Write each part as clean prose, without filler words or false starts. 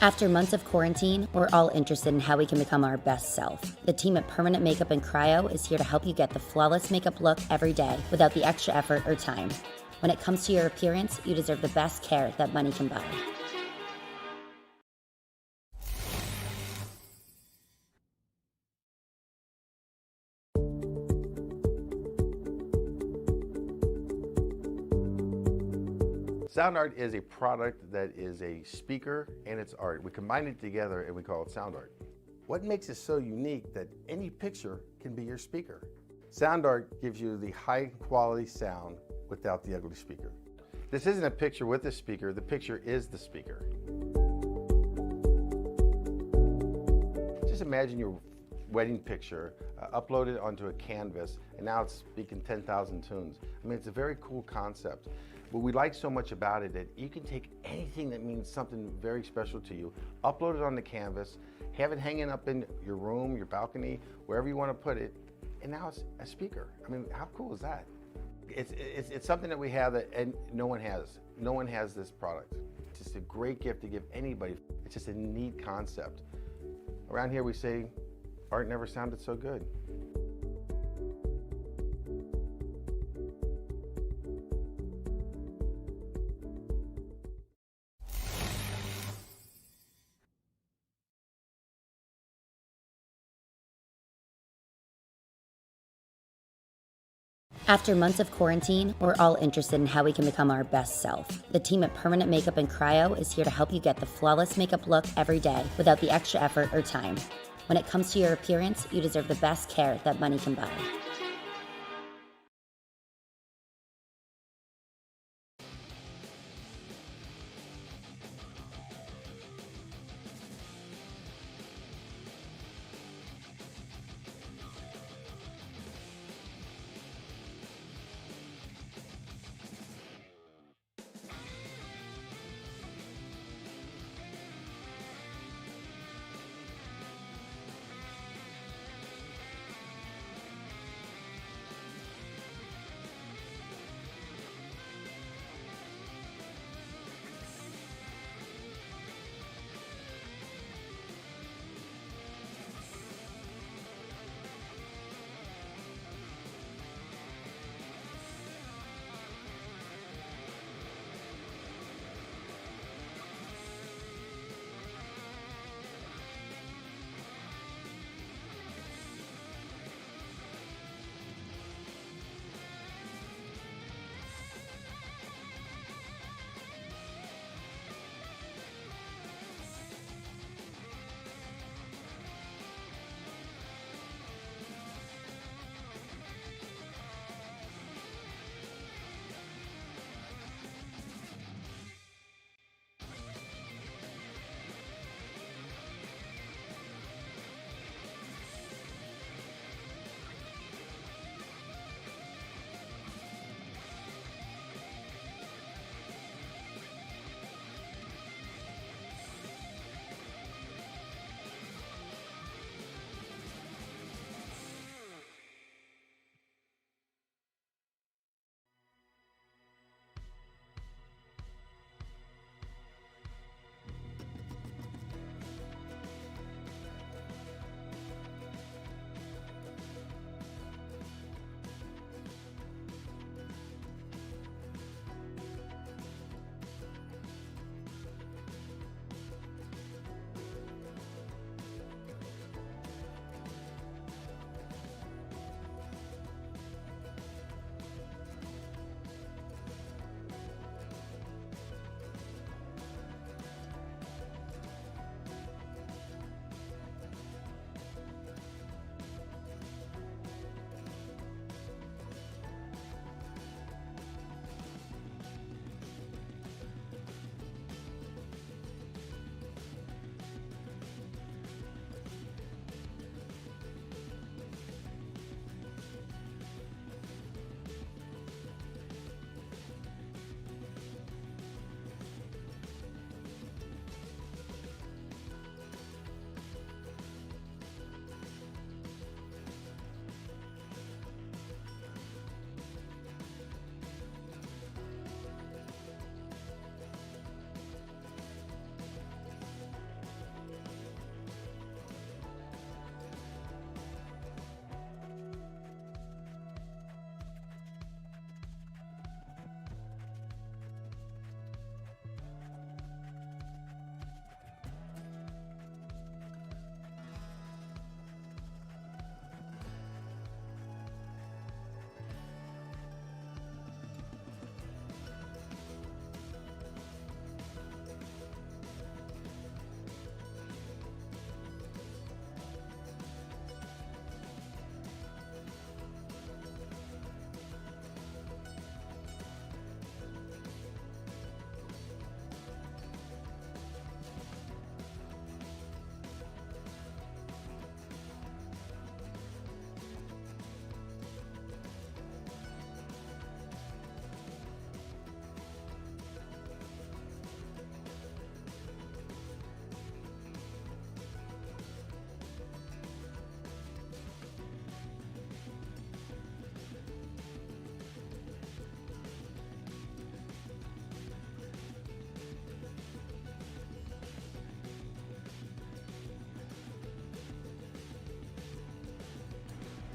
After months of quarantine, we're all interested in how we can become our best self. The team at Permanent Makeup and Cryo is here to help you get the flawless makeup look every day without the extra effort or time. When it comes to your appearance, you deserve the best care that money can buy. Sound art is a product that is a speaker and it's art. We combine it together and we call it sound art. What makes it so unique that any picture can be your speaker? Sound art gives you the high quality sound without the ugly speaker. This isn't a picture with a speaker, the picture is the speaker. Just imagine your wedding picture uploaded onto a canvas and now it's speaking 10,000 tunes. I mean, it's a very cool concept. What we like so much about it that you can take anything that means something very special to you, upload it on the canvas, have it hanging up in your room, your balcony, wherever you want to put it, and now it's a speaker. I mean, how cool is that? It's something that we have that and no one has. No one has this product. It's just a great gift to give anybody. It's just a neat concept. Around here we say, art never sounded so good. After months of quarantine, we're all interested in how we can become our best self. The team at Permanent Makeup and Cryo is here to help you get the flawless makeup look every day without the extra effort or time. When it comes to your appearance, you deserve the best care that money can buy.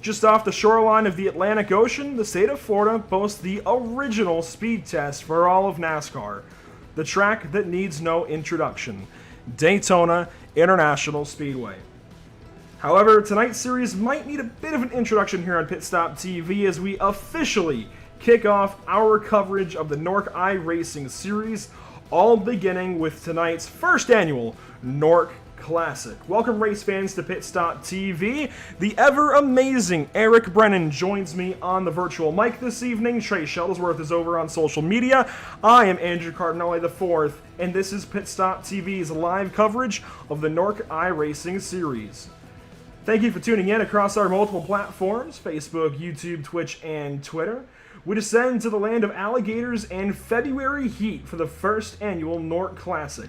Just off the shoreline of the Atlantic Ocean, the state of Florida boasts the original speed test for all of NASCAR. The track that needs no introduction, Daytona International Speedway. However, tonight's series might need a bit of an introduction here on Pit Stop TV as we officially kick off our coverage of the NORC iRacing Series, all beginning with tonight's first annual NORC Classic. Welcome, race fans, to Pit Stop TV. The ever-amazing Eric Brennan joins me on the virtual mic this evening. Trey Shuttlesworth is over on social media. I am Andrew Cardinale IV, and this is Pit Stop TV's live coverage of the NORC iRacing Series. Thank you for tuning in across our multiple platforms, Facebook, YouTube, Twitch, and Twitter. We descend to the land of alligators and February heat for the first annual NORC Classic.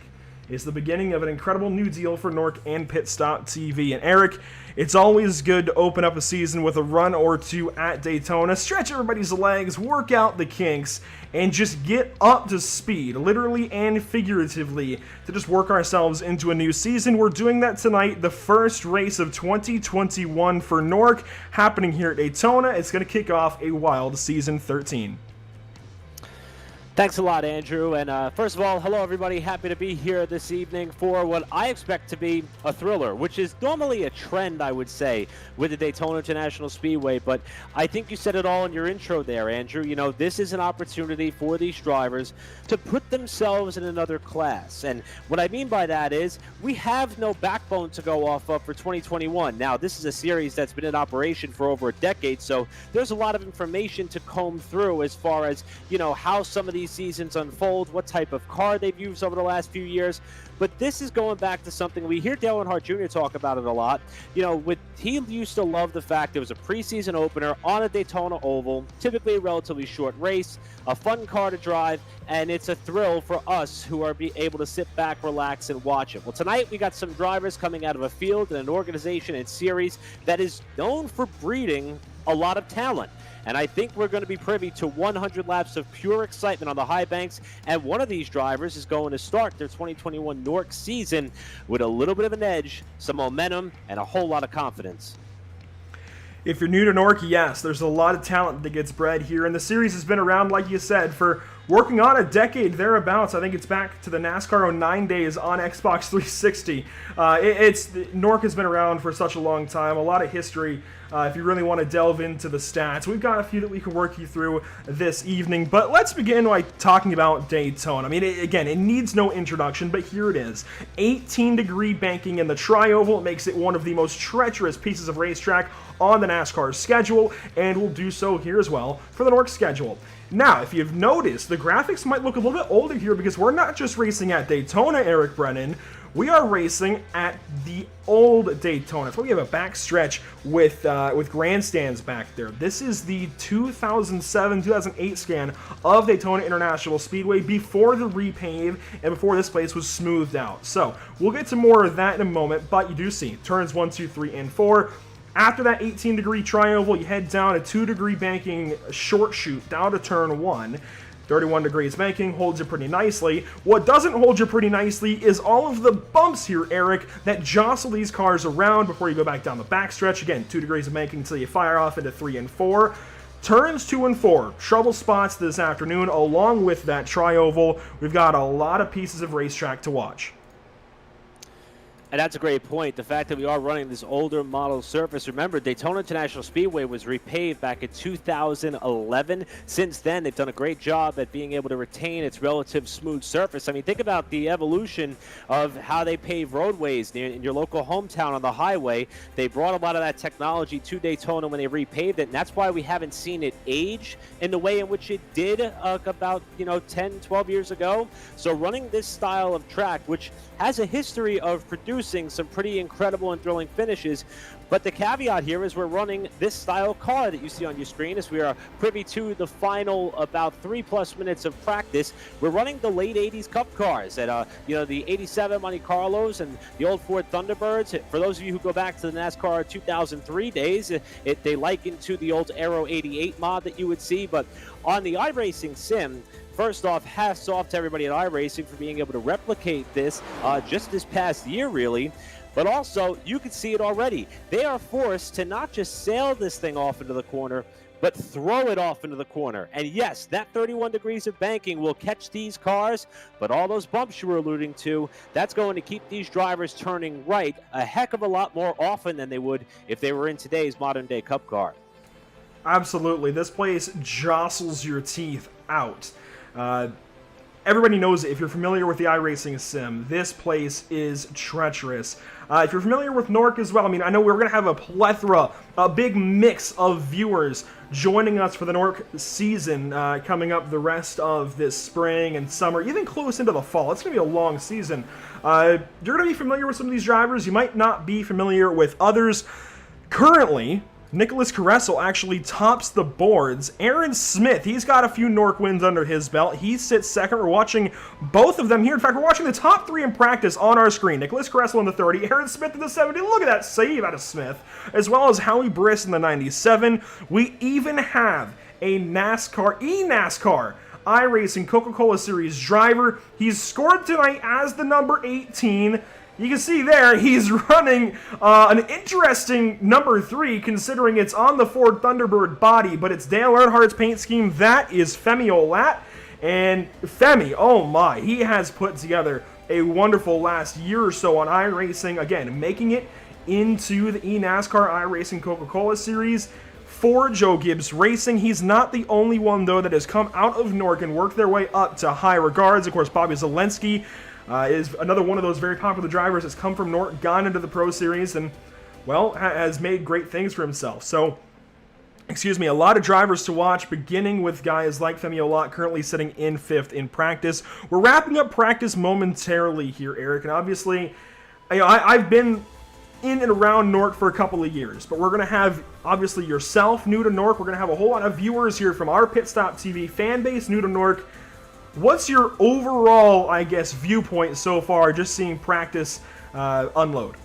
It's the beginning of an incredible new deal for NORC and Pit Stop TV. And Eric, it's always good to open up a season with a run or two at Daytona, stretch everybody's legs, work out the kinks, and just get up to speed, literally and figuratively, to just work ourselves into a new season. We're doing that tonight, the first race of 2021 for NORC, happening here at Daytona. It's going to kick off a wild Season 13. Thanks a lot, Andrew. And first of all, hello, everybody. Happy to be here this evening for what I expect to be a thriller, which is normally a trend, I would say, with the Daytona International Speedway. But I think you said it all in your intro there, Andrew. You know, this is an opportunity for these drivers to put themselves in another class. And what I mean by that is we have no backbone to go off of for 2021. Now, this is a series that's been in operation for over a decade, so there's a lot of information to comb through as far as, you know, how some of these seasons unfold, what type of car they've used over the last few years. But this is going back to something we hear Dale Earnhardt Jr. talk about it a lot. You know, he used to love the fact there was a preseason opener on a Daytona Oval, typically a relatively short race, a fun car to drive, and it's a thrill for us who are able to sit back, relax, and watch it. Well, tonight we got some drivers coming out of a field and an organization and series that is known for breeding a lot of talent. And I think we're going to be privy to 100 laps of pure excitement on the high banks. And one of these drivers is going to start their 2021 NORC season with a little bit of an edge, some momentum, and a whole lot of confidence. If you're new to NORC, yes, there's a lot of talent that gets bred here. And the series has been around, like you said, for working on a decade thereabouts. I think it's back to the NASCAR 09 days on Xbox 360. NORC has been around for such a long time, a lot of history. If you really want to delve into the stats, we've got a few that we can work you through this evening. But let's begin by talking about Daytona. I mean, it needs no introduction, but here it is. 18-degree banking in the tri-oval. It makes it one of the most treacherous pieces of racetrack on the NASCAR schedule, and will do so here as well for the NORC schedule. Now, if you've noticed, the graphics might look a little bit older here because we're not just racing at Daytona, Eric Brennan. We are racing at the old Daytona. So we have a backstretch with grandstands back there. This is the 2007-2008 scan of Daytona International Speedway before the repave and before this place was smoothed out. So we'll get to more of that in a moment, but you do see turns 1, 2, 3, and 4. After that 18-degree tri-oval, you head down a 2-degree banking short chute down to turn 1. 31 degrees banking holds you pretty nicely. What doesn't hold you pretty nicely is all of the bumps here, Eric, that jostle these cars around before you go back down the backstretch. Again, 2 degrees of banking until you fire off into 3 and 4. Turns 2 and 4, trouble spots this afternoon. Along with that tri-oval, we've got a lot of pieces of racetrack to watch. And that's a great point. The fact that we are running this older model surface. Remember, Daytona International Speedway was repaved back in 2011. Since then, they've done a great job at being able to retain its relative smooth surface. I mean, think about the evolution of how they pave roadways in your local hometown on the highway. They brought a lot of that technology to Daytona when they repaved it, and that's why we haven't seen it age in the way in which it did about 10, 12 years ago. So running this style of track, which has a history of producing some pretty incredible and thrilling finishes. But the caveat here is we're running this style car that you see on your screen as we are privy to the final about 3+ minutes of practice. We're running the late 80s Cup cars at the 87 Monte Carlos and the old Ford Thunderbirds. For those of you who go back to the NASCAR 2003 days, they liken to the old Aero 88 mod that you would see. But on the iRacing sim, first off, hats off to everybody at iRacing for being able to replicate this just this past year, really. But also, you can see it already. They are forced to not just sail this thing off into the corner, but throw it off into the corner. And yes, that 31 degrees of banking will catch these cars, but all those bumps you were alluding to, that's going to keep these drivers turning right a heck of a lot more often than they would if they were in today's modern day Cup car. Absolutely. This place jostles your teeth out. Everybody knows it. If you're familiar with the iRacing sim, this place is treacherous. If you're familiar with NORC as well, I mean, I know we're going to have a plethora, a big mix of viewers joining us for the NORC season coming up the rest of this spring and summer, even close into the fall. It's going to be a long season. You're going to be familiar with some of these drivers. You might not be familiar with others. Currently, Nicholas Caressel actually tops the boards. Aaron Smith, he's got a few NORC wins under his belt. He sits second. We're watching both of them here. In fact, we're watching the top three in practice on our screen. Nicholas Caressel in the 30, Aaron Smith in the 70. Look at that save out of Smith, as well as Howie Briss in the 97. We even have a NASCAR iRacing Coca-Cola Series driver. He's scored tonight as the number 18. You can see there, he's running an interesting number 3, considering it's on the Ford Thunderbird body, but it's Dale Earnhardt's paint scheme. That is Femi Olat. And Femi, oh my, he has put together a wonderful last year or so on iRacing. Again, making it into the eNASCAR iRacing Coca-Cola Series for Joe Gibbs Racing. He's not the only one, though, that has come out of NORC and worked their way up to high regards. Of course, Bobby Zelensky is another one of those very popular drivers that's come from NORC, gone into the Pro Series, and, well, has made great things for himself. So, a lot of drivers to watch, beginning with guys like Femi Olat, currently sitting in 5th in practice. We're wrapping up practice momentarily here, Eric, and obviously, I've been in and around NORC for a couple of years, but we're going to have, obviously, yourself new to NORC. We're going to have a whole lot of viewers here from our Pit Stop TV fan base new to NORC. What's your overall, I guess, viewpoint so far, just seeing practice unload?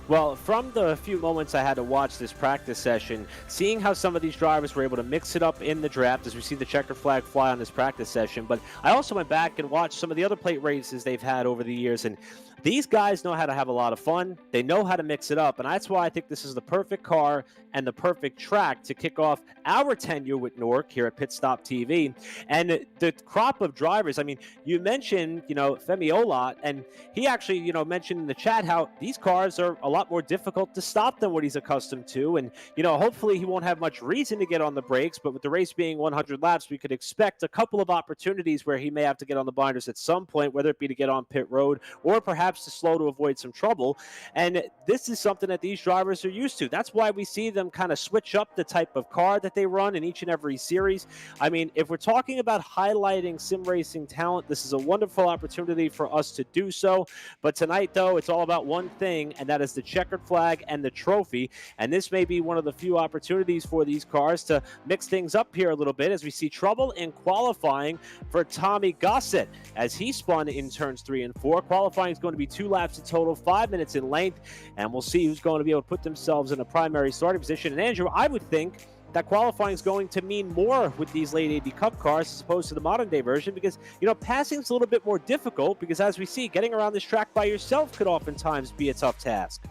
Well, from the few moments I had to watch this practice session, seeing how some of these drivers were able to mix it up in the draft as we see the checkered flag fly on this practice session, but I also went back and watched some of the other plate races they've had over the years, and these guys know how to have a lot of fun. They know how to mix it up, and that's why I think this is the perfect car and the perfect track to kick off our tenure with NORC here at Pit Stop TV. And the crop of drivers, I mean, you mentioned, Femi Olat, and he actually, mentioned in the chat how these cars are a lot more difficult to stop than what he's accustomed to. And, hopefully he won't have much reason to get on the brakes, but with the race being 100 laps, we could expect a couple of opportunities where he may have to get on the binders at some point, whether it be to get on pit road or perhaps to slow to avoid some trouble. And this is something that these drivers are used to. That's why we see them kind of switch up the type of car that they run in each and every series. I mean, if we're talking about highlighting sim racing talent, this is a wonderful opportunity for us to do so. But tonight, though, it's all about one thing, and that is the checkered flag and the trophy. And this may be one of the few opportunities for these cars to mix things up here a little bit as we see trouble in qualifying for Tommy Gossett as he spun in turns 3 and 4. Qualifying is going to be 2 laps in total, 5 minutes in length, and we'll see who's going to be able to put themselves in a primary starting position. And Andrew, I would think that qualifying is going to mean more with these late 80 Cup cars as opposed to the modern day version because, passing is a little bit more difficult because, as we see, getting around this track by yourself could oftentimes be a tough task.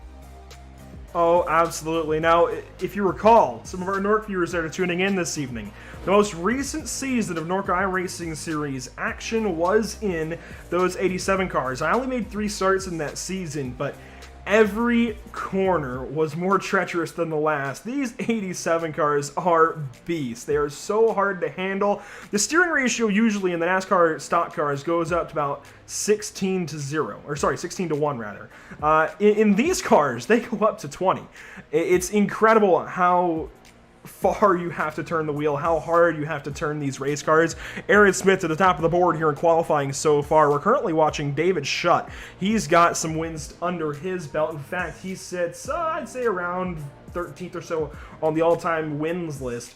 Oh, absolutely. Now, if you recall, some of our NORC viewers that are tuning in this evening, the most recent season of NORC iRacing Series action was in those 87 cars. I only made 3 starts in that season, but every corner was more treacherous than the last. These 87 cars are beasts. They are so hard to handle. The steering ratio usually in the NASCAR stock cars goes up to about 16 to 1 rather. In these cars, they go up to 20. It's incredible how far you have to turn the wheel, how hard you have to turn these race cars. Aaron Smith to the top of the board here in qualifying so far. We're currently watching David Schutt. He's got some wins under his belt. In fact, he sits, I'd say, around 13th or so on the all-time wins list.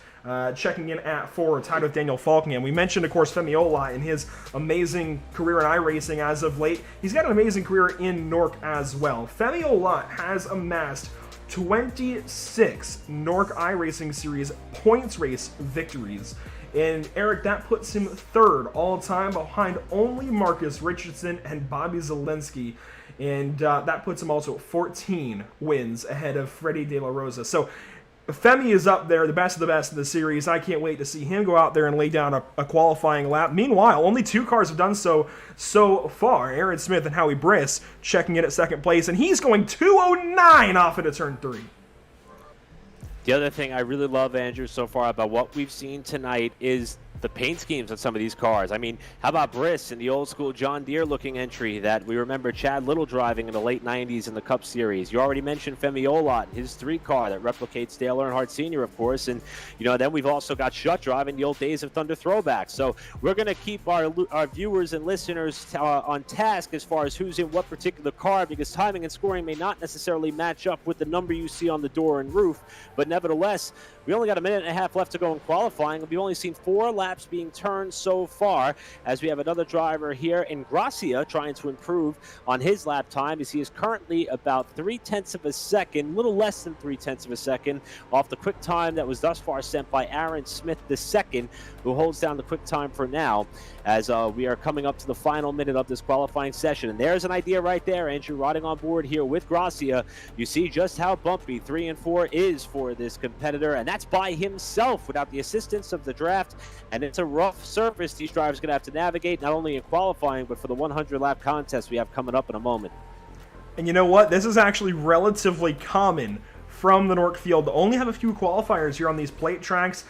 Checking in at 4, tied with Daniel Falkingham. We mentioned, of course, Femi Olat and his amazing career in iRacing as of late. He's got an amazing career in NORC as well. Femi Olat has amassed 26 NORC iRacing Series points race victories. And Eric, that puts him 3rd all time behind only Marcus Richardson and Bobby Zelensky and that puts him also at 14 wins ahead of Freddie De La Rosa. So Femi is up there, the best of the best in the series. I can't wait to see him go out there and lay down a qualifying lap. Meanwhile, only 2 cars have done so far. Aaron Smith and Howie Briss checking in at second place, and he's going 209 off into turn 3. The other thing I really love, Andrew, so far about what we've seen tonight is the paint schemes on some of these cars. I mean, how about Briss in the old school John Deere looking entry that we remember Chad Little driving in the late 90s in the Cup Series? You already mentioned Femi Olot, his 3 car that replicates Dale Earnhardt Sr., of course. And, you know, then we've also got Shutt driving the old Days of Thunder throwbacks. So we're going to keep our viewers and listeners on task as far as who's in what particular car, because timing and scoring may not necessarily match up with the number you see on the door and roof. But nevertheless, we only got a minute and a half left to go in qualifying. We've only seen 4 laps being turned so far, as we have another driver here in Gracia trying to improve on his lap time, as he is currently about 0.3 of a second, a little less than 0.3 of a second, off the quick time that was thus far sent by Aaron Smith II, who holds down the quick time for now, as we are coming up to the final minute of this qualifying session. And there's an idea right there, Andrew, riding on board here with Gracia. You see just how bumpy 3 and 4 is for this competitor, and that's by himself without the assistance of the draft. And it's a rough surface these drivers are going to have to navigate, not only in qualifying, but for the 100-lap contest we have coming up in a moment. And you know what? This is actually relatively common from the NORC field to only have a few qualifiers here on these plate tracks.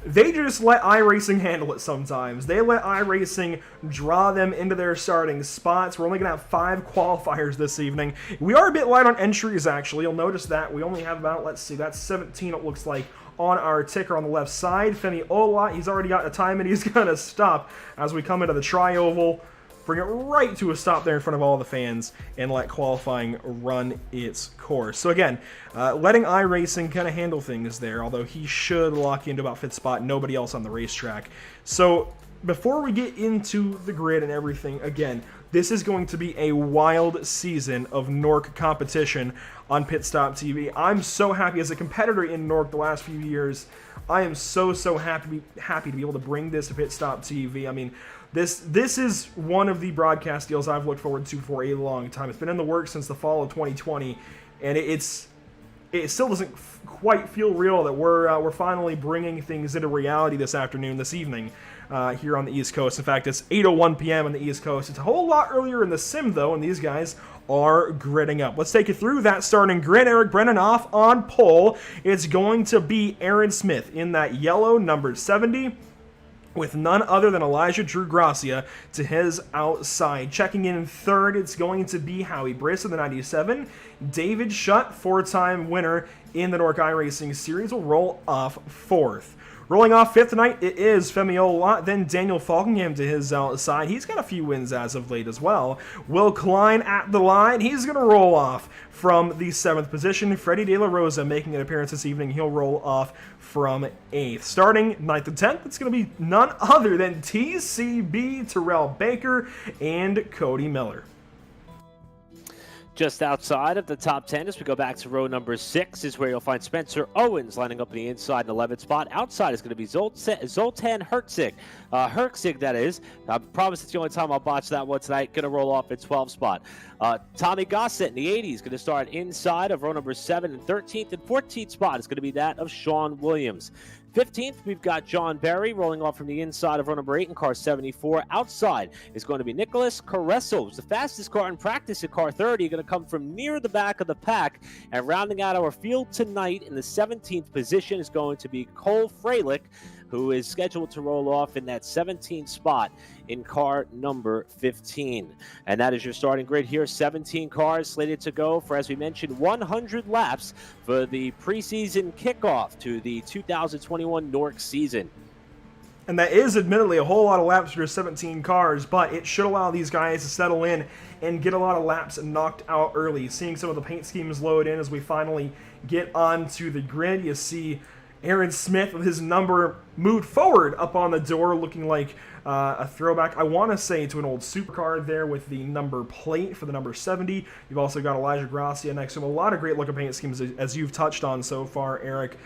They just let iRacing handle it sometimes. They let iRacing draw them into their starting spots. We're only going to have 5 qualifiers this evening. We are a bit light on entries, actually. You'll notice that we only have about, let's see, that's 17, it looks like, on our ticker on the left side. Femi Olot, he's already got the time, and he's going to stop as we come into the tri-oval. Bring it right to a stop there in front of all the fans and let qualifying run its course. So again, letting iRacing kind of handle things there, although he should lock into about 5th spot, nobody else on the racetrack. So before we get into the grid and everything, again, this is going to be a wild season of NORC competition on Pit Stop TV. I'm so happy as a competitor in NORC the last few years. I am so happy to be able to bring this to Pit Stop TV. I mean, this is one of the broadcast deals I've looked forward to for a long time. It's been in the works since the fall of 2020, and it still doesn't quite feel real that we're finally bringing things into reality this evening here on the East Coast. In fact, it's 8:01 p.m. on the East Coast. It's a whole lot earlier in the sim, though, and these guys are gridding up. Let's take you through that starting grid. Eric Brennan off on pole. It's going to be Aaron Smith in that yellow number 70. With none other than Elijah Drew Gracia to his outside. Checking in third, it's going to be Howie Briss in the 97. David Shutt, 4-time winner in the NORC iRacing Series, will roll off 4th. Rolling off 5th tonight, it is Femi Olot, then Daniel Falkingham to his outside. He's got a few wins as of late as well. Will Klein at the line. He's going to roll off from the 7th position. Freddie De La Rosa making an appearance this evening. He'll roll off from 8th. Starting 9th and 10th, it's going to be none other than TCB, Terrell Baker, and Cody Miller. Just outside of the top 10, as we go back to row number 6, is where you'll find Spencer Owens lining up in the inside and 11th spot. Outside is going to be Zoltan Herzig. Herzig, that is. I promise it's the only time I'll botch that one tonight. Going to roll off at 12th spot. Tommy Gossett in the 80s going to start inside of row number 7, and 13th and 14th spot is going to be that of Sean Williams. 15th, we've got John Berry rolling off from the inside of row number 8 in car 74. Outside is going to be Nicholas Carreso, who's the fastest car in practice in car 30, going to come from near the back of the pack. And rounding out our field tonight in the 17th position is going to be Cole Freilich, who is scheduled to roll off in that 17th spot in car number 15. And that is your starting grid here. 17 cars slated to go for, as we mentioned, 100 laps for the preseason kickoff to the 2021 NORC season. And that is admittedly a whole lot of laps for 17 cars, but it should allow these guys to settle in and get a lot of laps knocked out early. Seeing some of the paint schemes load in as we finally get onto the grid, you see Aaron Smith with his number moved forward up on the door, looking like a throwback, I want to say, to an old supercar there with the number plate for the number 70. You've also got Elijah Gracia next to him. A lot of great looking paint schemes, as you've touched on so far, Eric.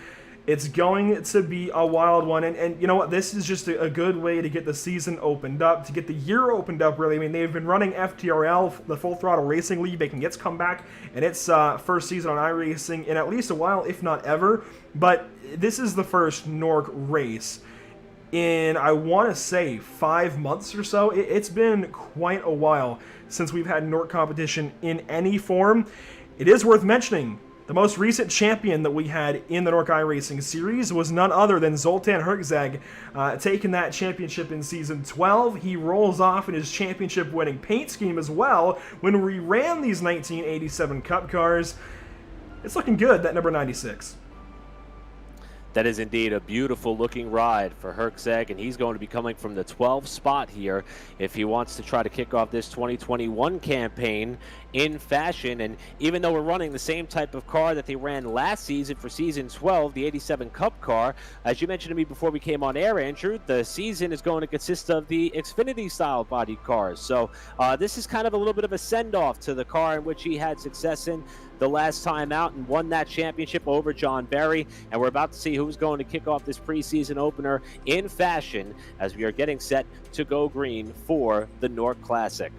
It's going to be a wild one, and you know what? This is just a good way to get the season opened up, to get the year opened up, really. I mean, they've been running FTRL, the Full Throttle Racing League, making its comeback, and its first season on iRacing in at least a while, if not ever. But this is the first NORC race in, I want to say, 5 months or so. It's been quite a while since we've had NORC competition in any form. It is worth mentioning, the most recent champion that we had in the NORC iRacing series was none other than Zoltan Herczeg, taking that championship in Season 12. He rolls off in his championship-winning paint scheme as well when we ran these 1987 Cup cars. It's looking good, that number 96. That is indeed a beautiful looking ride for Herczeg, and he's going to be coming from the 12th spot here if he wants to try to kick off this 2021 campaign in fashion. And even though we're running the same type of car that they ran last season for Season 12, the 87 Cup car, as you mentioned to me before we came on air, Andrew, the season is going to consist of the Xfinity style body cars. So this is kind of a little bit of a send-off to the car in which he had success in the last time out and won that championship over John Berry. And we're about to see who's going to kick off this preseason opener in fashion as we are getting set to go green for the NORC Classic.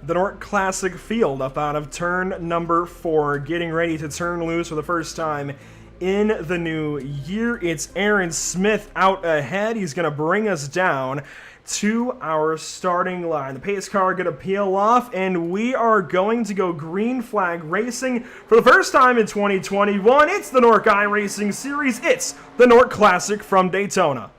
The NORC Classic field up out of turn number 4, getting ready to turn loose for the first time in the new year. It's Aaron Smith out ahead. He's going to bring us down to our starting line. The pace car going to peel off, and we are going to go green flag racing for the first time in 2021. It's the NORC iRacing Series. It's the NORC Classic from Daytona.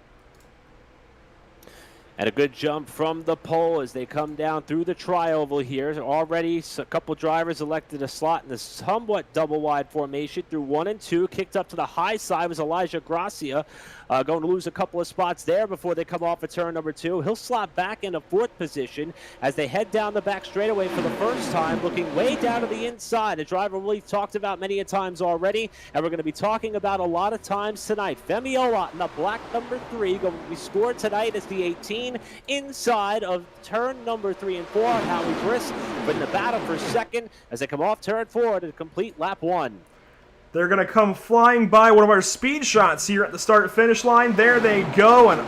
And a good jump from the pole as they come down through the tri-oval here. Already a couple drivers elected a slot in the somewhat double-wide formation through 1 and 2. Kicked up to the high side was Elijah Gracia. Going to lose a couple of spots there before they come off of turn number 2. He'll slot back into 4th position as they head down the back straightaway for the first time, looking way down to the inside. A driver we've talked about many a times already, and we're going to be talking about a lot of times tonight. Femi Olot in the black number 3 going to be scored tonight as the 18 inside of turn number 3 and 4. Howie Brisk in the battle for second as they come off turn 4 to complete lap 1. They're going to come flying by one of our speed shots here at the start-finish line. There they go, and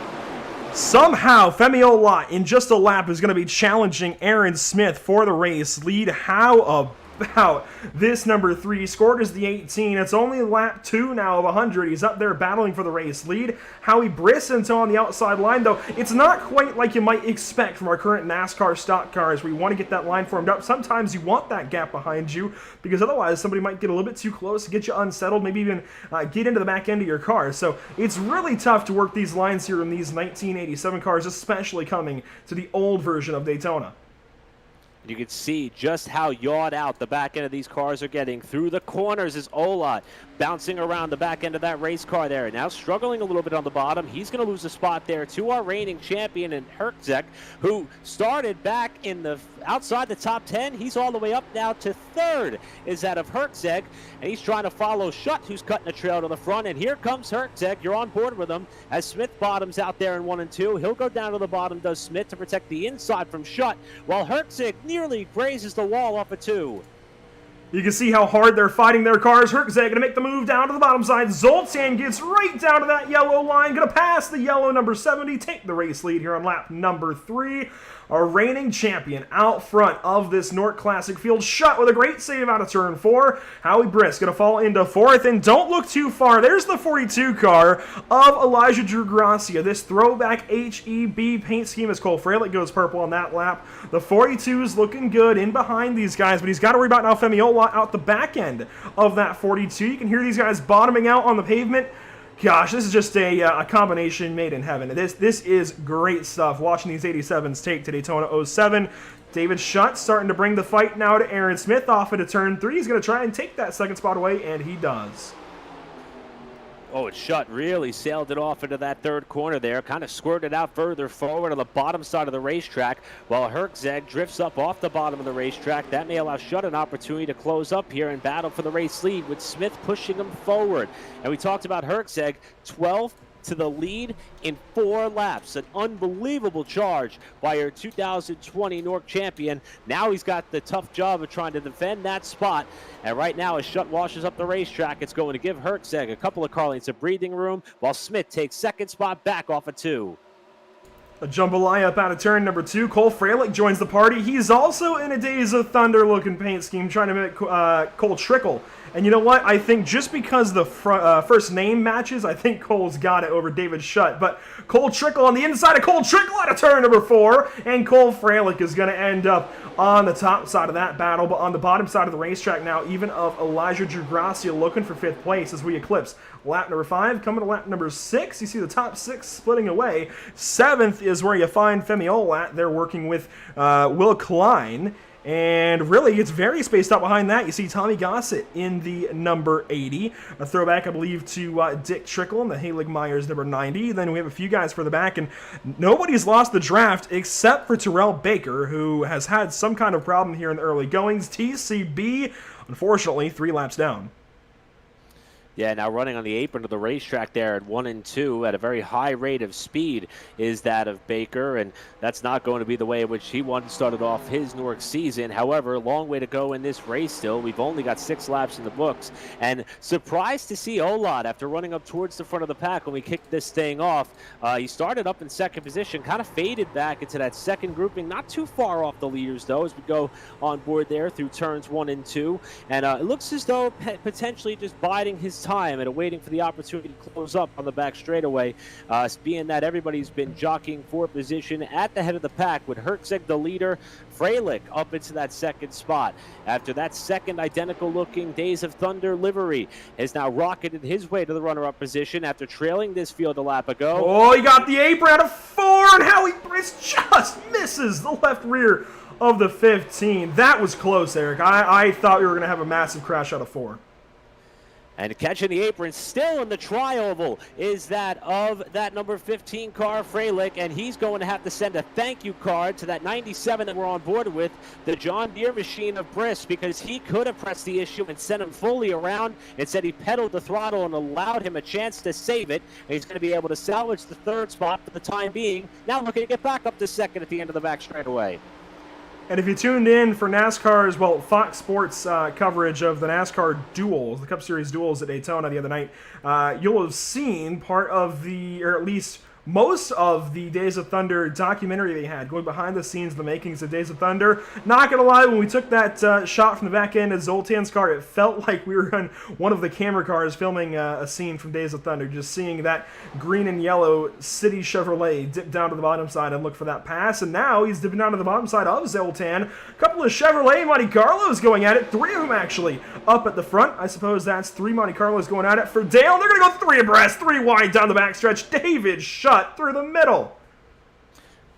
somehow Femi Olot in just a lap is going to be challenging Aaron Smith for the race lead. How about this number 3? Scored as the 18. It's only lap 2 now of 100. He's up there battling for the race lead. Howie Briss until on the outside line, though. It's not quite like you might expect from our current NASCAR stock cars where you want to get that line formed up. Sometimes you want that gap behind you because otherwise somebody might get a little bit too close, get you unsettled, maybe even get into the back end of your car. So it's really tough to work these lines here in these 1987 cars, especially coming to the old version of Daytona. You can see just how yawed out the back end of these cars are getting. Through the corners is Olot, bouncing around the back end of that race car there. Now struggling a little bit on the bottom. He's going to lose a spot there to our reigning champion in Herczeg, who started back in the outside the top 10. He's all the way up now to 3rd is that of Herczeg, and he's trying to follow Schutt, who's cutting a trail to the front. And here comes Herczeg. You're on board with him as Smith bottoms out there in 1 and 2. He'll go down to the bottom, does Smith, to protect the inside from Schutt, while Herczeg nearly grazes the wall off of 2. You can see how hard they're fighting their cars. Herczeg going to make the move down to the bottom side. Zoltan gets right down to that yellow line. Going to pass the yellow number 70. Take the race lead here on lap number 3. Our reigning champion out front of this NORC Classic field. Schutt with a great save out of turn 4. Howie Brisk going to fall into 4th. And don't look too far. There's the 42 car of Elijah Drew Gracia. This throwback HEB paint scheme as Cole Fralick goes purple on that lap. The 42 is looking good in behind these guys, but he's got to worry about now Femi Olot out the back end of that 42. You can hear these guys bottoming out on the pavement. Gosh, this is just a combination made in heaven. This is great stuff, watching these 87s take to Daytona 07. David Schutt starting to bring the fight now to Aaron Smith off into turn 3. He's going to try and take that second spot away, and he does. Oh, and Schutt really sailed it off into that 3rd corner there, kind of squirted out further forward on the bottom side of the racetrack, while Herczeg drifts up off the bottom of the racetrack. That may allow Schutt an opportunity to close up here and battle for the race lead, with Smith pushing him forward. And we talked about Herczeg, 12th to the lead in 4 laps. An unbelievable charge by your 2020 NORC champion. Now he's got the tough job of trying to defend that spot. And right now, as Schutt washes up the racetrack, it's going to give Herczeg a couple of car lengths of breathing room, while Smith takes second spot back off of 2. A jambalaya up out of turn number 2. Cole Freilich joins the party. He's also in a Days of Thunder looking paint scheme, trying to mimic Cole Trickle. And you know what? I think just because the first name matches, I think Cole's got it over David Schutt. But Cole Trickle on the inside of Cole Trickle out of turn number 4. And Cole Freilich is going to end up on the top side of that battle. But on the bottom side of the racetrack now, even of Elijah Giugracia looking for 5th place as we eclipse lap number 5. Coming to lap number 6, you see the top 6 splitting away. 7th is where you find Femi Olat. They're working with Will Klein. And really, it's very spaced out behind that. You see Tommy Gossett in the number 80. A throwback, I believe, to Dick Trickle in the Halig Myers number 90. Then we have a few guys further back, and nobody's lost the draft except for Terrell Baker, who has had some kind of problem here in the early goings. TCB, unfortunately, 3 laps down. Yeah, now running on the apron of the racetrack there at 1 and 2 at a very high rate of speed is that of Baker, and that's not going to be the way in which he started off his NORC season. However, a long way to go in this race still. We've only got 6 laps in the books, and surprised to see Olat after running up towards the front of the pack when we kicked this thing off. He started up in 2nd position, kind of faded back into that 2nd grouping, not too far off the leaders though as we go on board there through turns 1 and 2, and it looks as though potentially just biding his time and waiting for the opportunity to close up on the back straightaway, being that everybody's been jockeying for position at the head of the pack with Herczeg the leader, Freilich up into that 2nd spot. After that 2nd identical looking Days of Thunder livery has now rocketed his way to the runner-up position after trailing this field a lap ago. Oh, he got the apron out of 4, and Howie Brice just misses the left rear of the 15. That was close, Eric. I thought we were going to have a massive crash out of 4. And catching the apron still in the tri-oval is that of that number 15 car, Freilich, and he's going to have to send a thank you card to that 97 that we're on board with, the John Deere machine of Brice, because he could have pressed the issue and sent him fully around. Instead, he pedaled the throttle and allowed him a chance to save it. And he's going to be able to salvage the 3rd spot for the time being. Now looking to get back up to 2nd at the end of the back straightaway. And if you tuned in for NASCAR's, well, Fox Sports coverage of the NASCAR duels, the Cup Series duels at Daytona the other night, you'll have seen part of the, or at least most of the Days of Thunder documentary they had, going behind the scenes, the makings of Days of Thunder. Not gonna lie, when we took that shot from the back end of Zoltan's car, it felt like we were on one of the camera cars filming a scene from Days of Thunder, just seeing that green and yellow City Chevrolet dip down to the bottom side and look for that pass, and now he's dipping down to the bottom side of Zoltan. A couple of Chevrolet Monte Carlos going at it, 3 of them actually up at the front. I suppose that's 3 Monte Carlos going at it for Dale. They're gonna go 3 abreast, 3 wide down the backstretch. David Schutt through the middle.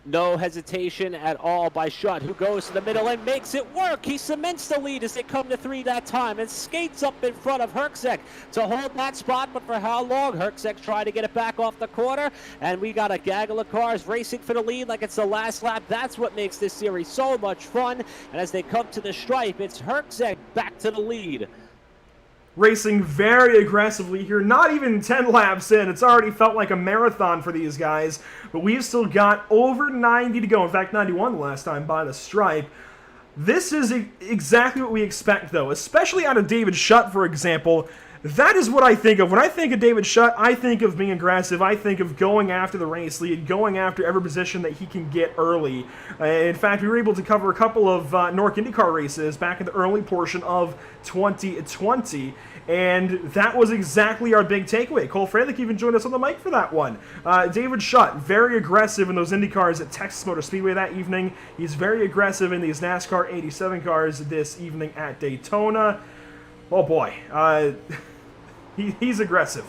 No hesitation at all by Schutt, who goes to the middle and makes it work. He cements the lead as they come to 3 that time and skates up in front of Herczeg to hold that spot, but for how long? Herczeg trying to get it back off the corner, and we got a gaggle of cars racing for the lead like it's the last lap. That's what makes this series so much fun, and as they come to the stripe, it's Herczeg back to the lead. Racing very aggressively here, not even 10 laps in. It's already felt like a marathon for these guys, but we've still got over 90 to go. In fact, 91 the last time by the stripe. This is exactly what we expect, though, especially out of David Schutt, for example. That is what I think of. When I think of David Schutt, I think of being aggressive. I think of going after the race lead, going after every position that he can get early. In fact, we were able to cover a couple of NORC IndyCar races back in the early portion of 2020, and that was exactly our big takeaway. Cole Freilich even joined us on the mic for that one. David Schutt, very aggressive in those IndyCars at Texas Motor Speedway that evening. He's very aggressive in these NASCAR 87 cars this evening at Daytona. Oh boy. He's aggressive.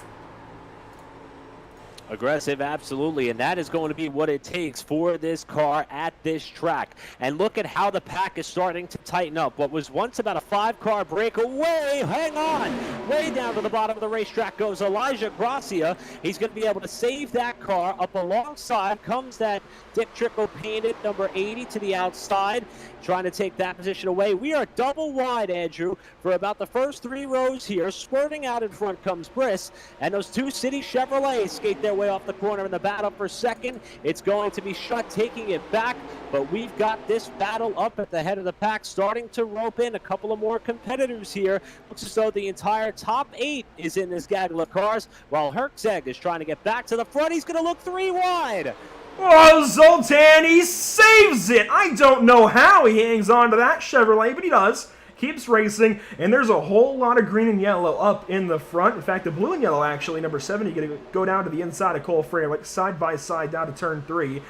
Aggressive, absolutely, and that is going to be what it takes for this car at this track. And look at how the pack is starting to tighten up. What was once about a 5-car breakaway, hang on, way down to the bottom of the racetrack goes Elijah Gracia. He's going to be able to save that car. Up alongside comes that Dick Trickle painted number 80 to the outside, trying to take that position away. We are double wide, Andrew, for about the first 3 rows here. Swerving out in front comes Briss, and those 2 City Chevrolets skate their way off the corner in the battle for second. It's going to be Shutt taking it back, but we've got this battle up at the head of the pack, starting to rope in a couple of more competitors here. Looks as though the entire top 8 is in this gaggle of cars, while Herzeg is trying to get back to the front. He's going to look 3 wide. Oh, Zoltan, he saves it! I don't know how he hangs on to that Chevrolet, but he does. Keeps racing, and there's a whole lot of green and yellow up in the front. In fact, the blue and yellow, actually, number 70, going to go down to the inside of Cole Frere, like side by side down to turn 3.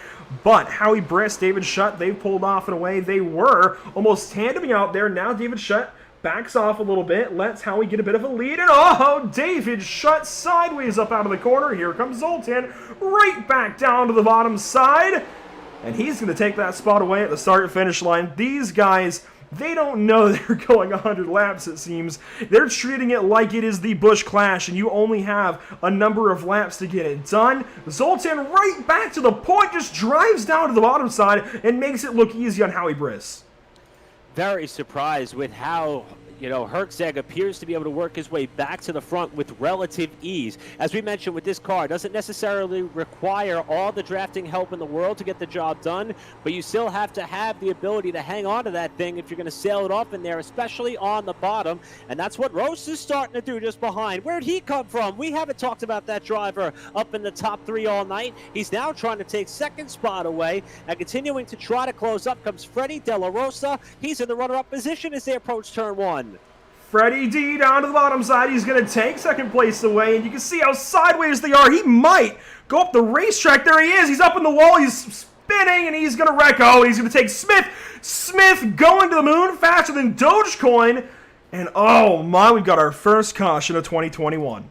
But Howie Briss, David Shutt, they've pulled off and away. They were almost tandeming out there. Now David Shutt backs off a little bit, lets Howie get a bit of a lead, and oh, David Shutt sideways up out of the corner. Here comes Zoltan, right back down to the bottom side, and he's going to take that spot away at the start-finish line. These guys, they don't know they're going 100 laps, it seems. They're treating it like it is the Busch Clash, and you only have a number of laps to get it done. Zoltan right back to the point, just drives down to the bottom side and makes it look easy on Howie Briss. Very surprised with how, Herzeg appears to be able to work his way back to the front with relative ease. As we mentioned with this car, doesn't necessarily require all the drafting help in the world to get the job done, but you still have to have the ability to hang on to that thing if you're going to sail it off in there, especially on the bottom. And that's what Rose is starting to do just behind. Where'd he come from? We haven't talked about that driver up in the top 3 all night. He's now trying to take second spot away, and continuing to try to close up comes Freddie De La Rosa. He's in the runner-up position as they approach turn 1. Freddie D down to the bottom side. He's going to take second place away, and you can see how sideways they are. He might go up the racetrack. There he is. He's up in the wall. He's spinning, and he's going to wreck. Oh, he's going to take Smith. Smith going to the moon faster than Dogecoin. And oh my, we've got our first caution of 2021.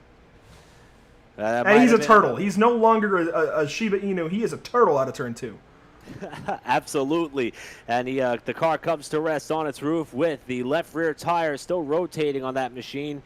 And he's a turtle. He's no longer a Shiba Inu. He is a turtle out of turn 2. Absolutely. And the car comes to rest on its roof with the left rear tire still rotating on that machine.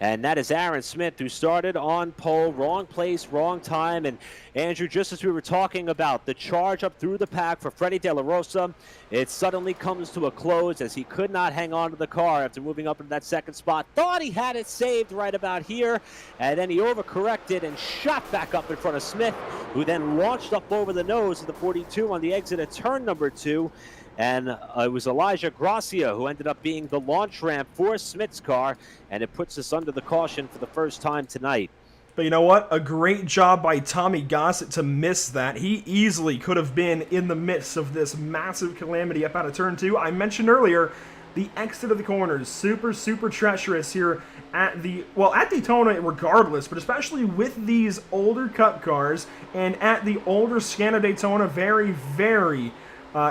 And that is Aaron Smith, who started on pole. Wrong place, wrong time. And Andrew, just as we were talking about the charge up through the pack for Freddie De La Rosa, it suddenly comes to a close as he could not hang on to the car after moving up into that second spot. Thought he had it saved right about here, and then he overcorrected and shot back up in front of Smith, who then launched up over the nose of the 42 on the exit at turn number 2. And it was Elijah Gracia who ended up being the launch ramp for Smith's car, and it puts us under the caution for the first time tonight. But you know what? A great job by Tommy Gossett to miss that. He easily could have been in the midst of this massive calamity up out of turn 2. I mentioned earlier, the exit of the corners, super treacherous here at Daytona regardless, but especially with these older Cup cars and at the older Scana Daytona, very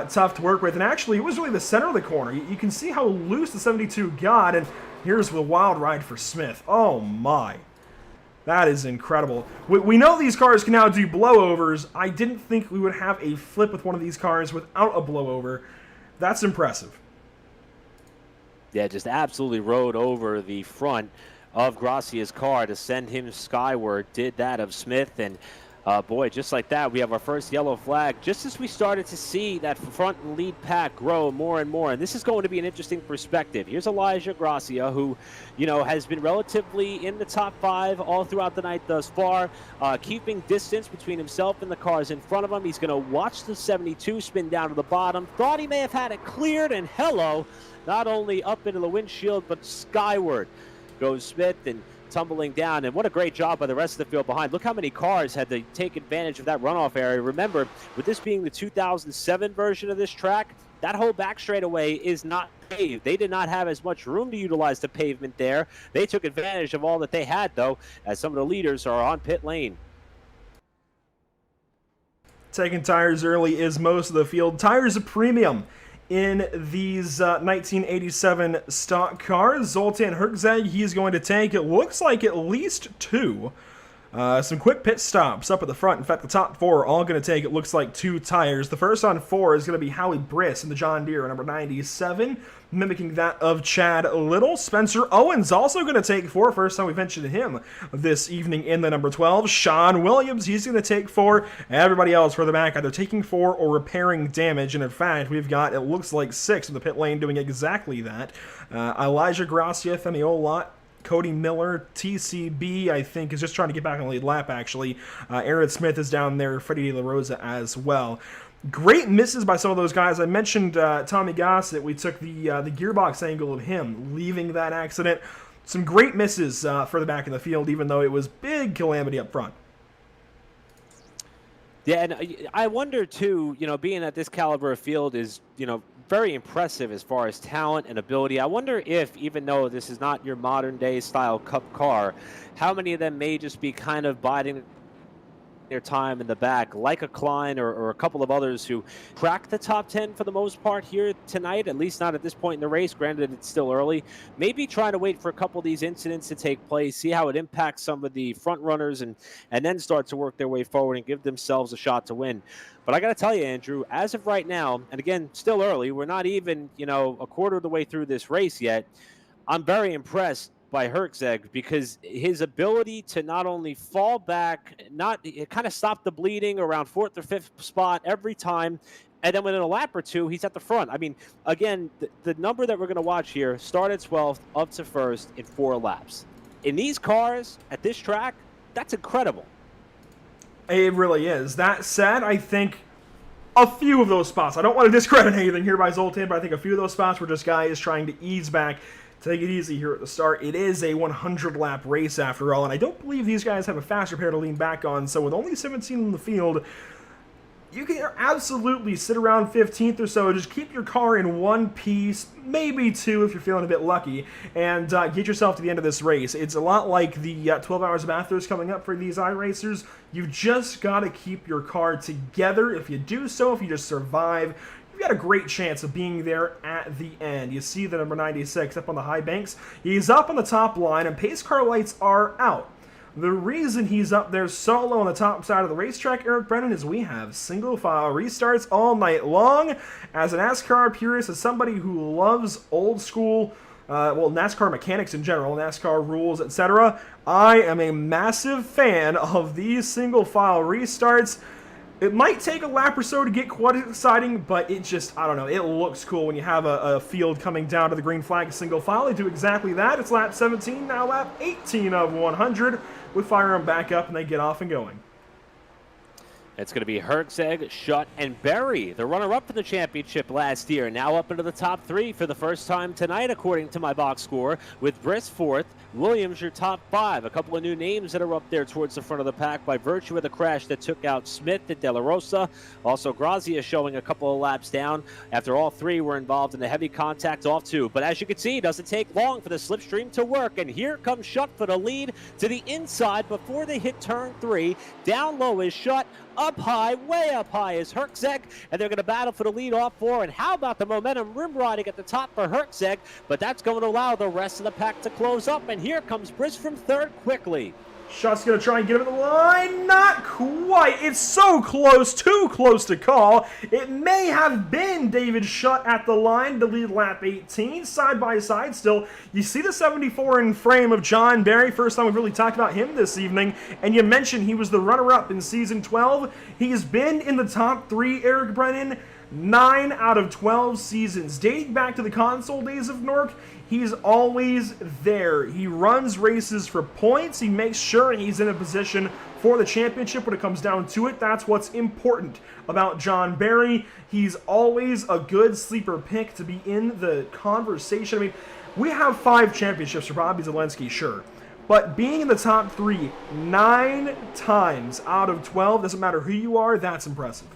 tough to work with. And actually, it was really the center of the corner. You can see how loose the 72 got, and here's the wild ride for Smith. Oh my. That is incredible. We know these cars can now do blowovers. I didn't think we would have a flip with one of these cars without a blowover. That's impressive. Yeah, just absolutely rode over the front of Gracia's car to send him skyward. Did that of Smith, and boy, just like that, we have our first yellow flag just as we started to see that front and lead pack grow more and more. And this is going to be an interesting perspective. Here's Elijah Gracia, who, has been relatively in the top 5 all throughout the night thus far, keeping distance between himself and the cars in front of him. He's going to watch the 72 spin down to the bottom. Thought he may have had it cleared, and hello, not only up into the windshield, but skyward goes Smith, and tumbling down. And what a great job by the rest of the field behind. Look how many cars had to take advantage of that runoff area. Remember, with this being the 2007 version of this track, that whole back straightaway is not paved. They did not have as much room to utilize the pavement there. They took advantage of all that they had, though, as some of the leaders are on pit lane. Taking tires early is most of the field. Tires a premium in these 1987 stock cars. Zoltan Herzeg, he's going to take, it looks like, at least 2 Some quick pit stops up at the front. In fact, the top 4 are all going to take, it looks like, 2 tires. The first on 4 is going to be Howie Briss in the John Deere, number 97, mimicking that of Chad Little. Spencer Owens also going to take 4. First time we've mentioned him this evening in the number 12. Sean Williams, he's going to take 4. Everybody else further back either taking 4 or repairing damage. And in fact, we've got, it looks like, 6 in the pit lane doing exactly that. Elijah Gracia, Femi Olot, Cody Miller, TCB, I think, is just trying to get back on the lead lap, actually. Aaron Smith is down there, Freddie De La Rosa as well. Great misses by some of those guys. I mentioned Tommy Gossett. We took the gearbox angle of him leaving that accident. Some great misses further back in the field, even though it was big calamity up front. Yeah, and I wonder, too, being that this caliber of field is, very impressive as far as talent and ability. I wonder if, even though this is not your modern day style cup car, how many of them may just be kind of biding their time in the back, like a Klein or a couple of others who cracked the top 10 for the most part here tonight, at least not at this point in the race. Granted, it's still early. Maybe trying to wait for a couple of these incidents to take place, see how it impacts some of the front runners, and then start to work their way forward and give themselves a shot to win. But I got to tell you, Andrew, as of right now, and again, still early, we're not even, a quarter of the way through this race yet. I'm very impressed by Herczeg, because his ability to not only fall back, kind of stop the bleeding around 4th or 5th spot every time, and then within a lap or 2, he's at the front. I mean, again, the number that we're going to watch here, start at 12th, up to 1st in 4 laps. In these cars, at this track, that's incredible. It really is. That said, I think a few of those spots, I don't want to discredit anything here by Zoltan, but I think a few of those spots were just guys trying to ease back, take it easy here at the start. It is a 100-lap race after all, and I don't believe these guys have a faster pair to lean back on, so with only 17 in the field, you can absolutely sit around 15th or so, just keep your car in one piece, maybe 2 if you're feeling a bit lucky, and get yourself to the end of this race. It's a lot like the 12 Hours of Bathurst coming up for these iRacers. You've just got to keep your car together. If you do so, if you just survive, you've got a great chance of being there at the end. You see the number 96 up on the high banks. He's up on the top line, and pace car lights are out. The reason he's up there solo on the top side of the racetrack, Eric Brennan, is we have single-file restarts all night long. As a NASCAR purist, as somebody who loves old-school, NASCAR mechanics in general, NASCAR rules, etc., I am a massive fan of these single-file restarts. It might take a lap or so to get quite exciting, but it just, I don't know, it looks cool when you have a field coming down to the green flag single file. They do exactly that. It's lap 17, now lap 18 of 100. We fire them back up and they get off and going. It's going to be Herczeg, Schutt, and Berry, the runner-up for the championship last year, now up into the top 3 for the first time tonight, according to my box score, with Briss 4th, Williams your top 5. A couple of new names that are up there towards the front of the pack by virtue of the crash that took out Smith and De La Rosa. Also, Grazia showing a couple of laps down after all 3 were involved in the heavy contact off 2. But as you can see, it doesn't take long for the slipstream to work, and here comes Schutt for the lead to the inside before they hit turn 3. Down low is Schutt. Up high, way up high is Herczeg, and they're going to battle for the lead off 4. And how about the momentum rim riding at the top for Herczeg? But that's going to allow the rest of the pack to close up, and here comes Briss from 3rd quickly. Schutt's going to try and get him in the line. Not quite. It's so close, too close to call. It may have been David Schutt at the line to lead lap 18. Side by side still. You see the 74 in frame of John Berry. First time we've really talked about him this evening. And you mentioned he was the runner-up in Season 12. He's been in the top 3, Eric Brennan, 9 out of 12 seasons. Dating back to the console days of NORC, he's always there. He runs races for points. He makes sure he's in a position for the championship when it comes down to it. That's what's important about John Berry. He's always a good sleeper pick to be in the conversation. I mean, we have 5 championships for Bobby Zelensky, sure. But being in the top 3 9 times out of 12, doesn't matter who you are, that's impressive.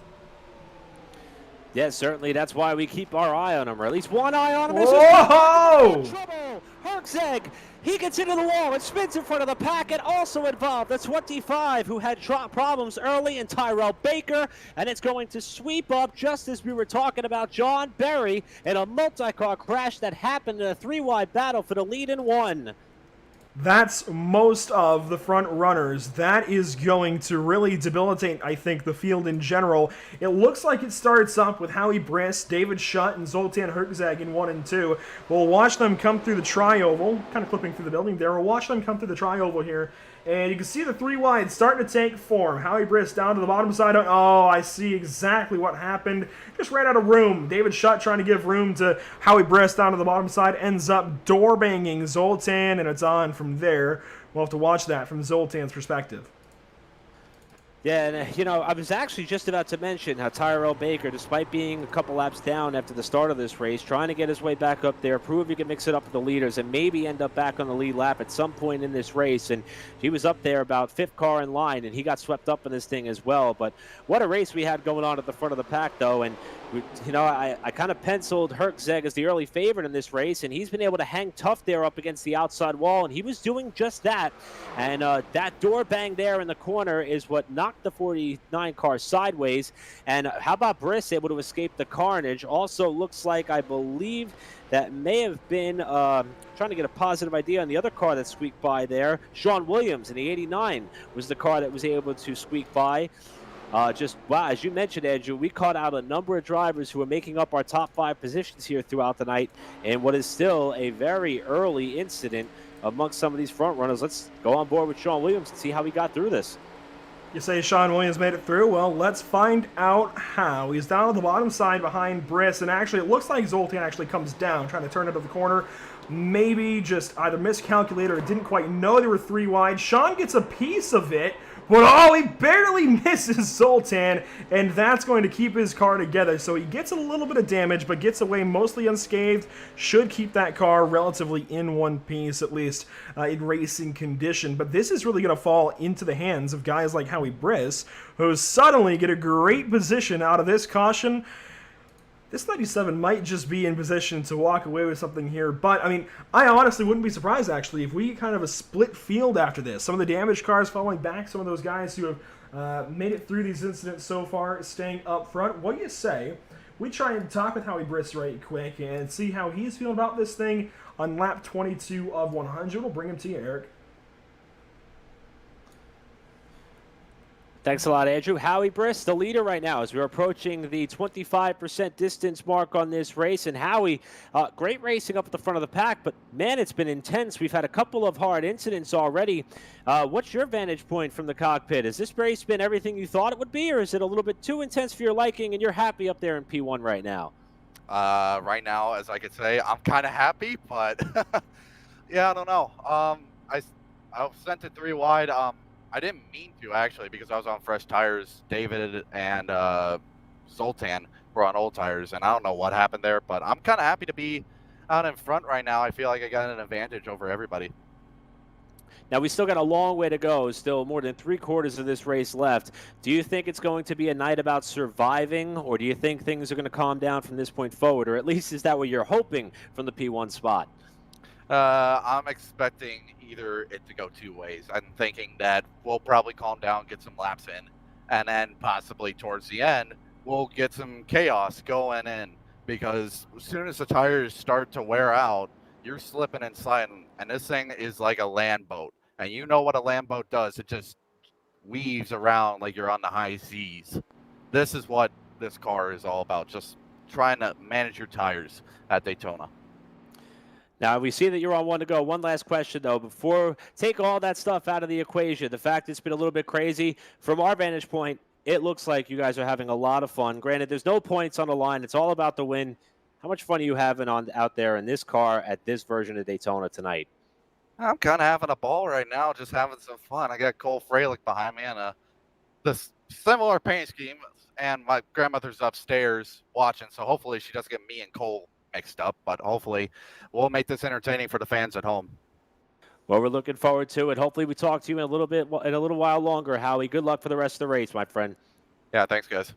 Yes, certainly. That's why we keep our eye on him, or at least one eye on him. Whoa! Trouble! Herczeg, he gets into the wall and spins in front of the pack, and also involved the 25 who had problems early, and Tyrell Baker, and it's going to sweep up just as we were talking about John Berry in a multi-car crash that happened in a 3-wide battle for the lead in 1. That's most of the front runners. That is going to really debilitate, I think, the field in general. It looks like it starts up with Howie Briss, David Schutt, and Zoltan Herczeg in 1 and 2. We'll watch them come through the tri-oval, kind of clipping through the building there. We'll watch them come through the tri-oval here. And you can see the 3 wide starting to take form. Howie Briss down to the bottom side. Oh, I see exactly what happened. Just ran out of room. David Schutt trying to give room to Howie Briss down to the bottom side. Ends up door banging Zoltan, and it's on from there. We'll have to watch that from Zoltan's perspective. Yeah, and I was actually just about to mention how Tyrell Baker, despite being a couple laps down after the start of this race, trying to get his way back up there, prove he can mix it up with the leaders, and maybe end up back on the lead lap at some point in this race. And he was up there about 5th car in line, and he got swept up in this thing as well. But what a race we had going on at the front of the pack, though. And I kind of penciled Herczeg as the early favorite in this race, and he's been able to hang tough there up against the outside wall, and he was doing just that. And that door bang there in the corner is what knocked the 49 car sideways. And how about Briss able to escape the carnage? Also looks like, I believe, that may have been trying to get a positive idea on the other car that squeaked by there. Sean Williams in the 89 was the car that was able to squeak by. Wow, as you mentioned, Andrew, we caught out a number of drivers who are making up our top 5 positions here throughout the night in what is still a very early incident amongst some of these front runners. Let's go on board with Sean Williams and see how he got through this. You say Sean Williams made it through? Well, let's find out how. He's down on the bottom side behind Briss, and actually it looks like Zoltan actually comes down, trying to turn into the corner. Maybe just either miscalculated or didn't quite know there were 3 wide. Sean gets a piece of it, but he barely misses Zoltan, and that's going to keep his car together. So he gets a little bit of damage, but gets away mostly unscathed. Should keep that car relatively in one piece, at least in racing condition. But this is really going to fall into the hands of guys like Howie Briss, who suddenly get a great position out of this caution. This 97 might just be in position to walk away with something here, but, I honestly wouldn't be surprised, actually, if we get kind of a split field after this. Some of the damaged cars falling back, some of those guys who have made it through these incidents so far staying up front. What do you say? We try and talk with Howie Briss right quick and see how he's feeling about this thing on lap 22 of 100. We'll bring him to you, Eric. Thanks a lot, Andrew. Howie Briss, the leader right now, as we're approaching the 25% distance mark on this race. And Howie, great racing up at the front of the pack, but man, it's been intense. We've had a couple of hard incidents already. What's your vantage point from the cockpit? Has this race been everything you thought it would be, or is it a little bit too intense for your liking and you're happy up there in P1 right now? Right now, as I could say, I'm kind of happy, but yeah, I don't know. I sent it 3 wide. I didn't mean to, actually, because I was on fresh tires. David and Zoltan were on old tires, and I don't know what happened there, but I'm kind of happy to be out in front right now. I feel like I got an advantage over everybody. Now, we still got a long way to go, still more than 3/4 of this race left. Do you think it's going to be a night about surviving, or do you think things are going to calm down from this point forward, or at least is that what you're hoping from the P1 spot? I'm expecting either it to go 2 ways. I'm thinking that we'll probably calm down, get some laps in, and then possibly towards the end, we'll get some chaos going in, because as soon as the tires start to wear out, you're slipping and sliding, and this thing is like a land boat. And you know what a land boat does. It just weaves around like you're on the high seas. This is what this car is all about, just trying to manage your tires at Daytona. Now, we see that you're on 1 to go. One last question, though. Before, take all that stuff out of the equation. The fact it's been a little bit crazy. From our vantage point, it looks like you guys are having a lot of fun. Granted, there's no points on the line. It's all about the win. How much fun are you having out there in this car at this version of Daytona tonight? I'm kind of having a ball right now, just having some fun. I got Cole Freilich behind me and this similar paint scheme, and my grandmother's upstairs watching, so hopefully she doesn't get me and Cole mixed up, but hopefully we'll make this entertaining for the fans at home. Well, we're looking forward to it. Hopefully we talk to you in a little while longer, Howie. Good luck for the rest of the race, my friend. Yeah, thanks, guys.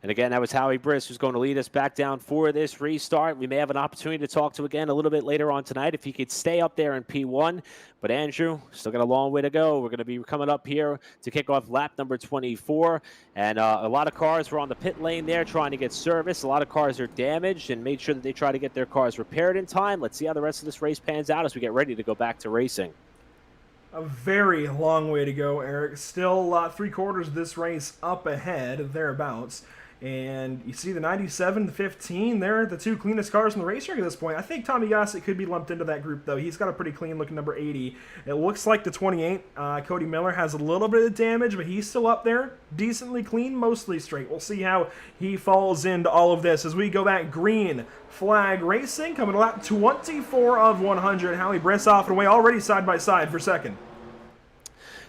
And again, that was Howie Briss, who's going to lead us back down for this restart. We may have an opportunity to talk to again a little bit later on tonight if he could stay up there in P1. But Andrew, still got a long way to go. We're going to be coming up here to kick off lap number 24. And a lot of cars were on the pit lane there trying to get service. A lot of cars are damaged and made sure that they try to get their cars repaired in time. Let's see how the rest of this race pans out as we get ready to go back to racing. A very long way to go, Eric. Still 3/4 of this race up ahead, thereabouts. And you see the 97, the 15, they're the two cleanest cars in the racetrack at this point. I think Tommy Gossett could be lumped into that group, though. He's got a pretty clean-looking number 80. It looks like the 28, Cody Miller, has a little bit of damage, but he's still up there. Decently clean, mostly straight. We'll see how he falls into all of this as we go back green flag racing, coming to lap 24 of 100. Howie Briss off and away, already side by side for second.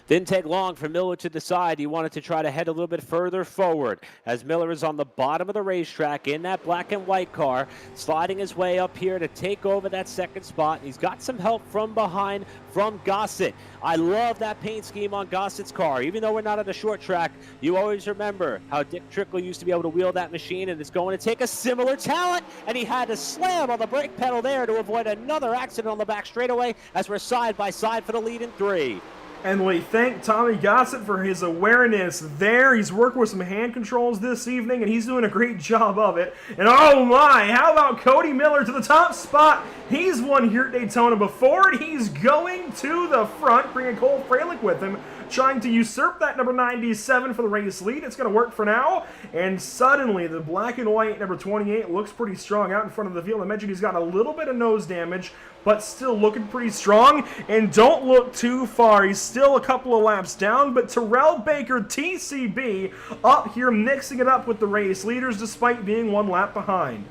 Didn't take long for Miller to decide he wanted to try to head a little bit further forward as Miller is on the bottom of the racetrack in that black and white car, sliding his way up here to take over that second spot. He's got some help from behind from Gossett. I love that paint scheme on Gossett's car. Even though we're not at a short track, you always remember how Dick Trickle used to be able to wheel that machine, and it's going to take a similar talent, and he had to slam on the brake pedal there to avoid another accident on the back straightaway as we're side by side for the lead in 3. And we thank Tommy Gossett for his awareness there. He's working with some hand controls this evening, and he's doing a great job of it. And oh my, how about Cody Miller to the top spot? He's won here at Daytona before, and he's going to the front, bringing Cole Fralick with him, trying to usurp that number 97 for the race lead. It's going to work for now. And suddenly, the black and white number 28 looks pretty strong out in front of the field. I mentioned he's got a little bit of nose damage, but still looking pretty strong. And don't look too far. He's still a couple of laps down, but Terrell Baker, TCB, up here mixing it up with the race leaders despite being one lap behind.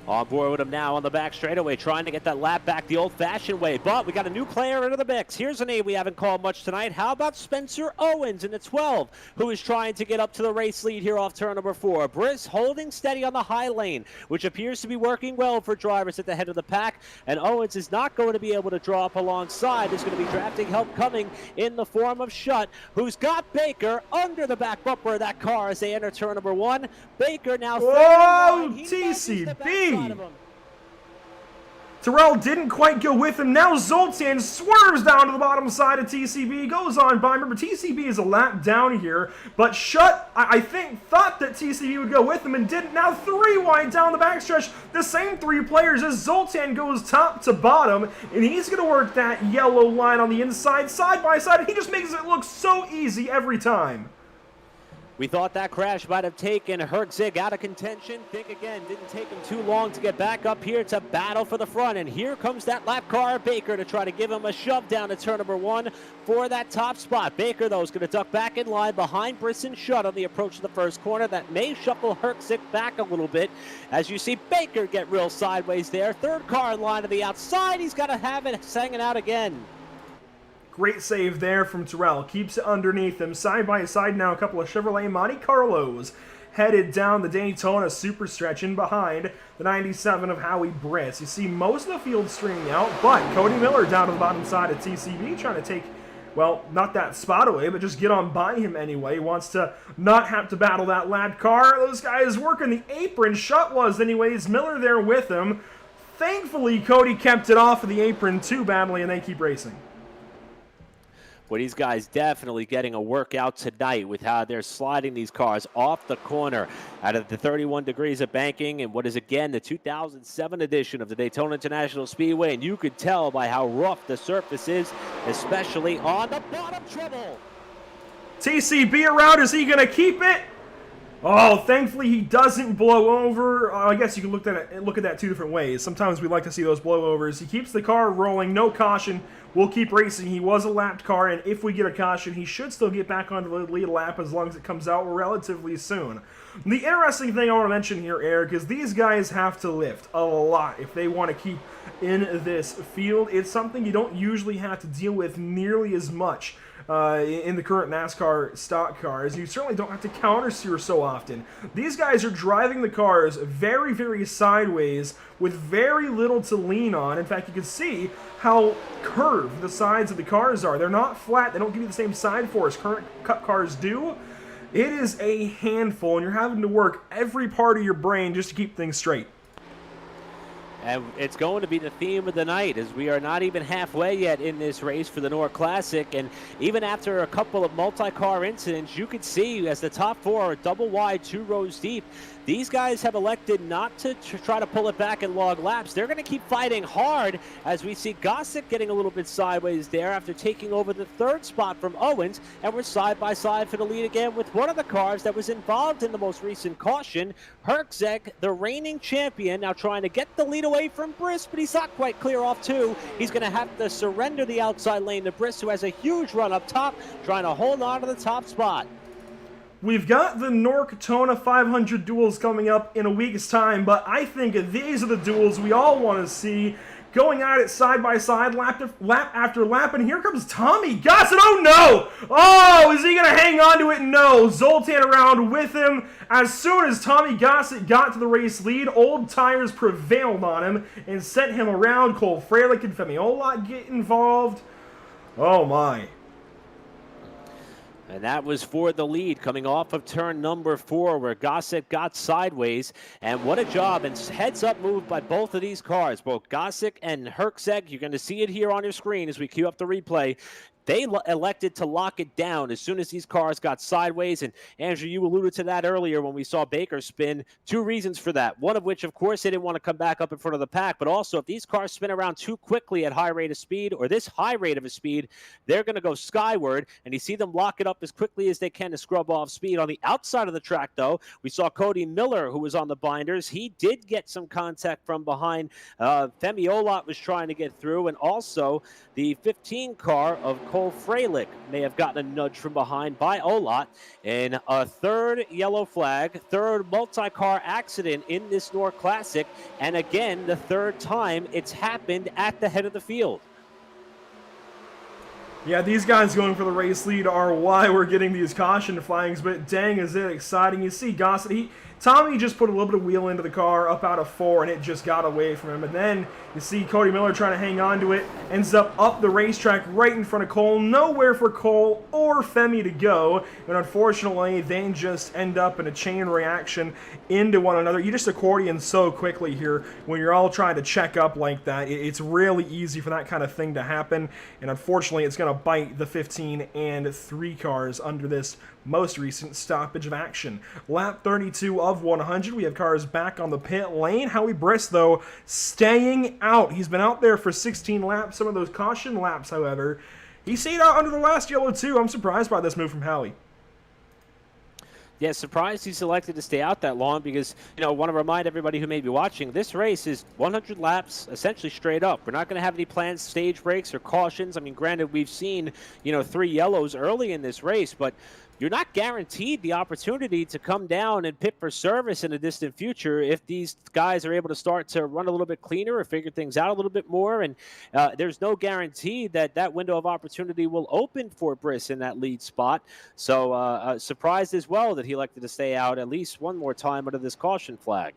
On board with him now on the back straightaway, trying to get that lap back the old-fashioned way. But we got a new player into the mix. Here's a name we haven't called much tonight. How about Spencer Owens in the 12, who is trying to get up to the race lead here off turn number 4. Briss holding steady on the high lane, which appears to be working well for drivers at the head of the pack. And Owens is not going to be able to draw up alongside. There's going to be drafting help coming in the form of Shutt, who's got Baker under the back bumper of that car as they enter turn number 1. Baker now... Whoa, TCB! Terrell didn't quite go with him. Now Zoltan swerves down to the bottom side of TCB, goes on by. Remember, TCB is a lap down here, but Shutt, I think, thought that TCB would go with him and didn't. Now 3 wide down the backstretch. The same 3 players as Zoltan goes top to bottom, and he's going to work that yellow line on the inside, side by side, and he just makes it look so easy every time. We thought that crash might have taken Herzig out of contention. Think again, didn't take him too long to get back up here to battle for the front. And here comes that lap car, Baker, to try to give him a shove down to turn number 1 for that top spot. Baker, though, is going to duck back in line behind Briss and Shutt on the approach to the first corner. That may shuffle Herzig back a little bit as you see Baker get real sideways there. Third car in line to the outside. He's got to have it hanging out again. Great save there from Terrell. Keeps it underneath him. Side by side now, a couple of Chevrolet Monte Carlos headed down the Daytona super stretch in behind the 97 of Howie Briss. You see most of the field streaming out, but Cody Miller down to the bottom side of TCB trying to take, well, not that spot away, but just get on by him anyway. He wants to not have to battle that lad car. Those guys working the apron. Shutt was anyways. Miller there with him. Thankfully, Cody kept it off of the apron too badly, and they keep racing. But these guys definitely getting a workout tonight with how they're sliding these cars off the corner out of the 31 degrees of banking and what is, again, the 2007 edition of the Daytona International Speedway. And you could tell by how rough the surface is, especially on the bottom treble. TCB around. Is he going to keep it? Oh, thankfully he doesn't blow over. I guess you can look at that 2 different ways. Sometimes we like to see those blowovers. He keeps the car rolling, no caution. We'll keep racing. He was a lapped car, and if we get a caution, he should still get back onto the lead lap as long as it comes out relatively soon. The interesting thing I want to mention here, Eric, is these guys have to lift a lot if they want to keep in this field. It's something you don't usually have to deal with nearly as much in the current NASCAR stock cars. You certainly don't have to counter-steer so often. These guys are driving the cars very, very sideways with very little to lean on. In fact, you can see how curved the sides of the cars are. They're not flat. They don't give you the same side force current Cup cars do. It is a handful, and you're having to work every part of your brain just to keep things straight. And it's going to be the theme of the night, as we are not even halfway yet in this race for the NORC Classic. And even after a couple of multi-car incidents, you could see as the top four are double wide, 2 rows deep, these guys have elected not to try to pull it back and log laps. They're going to keep fighting hard, as we see Gossick getting a little bit sideways there after taking over the 3rd spot from Owens. And we're side by side for the lead again with one of the cars that was involved in the most recent caution. Herzeg, the reigning champion, now trying to get the lead away from Briss, but he's not quite clear off too. He's going to have to surrender the outside lane to Briss, who has a huge run up top, trying to hold on to the top spot. We've got the NORC Tona 500 duels coming up in a week's time, but I think these are the duels we all want to see, going at it side by side, lap after lap, and here comes Tommy Gossett. Oh no! Oh, is he going to hang on to it? No. Zoltan around with him. As soon as Tommy Gossett got to the race lead, old tires prevailed on him and sent him around. Cole Freilich and Femi Olot get involved. Oh my. And that was for the lead coming off of turn number 4, where Gossick got sideways. And what a job and heads-up move by both of these cars, both Gossick and Herzeg. You're going to see it here on your screen as we cue up the replay. They elected to lock it down as soon as these cars got sideways. And Andrew, you alluded to that earlier when we saw Baker spin. 2 reasons for that. One of which, of course, they didn't want to come back up in front of the pack. But also, if these cars spin around too quickly at high rate of speed, or this high rate of a speed, they're going to go skyward. And you see them lock it up as quickly as they can to scrub off speed. On the outside of the track, though, we saw Cody Miller, who was on the binders. He did get some contact from behind. Femi Olot was trying to get through. And also, the 15 car of Cole Freilich may have gotten a nudge from behind by Olot in a 3rd yellow flag, 3rd multi-car accident in this NORC Classic, and again, the 3rd time it's happened at the head of the field. Yeah, these guys going for the race lead are why we're getting these caution flags, but dang, is it exciting. You see Gossett, Tommy just put a little bit of wheel into the car up out of 4, and it just got away from him. And then you see Cody Miller trying to hang on to it, ends up the racetrack right in front of Cole. Nowhere for Cole or Femi to go. And unfortunately, they just end up in a chain reaction into one another. You just accordion so quickly here when you're all trying to check up like that. It's really easy for that kind of thing to happen. And unfortunately, it's going to bite the 15 and 3 cars under this most recent stoppage of action. Lap 32 of 100. We have cars back on the pit lane. Howie Briss, though, staying out. He's been out there for 16 laps. Some of those caution laps, however, he stayed out under the last yellow, too. I'm surprised by this move from Howie. Yeah, surprised he selected to stay out that long because, want to remind everybody who may be watching, this race is 100 laps essentially straight up. We're not going to have any planned stage breaks or cautions. I mean, granted, we've seen, 3 yellows early in this race, but you're not guaranteed the opportunity to come down and pit for service in the distant future if these guys are able to start to run a little bit cleaner or figure things out a little bit more. And there's no guarantee that that window of opportunity will open for Briss in that lead spot. So surprised as well that he elected to stay out at least one more time under this caution flag.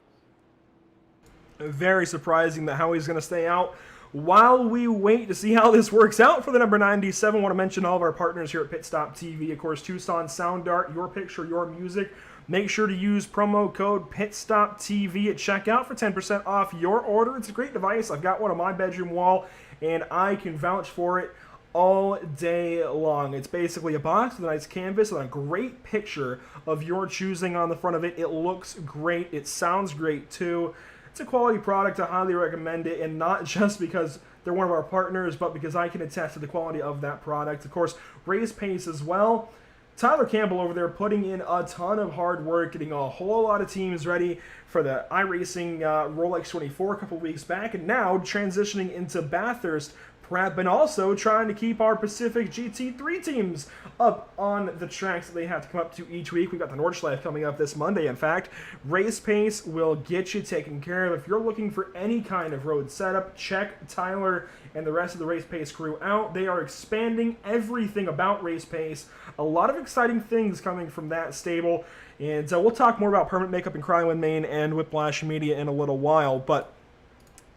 Very surprising that Howie's going to stay out. While we wait to see how this works out for the number 97, I want to mention all of our partners here at Pit Stop TV. Of course, Tucson Sound Art, your picture, your music. Make sure to use promo code PITSTOPTV at checkout for 10% off your order. It's a great device. I've got one on my bedroom wall, and I can vouch for it all day long. It's basically a box with a nice canvas and a great picture of your choosing on the front of it. It looks great. It sounds great, too. It's a quality product. I highly recommend it, and not just because they're one of our partners, but because I can attest to the quality of that product. Of course, Race Pace as well. Tyler Campbell over there putting in a ton of hard work, getting a whole lot of teams ready for the iRacing Rolex 24 a couple weeks back, and now transitioning into Bathurst prep, and also trying to keep our Pacific GT3 teams up on the tracks that they have to come up to each week. We've got the Nordschleife coming up this Monday, in fact. Race Pace will get you taken care of. If you're looking for any kind of road setup, check Tyler and the rest of the Race Pace crew out. They are expanding everything about Race Pace. A lot of exciting things coming from that stable. And we'll talk more about permanent makeup and cryo in Maine and Whiplash Media in a little while. But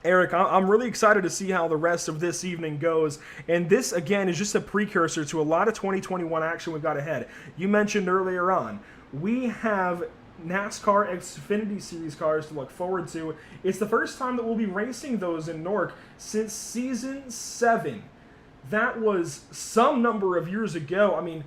Eric, I'm really excited to see how the rest of this evening goes. And this, again, is just a precursor to a lot of 2021 action we've got ahead. You mentioned earlier on, we have NASCAR Xfinity Series cars to look forward to. It's the first time that we'll be racing those in NORC since Season 7. That was some number of years ago. I mean,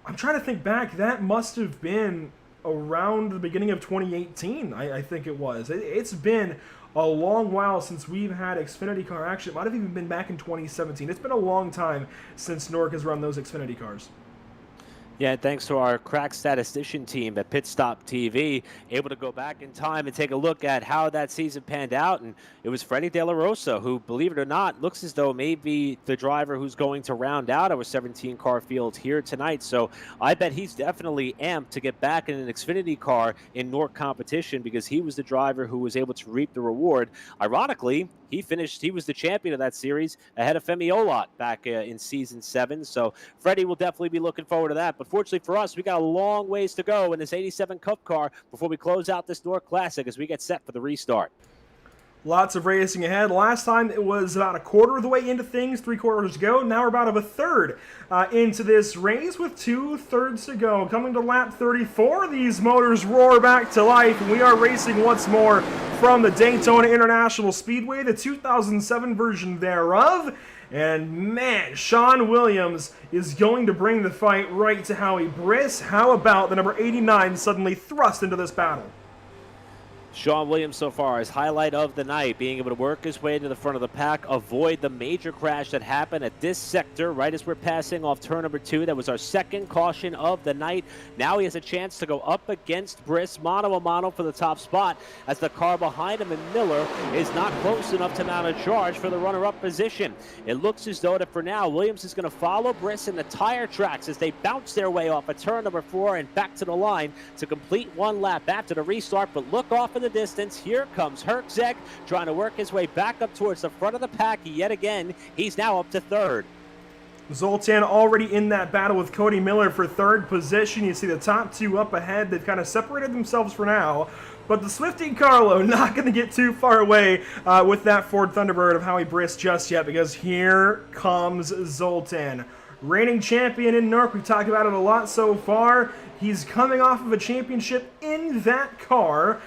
I'm trying to think back. That must have been around the beginning of 2018, I think it was. It's been a long while since we've had Xfinity car action. It might have even been back in 2017. It's been a long time since NORC has run those Xfinity cars. Yeah, thanks to our crack statistician team at Pit Stop TV, able to go back in time and take a look at how that season panned out. And it was Freddie De La Rosa, who, believe it or not, looks as though may be the driver who's going to round out our 17-car field here tonight. So I bet he's definitely amped to get back in an Xfinity car in NORC competition, because he was the driver who was able to reap the reward. Ironically, he was the champion of that series ahead of Femi Olot back in Season 7. So Freddie will definitely be looking forward to that. But fortunately for us, we got a long ways to go in this 87 Cup car before we close out this NORC Classic as we get set for the restart. Lots of racing ahead. Last time it was about a quarter of the way into things, 3/4 to go. Now we're about a third into this race with 2/3 to go. Coming to lap 34, these motors roar back to life, and we are racing once more from the Daytona International Speedway, the 2007 version thereof. And man, Sean Williams is going to bring the fight right to Howie Briss. How about the number 89 suddenly thrust into this battle? Sean Williams so far, his highlight of the night, being able to work his way into the front of the pack, avoid the major crash that happened at this sector right as we're passing off turn number 2. That was our second caution of the night. Now he has a chance to go up against Briss, mano a mano for the top spot, as the car behind him and Miller is not close enough to mount a charge for the runner-up position. It looks as though that for now, Williams is going to follow Briss in the tire tracks as they bounce their way off at turn number 4 and back to the line to complete one lap after the restart. But look off in the distance. Here comes Herczeg trying to work his way back up towards the front of the pack yet again. He's now up to third. Zoltan already in that battle with Cody Miller for third position. You see the top two up ahead. They've kind of separated themselves for now. But the Swifty Carlo not going to get too far away with that Ford Thunderbird of Howie Briss just yet, because here comes Zoltan. Reigning champion in NORC. We've talked about it a lot so far. He's coming off of a championship in that car.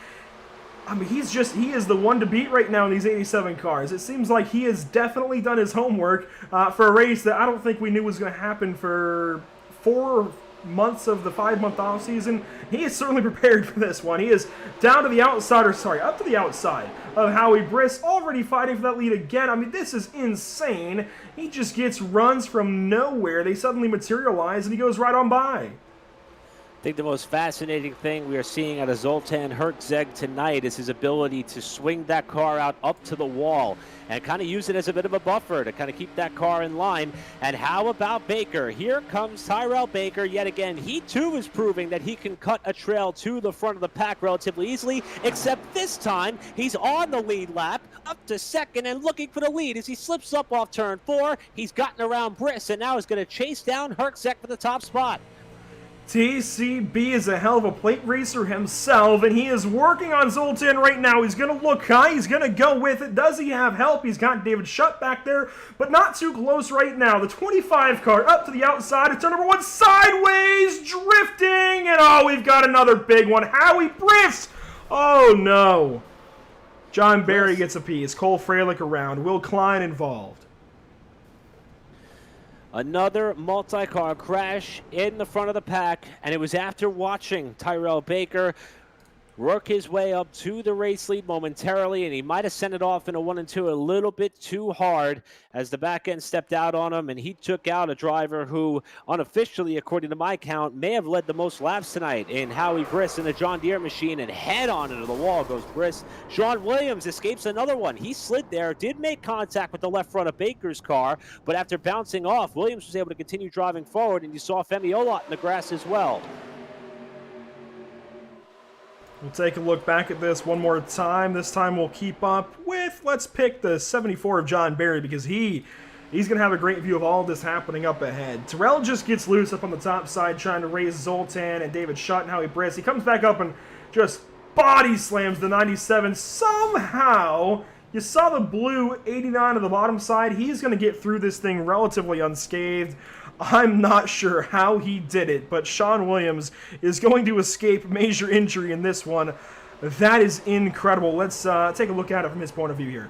I mean, he is the one to beat right now in these 87 cars. It seems like he has definitely done his homework for a race that I don't think we knew was going to happen for 4 months of the 5-month off season. He is certainly prepared for this one. He is down to the outside, up to the outside of Howie Briss, already fighting for that lead again. I mean, this is insane. He just gets runs from nowhere. They suddenly materialize, and he goes right on by. I think the most fascinating thing we are seeing out of Zoltan Herczeg tonight is his ability to swing that car out up to the wall and kind of use it as a bit of a buffer to kind of keep that car in line. And how about Baker? Here comes Tyrell Baker yet again. He too is proving that he can cut a trail to the front of the pack relatively easily, except this time he's on the lead lap, up to second and looking for the lead as he slips up off turn 4. He's gotten around Briss and now is going to chase down Herczeg for the top spot. TCB is a hell of a plate racer himself, and he is working on Zoltan right now. He's going to look high. He's going to go with it. Does he have help? He's got David Shutt back there, but not too close right now. The 25 car up to the outside. It's turn number 1, sideways, drifting, and oh, we've got another big one. Howie Briss! Oh, no. John Barry gets a piece. Cole Freilich around. Will Klein involved. Another multi-car crash in the front of the pack, and it was after watching Tyrell Baker work his way up to the race lead momentarily, and he might have sent it off in a 1 and 2 a little bit too hard as the back end stepped out on him, and he took out a driver who, unofficially, according to my count, may have led the most laps tonight in Howie Briss in the John Deere machine, and head on into the wall goes Briss. Sean Williams escapes another one. He slid there, did make contact with the left front of Baker's car, but after bouncing off, Williams was able to continue driving forward, and you saw Femi Olot in the grass as well. We'll take a look back at this one more time. This time we'll keep up with, let's pick the 74 of John Barry, because he's going to have a great view of all this happening up ahead. Terrell just gets loose up on the top side trying to raise Zoltan and David Shutt and Howie Briss. He comes back up and just body slams the 97. Somehow You saw the blue 89 on the bottom side. He's going to get through this thing relatively unscathed. I'm not sure how he did it, but Sean Williams is going to escape major injury in this one. That is incredible. Let's take a look at it from his point of view here.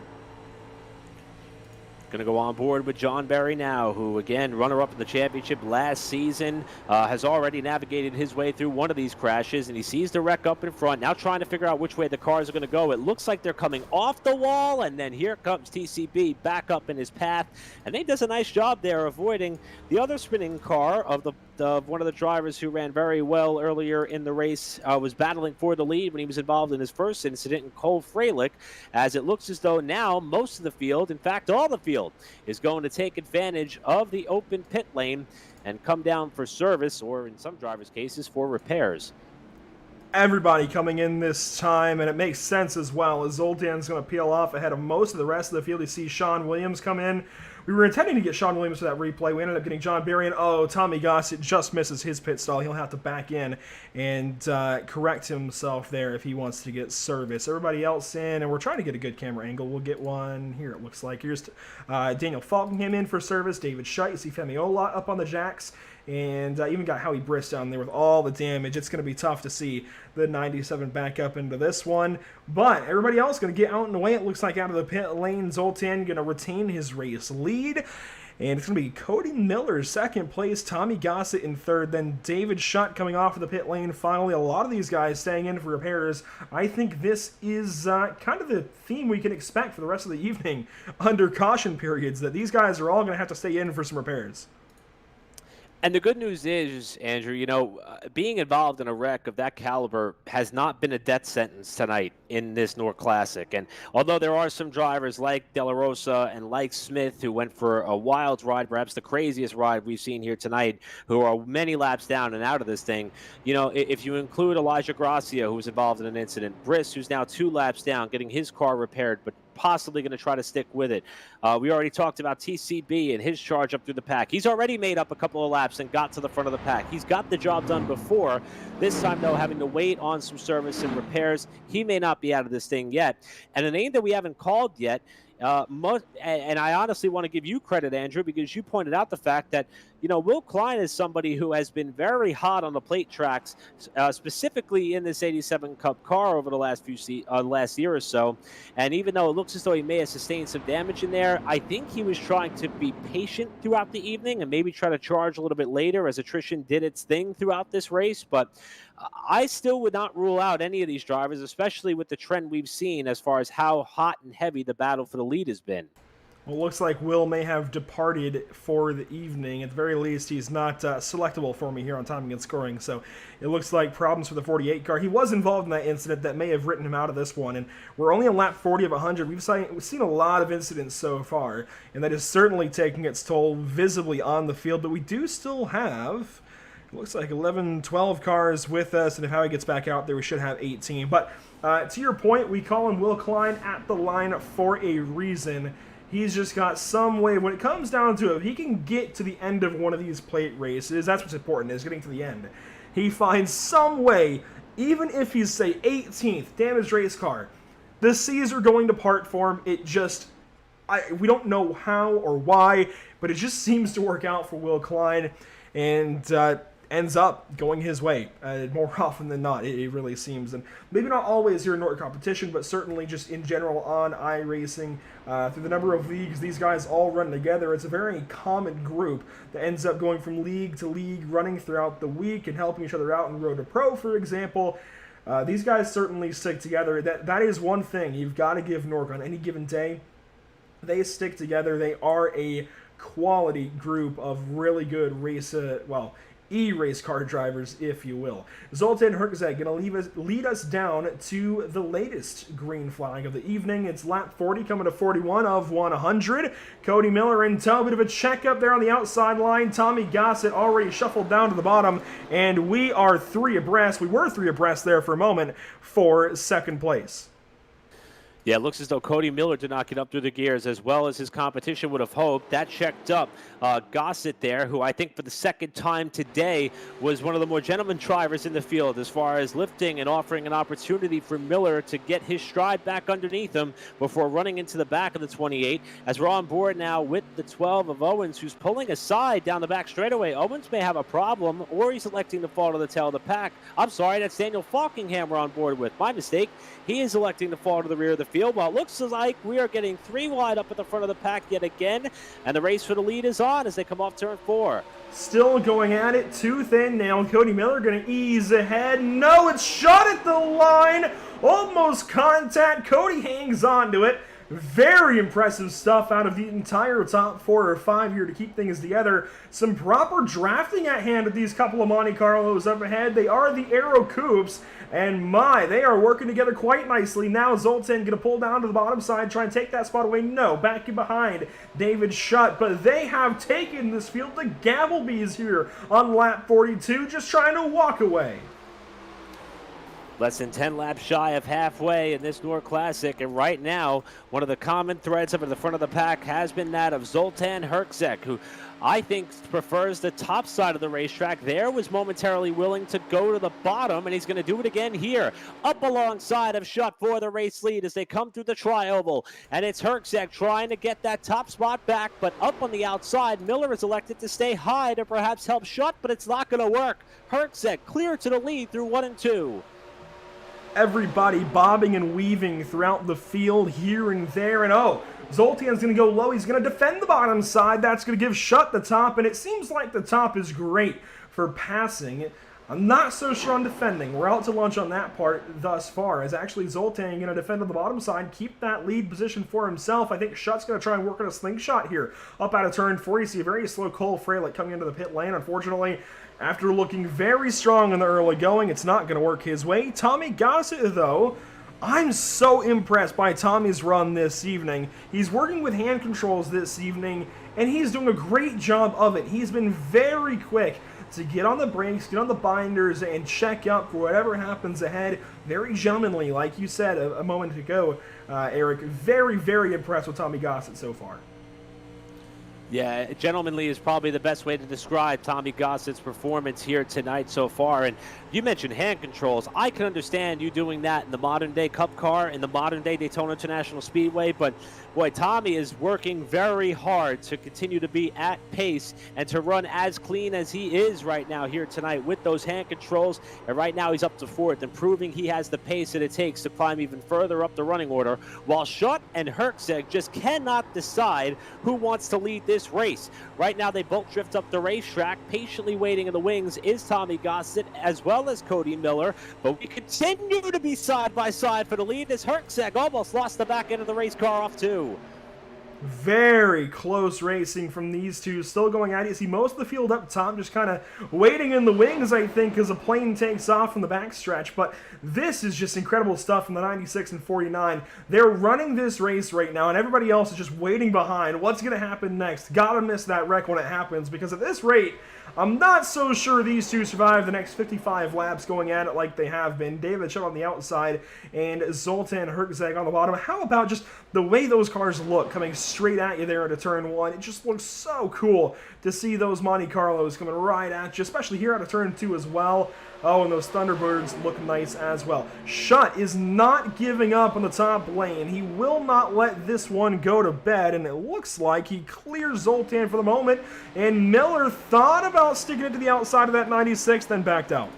Going to go on board with John Berry now, who, again, runner-up in the championship last season, has already navigated his way through one of these crashes, and he sees the wreck up in front, now trying to figure out which way the cars are going to go. It looks like they're coming off the wall, and then here comes TCB back up in his path, and he does a nice job there avoiding the other spinning car of one of the drivers who ran very well earlier in the race, was battling for the lead when he was involved in his first incident in Cole Freilich, as it looks as though now most of the field, in fact all the field, is going to take advantage of the open pit lane and come down for service, or in some drivers' cases, for repairs. Everybody coming in this time, and it makes sense as well, as Zoltan's going to peel off ahead of most of the rest of the field. You see Sean Williams come in. We were intending to get Sean Williams for that replay. We ended up getting John Berry, and Tommy Gossett just misses his pit stall. He'll have to back in and correct himself there if he wants to get service. Everybody else in, and we're trying to get a good camera angle. We'll get one here, it looks like. Here's Daniel Falkingham in for service. David Scheidt. You see Femiola up on the jacks. And even got Howie Briss down there with all the damage. It's going to be tough to see the 97 back up into this one. But everybody else going to get out and away. It looks like out of the pit lane. Zoltan going to retain his race lead. And it's going to be Cody Miller, second place. Tommy Gossett in third. Then David Schutt coming off of the pit lane. Finally, a lot of these guys staying in for repairs. I think this is kind of the theme we can expect for the rest of the evening under caution periods, that these guys are all going to have to stay in for some repairs. And the good news is, Andrew, you know, being involved in a wreck of that caliber has not been a death sentence tonight in this NORC Classic. And although there are some drivers like De La Rosa and like Smith who went for a wild ride, perhaps the craziest ride we've seen here tonight, who are many laps down and out of this thing, you know, if you include Elijah Gracia, who was involved in an incident, Briss, who's now 2 laps down, getting his car repaired, but possibly going to try to stick with it. We already talked about TCB and his charge up through the pack. He's already made up a couple of laps and got to the front of the pack. He's got the job done before. This time, though, having to wait on some service and repairs. He may not be out of this thing yet. And a name that we haven't called yet, and I honestly want to give you credit, Andrew, because you pointed out the fact that, you know, Will Klein is somebody who has been very hot on the plate tracks, specifically in this 87 Cup car over the last year or so. And even though it looks as though he may have sustained some damage in there, I think he was trying to be patient throughout the evening and maybe try to charge a little bit later as attrition did its thing throughout this race. But I still would not rule out any of these drivers, especially with the trend we've seen as far as how hot and heavy the battle for the lead has been. Well, it looks like Will may have departed for the evening. At the very least, he's not selectable for me here on timing and scoring, so it looks like problems for the 48 car. He was involved in that incident that may have written him out of this one, and we're only on lap 40 of 100. We've seen a lot of incidents so far, and that is certainly taking its toll visibly on the field, but we do still have, it looks like 11, 12 cars with us, and if Howie gets back out there, we should have 18. But to your point, we call him Will Klein at the line for a reason. He's just got some way, when it comes down to it, he can get to the end of one of these plate races. That's what's important, is getting to the end. He finds some way, even if he's, say, 18th, damaged race car, the seas are going to part for him. It just, we don't know how or why, but it just seems to work out for Will Klein, and ends up going his way more often than not, it really seems. And maybe not always here in NORC competition, but certainly just in general on iRacing. Through the number of leagues these guys all run together, it's a very common group that ends up going from league to league, running throughout the week and helping each other out in Road to Pro, for example. These guys certainly stick together. That is one thing you've got to give NORC on any given day. They stick together. They are a quality group of really good e-race car drivers, if you will. Zoltan Herczeg going to lead us down to the latest green flag of the evening. It's lap 40 coming to 41 of 100. Cody Miller in tow. Bit of a checkup there on the outside line. Tommy Gossett already shuffled down to the bottom, and we are 3 abreast. We were 3 abreast there for a moment for second place. Yeah, it looks as though Cody Miller did not get up through the gears as well as his competition would have hoped. That checked up Gossett there, who I think for the second time today was one of the more gentleman drivers in the field as far as lifting and offering an opportunity for Miller to get his stride back underneath him before running into the back of the 28. As we're on board now with the 12 of Owens, who's pulling aside down the back straightaway. Owens may have a problem, or he's electing to fall to the tail of the pack. I'm sorry, that's Daniel Falkingham we're on board with. My mistake. He is electing to fall to the rear of the field. Well, it looks like we are getting 3 wide up at the front of the pack yet again, and the race for the lead is on as they come off turn 4. Still going at it, tooth and nail. Cody Miller going to ease ahead. No, it's shot at the line. Almost contact. Cody hangs on to it. Very impressive stuff out of the entire top 4 or 5 here to keep things together. Some proper drafting at hand with these couple of Monte Carlos up ahead. They are the Aero Coupes, and my, they are working together quite nicely. Now Zoltan going to pull down to the bottom side, try and take that spot away. No, back in behind David Schutt, but they have taken this field to Gabblebees here on lap 42, just trying to walk away. Less than 10 laps shy of halfway in this NORC Classic, and right now, one of the common threads up at the front of the pack has been that of Zoltan Herczek, who I think prefers the top side of the racetrack. There was momentarily willing to go to the bottom, and he's going to do it again here. Up alongside of Schutt for the race lead as they come through the tri-oval, and it's Herczek trying to get that top spot back, but up on the outside, Miller is elected to stay high to perhaps help Schutt, but it's not going to work. Herczek clear to the lead through 1 and 2. Everybody bobbing and weaving throughout the field here and there, and oh, Zoltan's going to go low. He's going to defend the bottom side. That's going to give Schutt the top, and it seems like the top is great for passing. I'm not so sure on defending. We're out to lunch on that part thus far, as actually Zoltan going to defend on the bottom side, keep that lead position for himself. I think Schutt's going to try and work on a slingshot here. Up out of turn 4, you see a very slow Cole Fralick coming into the pit lane. Unfortunately, after looking very strong in the early going, it's not going to work his way. Tommy Gossett, though, I'm so impressed by Tommy's run this evening. He's working with hand controls this evening, and he's doing a great job of it. He's been very quick to get on the brakes, get on the binders, and check up for whatever happens ahead. Very gentlemanly, like you said a moment ago, Eric. Very, very impressed with Tommy Gossett so far. Yeah, gentlemanly is probably the best way to describe Tommy Gossett's performance here tonight so far. And you mentioned hand controls. I can understand you doing that in the modern-day Cup car, in the modern-day Daytona International Speedway, but boy, Tommy is working very hard to continue to be at pace and to run as clean as he is right now here tonight with those hand controls. And right now he's up to 4th and proving he has the pace that it takes to climb even further up the running order, while Schutt and Herczek just cannot decide who wants to lead this race. Right now they both drift up the racetrack. Patiently waiting in the wings is Tommy Gossett as well as Cody Miller, but we continue to be side by side for the lead as Herczek almost lost the back end of the race car off too. Very close racing from these two, still going at it. You see most of the field up top just kind of waiting in the wings, I think, as a plane takes off from the backstretch. But this is just incredible stuff from the 96 and 49. They're running this race right now, and everybody else is just waiting behind. What's going to happen next? Gotta miss that wreck when it happens, because at this rate, I'm not so sure these two survive the next 55 laps going at it like they have been. David Schutt on the outside and Zoltan Herczek on the bottom. How about just the way those cars look coming straight at you there into turn 1? It just looks so cool to see those Monte Carlos coming right at you, especially here out of turn 2 as well. Oh, and those Thunderbirds look nice as well. Schutt is not giving up on the top lane. He will not let this one go to bed, and it looks like he clears Zoltan for the moment, and Miller thought about sticking it to the outside of that 96, then backed out.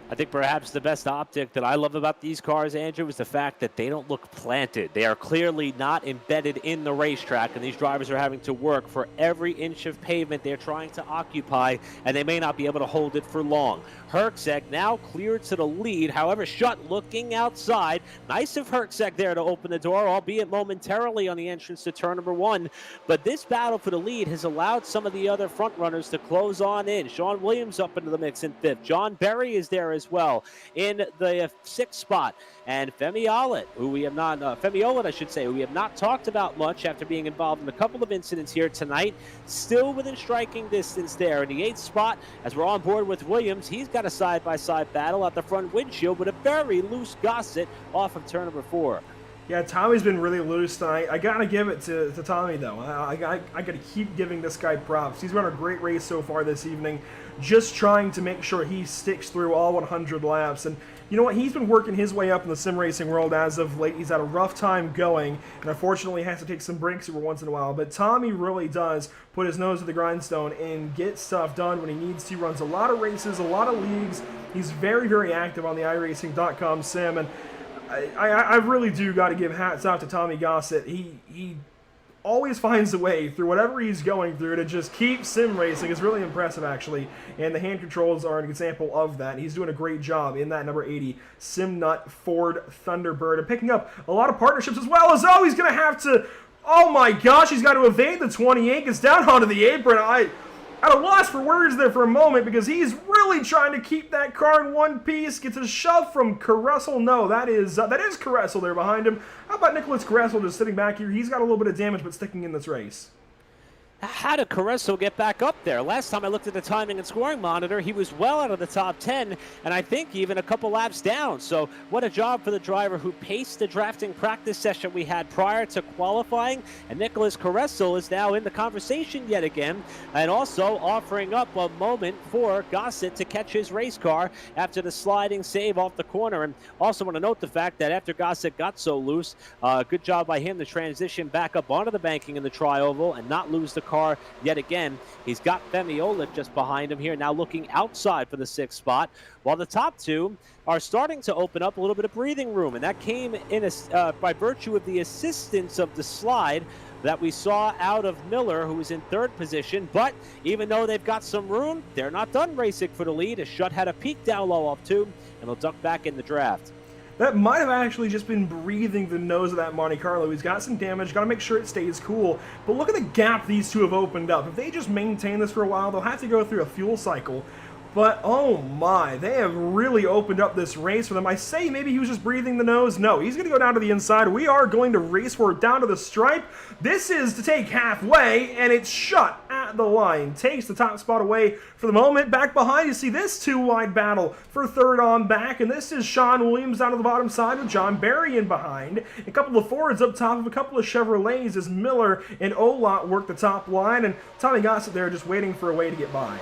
I think perhaps the best optic that I love about these cars, Andrew, is the fact that they don't look planted. They are clearly not embedded in the racetrack, and these drivers are having to work for every inch of pavement they're trying to occupy, and they may not be able to hold it for long. Herczek now cleared to the lead. However, Schutt looking outside. Nice of Herczek there to open the door, albeit momentarily on the entrance to turn number 1. But this battle for the lead has allowed some of the other front runners to close on in. Sean Williams up into the mix in 5th. John Berry is there as well in the 6th spot. And Femi Olet, who we have not, who we have not talked about much after being involved in a couple of incidents here tonight, still within striking distance there in the 8th spot. As we're on board with Williams, he's got a side-by-side battle at the front windshield with a very loose Gossett off of turn number 4. Yeah, Tommy's been really loose tonight. I gotta give it to Tommy though. I gotta keep giving this guy props. He's run a great race so far this evening, just trying to make sure he sticks through all 100 laps. And you know what? He's been working his way up in the sim racing world as of late. He's had a rough time going, and unfortunately has to take some breaks every once in a while. But Tommy really does put his nose to the grindstone and get stuff done when he needs to. He runs a lot of races, a lot of leagues. He's very, very active on the iRacing.com sim, and I really do got to give hats off to Tommy Gossett. He always finds a way through whatever he's going through to just keep sim racing. It's really impressive, actually, and the hand controls are an example of that. He's doing a great job in that number 80 Simnut Ford Thunderbird and picking up a lot of partnerships as well. As oh, he's going to have to, oh my gosh, he's got to evade the 28, gets down onto the apron. I at a loss for words there for a moment because he's really trying to keep that car in one piece. Gets a shove from Caressel. No, that is Caressel there behind him. How about Nicholas Caressel just sitting back here? He's got a little bit of damage, but sticking in this race. How did Caressel get back up there? Last time I looked at the timing and scoring monitor, he was well out of the top 10, and I think even a couple laps down. So what a job for the driver who paced the drafting practice session we had prior to qualifying. And Nicholas Caressel is now in the conversation yet again, and also offering up a moment for Gossett to catch his race car after the sliding save off the corner. And also want to note the fact that after Gossett got so loose, good job by him to transition back up onto the banking in the tri-oval and not lose the car yet again. He's got Femi Olic just behind him here, now looking outside for the 6th spot, while the top two are starting to open up a little bit of breathing room, and that came in by virtue of the assistance of the slide that we saw out of Miller, who was in 3rd position. But even though they've got some room, they're not done racing for the lead, as Schutt had a peak down low off 2, and they'll duck back in the draft. That might have actually just been breathing the nose of that Monte Carlo. He's got some damage, got to make sure it stays cool. But look at the gap these two have opened up. If they just maintain this for a while, they'll have to go through a fuel cycle. But, oh my, they have really opened up this race for them. I say maybe he was just breathing the nose. No, he's going to go down to the inside. We are going to race for it down to the stripe. This is to take halfway, and it's Schutt at the line. Takes the top spot away for the moment. Back behind, you see this two-wide battle for 3rd on back, and this is Sean Williams down to the bottom side with John Barry in behind. A couple of Fords up top of a couple of Chevrolets as Miller and Olot work the top line, and Tommy Gossett there just waiting for a way to get by.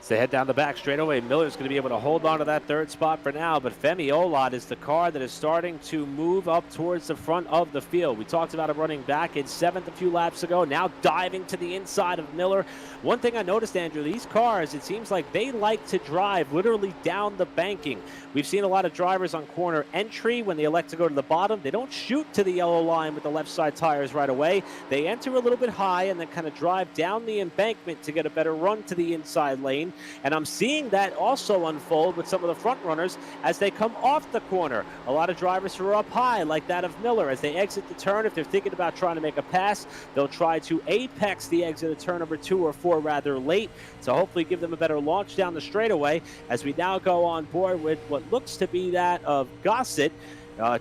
They head down the back straightaway. Miller's going to be able to hold on to that 3rd spot for now, but Femi Olot is the car that is starting to move up towards the front of the field. We talked about him running back in 7th a few laps ago, now diving to the inside of Miller. One thing I noticed, Andrew, these cars, it seems like they like to drive literally down the banking. We've seen a lot of drivers on corner entry when they elect to go to the bottom. They don't shoot to the yellow line with the left side tires right away. They enter a little bit high and then kind of drive down the embankment to get a better run to the inside lane. And I'm seeing that also unfold with some of the front runners as they come off the corner. A lot of drivers who are up high, like that of Miller, as they exit the turn, if they're thinking about trying to make a pass, they'll try to apex the exit of turn number 2 or 4 rather late to hopefully give them a better launch down the straightaway, as we now go on board with what looks to be that of Gossett,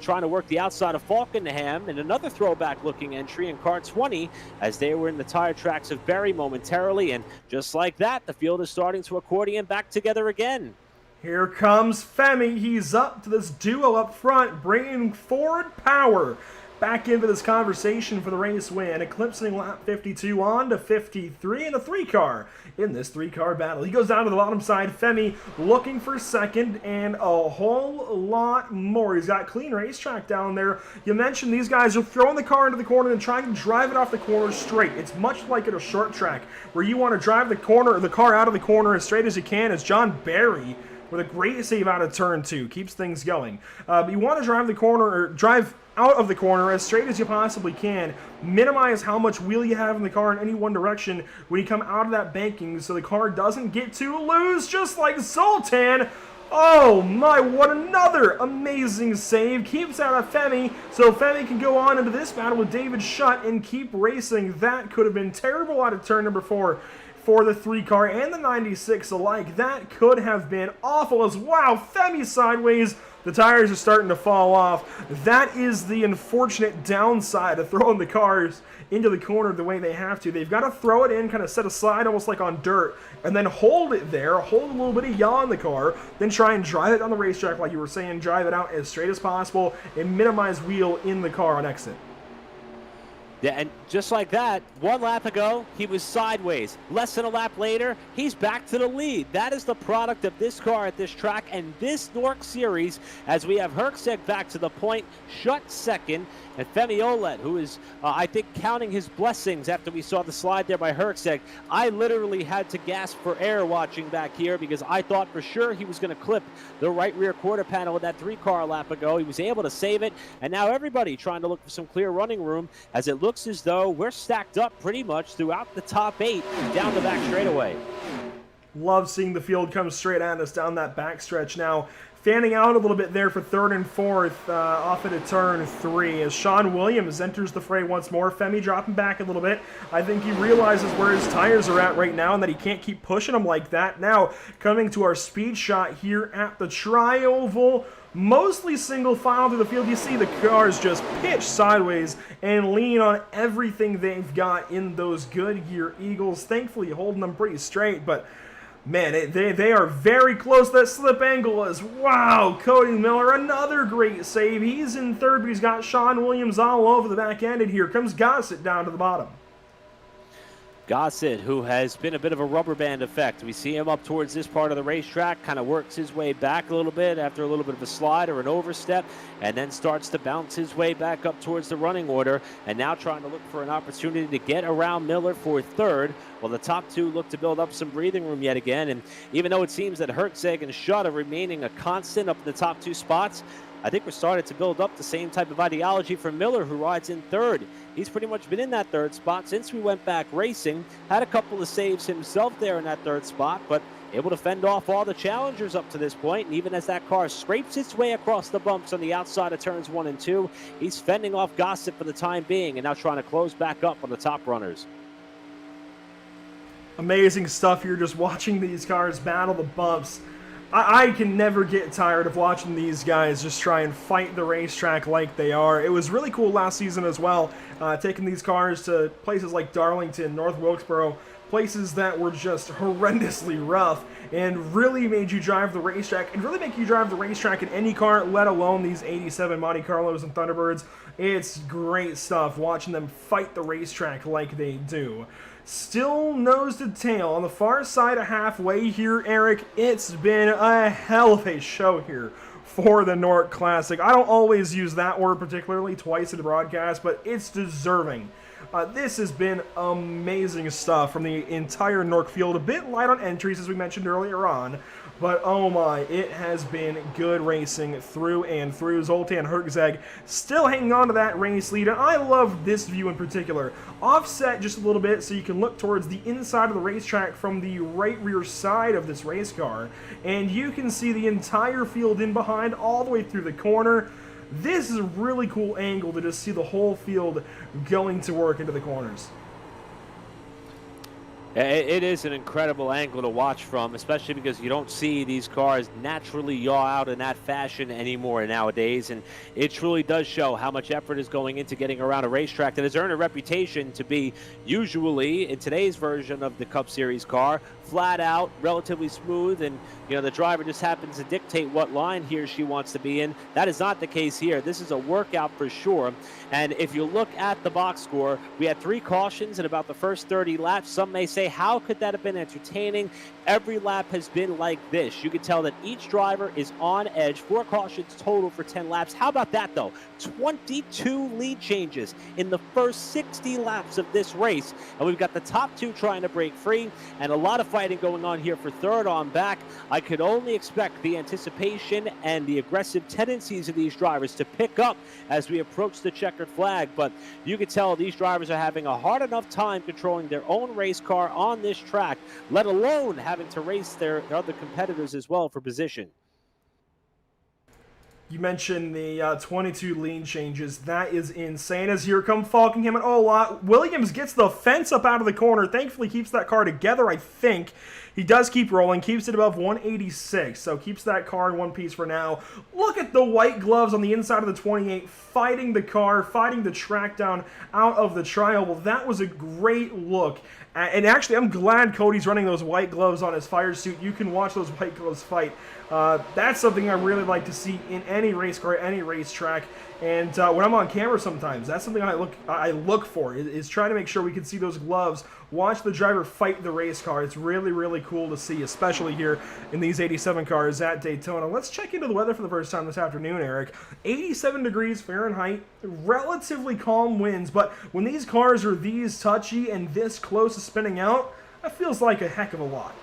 trying to work the outside of Falkenham, and another throwback looking entry in car 20 as they were in the tire tracks of Berry momentarily. And just like that, the field is starting to accordion back together again. Here comes Femi. He's up to this duo up front, bringing forward power back into this conversation for the race win, eclipsing lap 52 on to 53 in a 3-car in this 3-car battle. He goes down to the bottom side. Femi looking for 2nd and a whole lot more. He's got clean racetrack down there. You mentioned these guys are throwing the car into the corner and trying to drive it off the corner straight. It's much like at a short track where you want to drive the car out of the corner as straight as you can, as John Barry with a great save out of turn 2 keeps things going. But you want to drive the corner, or drive out of the corner as straight as you possibly can. Minimize how much wheel you have in the car in any one direction when you come out of that banking so the car doesn't get too loose, just like Zoltan. Oh my, what another amazing save. Keeps out of Femi, so Femi can go on into this battle with David Schutt and keep racing. That could have been terrible out of turn number 4. for the 3 car and the 96 alike. That could have been awful as, wow, Femi sideways. The tires are starting to fall off. That is the unfortunate downside of throwing the cars into the corner the way they have to. They've got to throw it in, kind of set aside almost like on dirt, and then hold it there, hold a little bit of yaw in the car, then try and drive it on the racetrack like you were saying, drive it out as straight as possible, and minimize wheel in the car on exit. Yeah, and just like that, 1 lap ago, he was sideways. Less than a lap later, he's back to the lead. That is the product of this car at this track and this NORC series, as we have Herczeg back to the point, shut second, and Femi Olet, who is, I think, counting his blessings after we saw the slide there by Herczeg. I literally had to gasp for air watching back here because I thought for sure he was going to clip the right rear quarter panel with that 3-car lap ago. He was able to save it, and now everybody trying to look for some clear running room as it looks as though we're stacked up pretty much throughout the top 8 down the back straightaway. Love seeing the field come straight at us down that backstretch now. Fanning out a little bit there for 3rd and 4th off into turn 3 as Sean Williams enters the fray once more. Femi dropping back a little bit. I think he realizes where his tires are at right now and that he can't keep pushing them like that. Now coming to our speed shot here at the Tri-Oval. Mostly single file through the field. You see the cars just pitch sideways and lean on everything they've got in those Goodyear Eagles. Thankfully holding them pretty straight, but man, they are very close. That slip angle is, wow, Cody Miller, another great save. He's in 3rd, but he's got Sean Williams all over the back end, and here comes Gossett down to the bottom. Gossett, who has been a bit of a rubber band effect. We see him up towards this part of the racetrack, kind of works his way back a little bit after a little bit of a slide or an overstep, and then starts to bounce his way back up towards the running order, and now trying to look for an opportunity to get around Miller for 3rd. Well, the top 2 look to build up some breathing room yet again, and even though it seems that Herczeg and Schutt are remaining a constant up in the top 2 spots, I think we're starting to build up the same type of ideology for Miller, who rides in 3rd. He's pretty much been in that 3rd spot since we went back racing. Had a couple of saves himself there in that 3rd spot, but able to fend off all the challengers up to this point. And even as that car scrapes its way across the bumps on the outside of turns 1 and 2, he's fending off Gossett for the time being and now trying to close back up on the top runners. Amazing stuff here, just watching these cars battle the bumps. I can never get tired of watching these guys just try and fight the racetrack like they are. It was really cool last season as well, taking these cars to places like Darlington, North Wilkesboro, places that were just horrendously rough and really made you drive the racetrack, and really make you drive the racetrack in any car, let alone these 87 Monte Carlos and Thunderbirds. It's great stuff watching them fight the racetrack like they do. Still nose to tail on the far side of halfway here, Eric. It's been a hell of a show here for the NORC Classic. I don't always use that word particularly twice in the broadcast, but it's deserving. This has been amazing stuff from the entire NORC field. A bit light on entries, as we mentioned earlier on, but oh my, it has been good racing through and through. Zoltan Herczeg still hanging on to that race lead, and I love this view in particular. Offset just a little bit so you can look towards the inside of the racetrack from the right rear side of this race car, and you can see the entire field in behind all the way through the corner. This is a really cool angle to just see the whole field going to work into the corners. It is an incredible angle to watch from, especially because you don't see these cars naturally yaw out in that fashion anymore nowadays, and it truly does show how much effort is going into getting around a racetrack that has earned a reputation to be, usually in today's version of the Cup Series car, flat out, relatively smooth, and the driver just happens to dictate what line he or she wants to be in. That is not the case here. This is a workout for sure. And if you look at the box score, we had 3 cautions in about the first 30 laps. Some may say, how could that have been entertaining? Every lap has been like this. You can tell that each driver is on edge. 4 cautions total for 10 laps. How about that, though? 22 lead changes in the first 60 laps of this race. And we've got the top 2 trying to break free, and a lot of fighting going on here for 3rd on back. I could only expect the anticipation and the aggressive tendencies of these drivers to pick up as we approach the checkered flag, but you can tell these drivers are having a hard enough time controlling their own race car on this track, let alone having to race their other competitors as well for position. You mentioned the 22 lean changes. That is insane. As here come Falkingham and Olat. Williams gets the fence up out of the corner. Thankfully keeps that car together, I think. He does keep rolling, keeps it above 186, so keeps that car in one piece for now. Look at the white gloves on the inside of the 28, fighting the car, fighting the track down out of the trial. Well, that was a great look. And actually, I'm glad Cody's running those white gloves on his fire suit. You can watch those white gloves fight. That's something I really like to see in any race car, any racetrack. And when I'm on camera sometimes, that's something I look for, is trying to make sure we can see those gloves, watch the driver fight the race car. It's really, really cool to see, especially here in these 87 cars at Daytona. Let's check into the weather for the first time this afternoon, Eric. 87 degrees Fahrenheit, relatively calm winds, but when these cars are these touchy and this close to spinning out, that feels like a heck of a lot.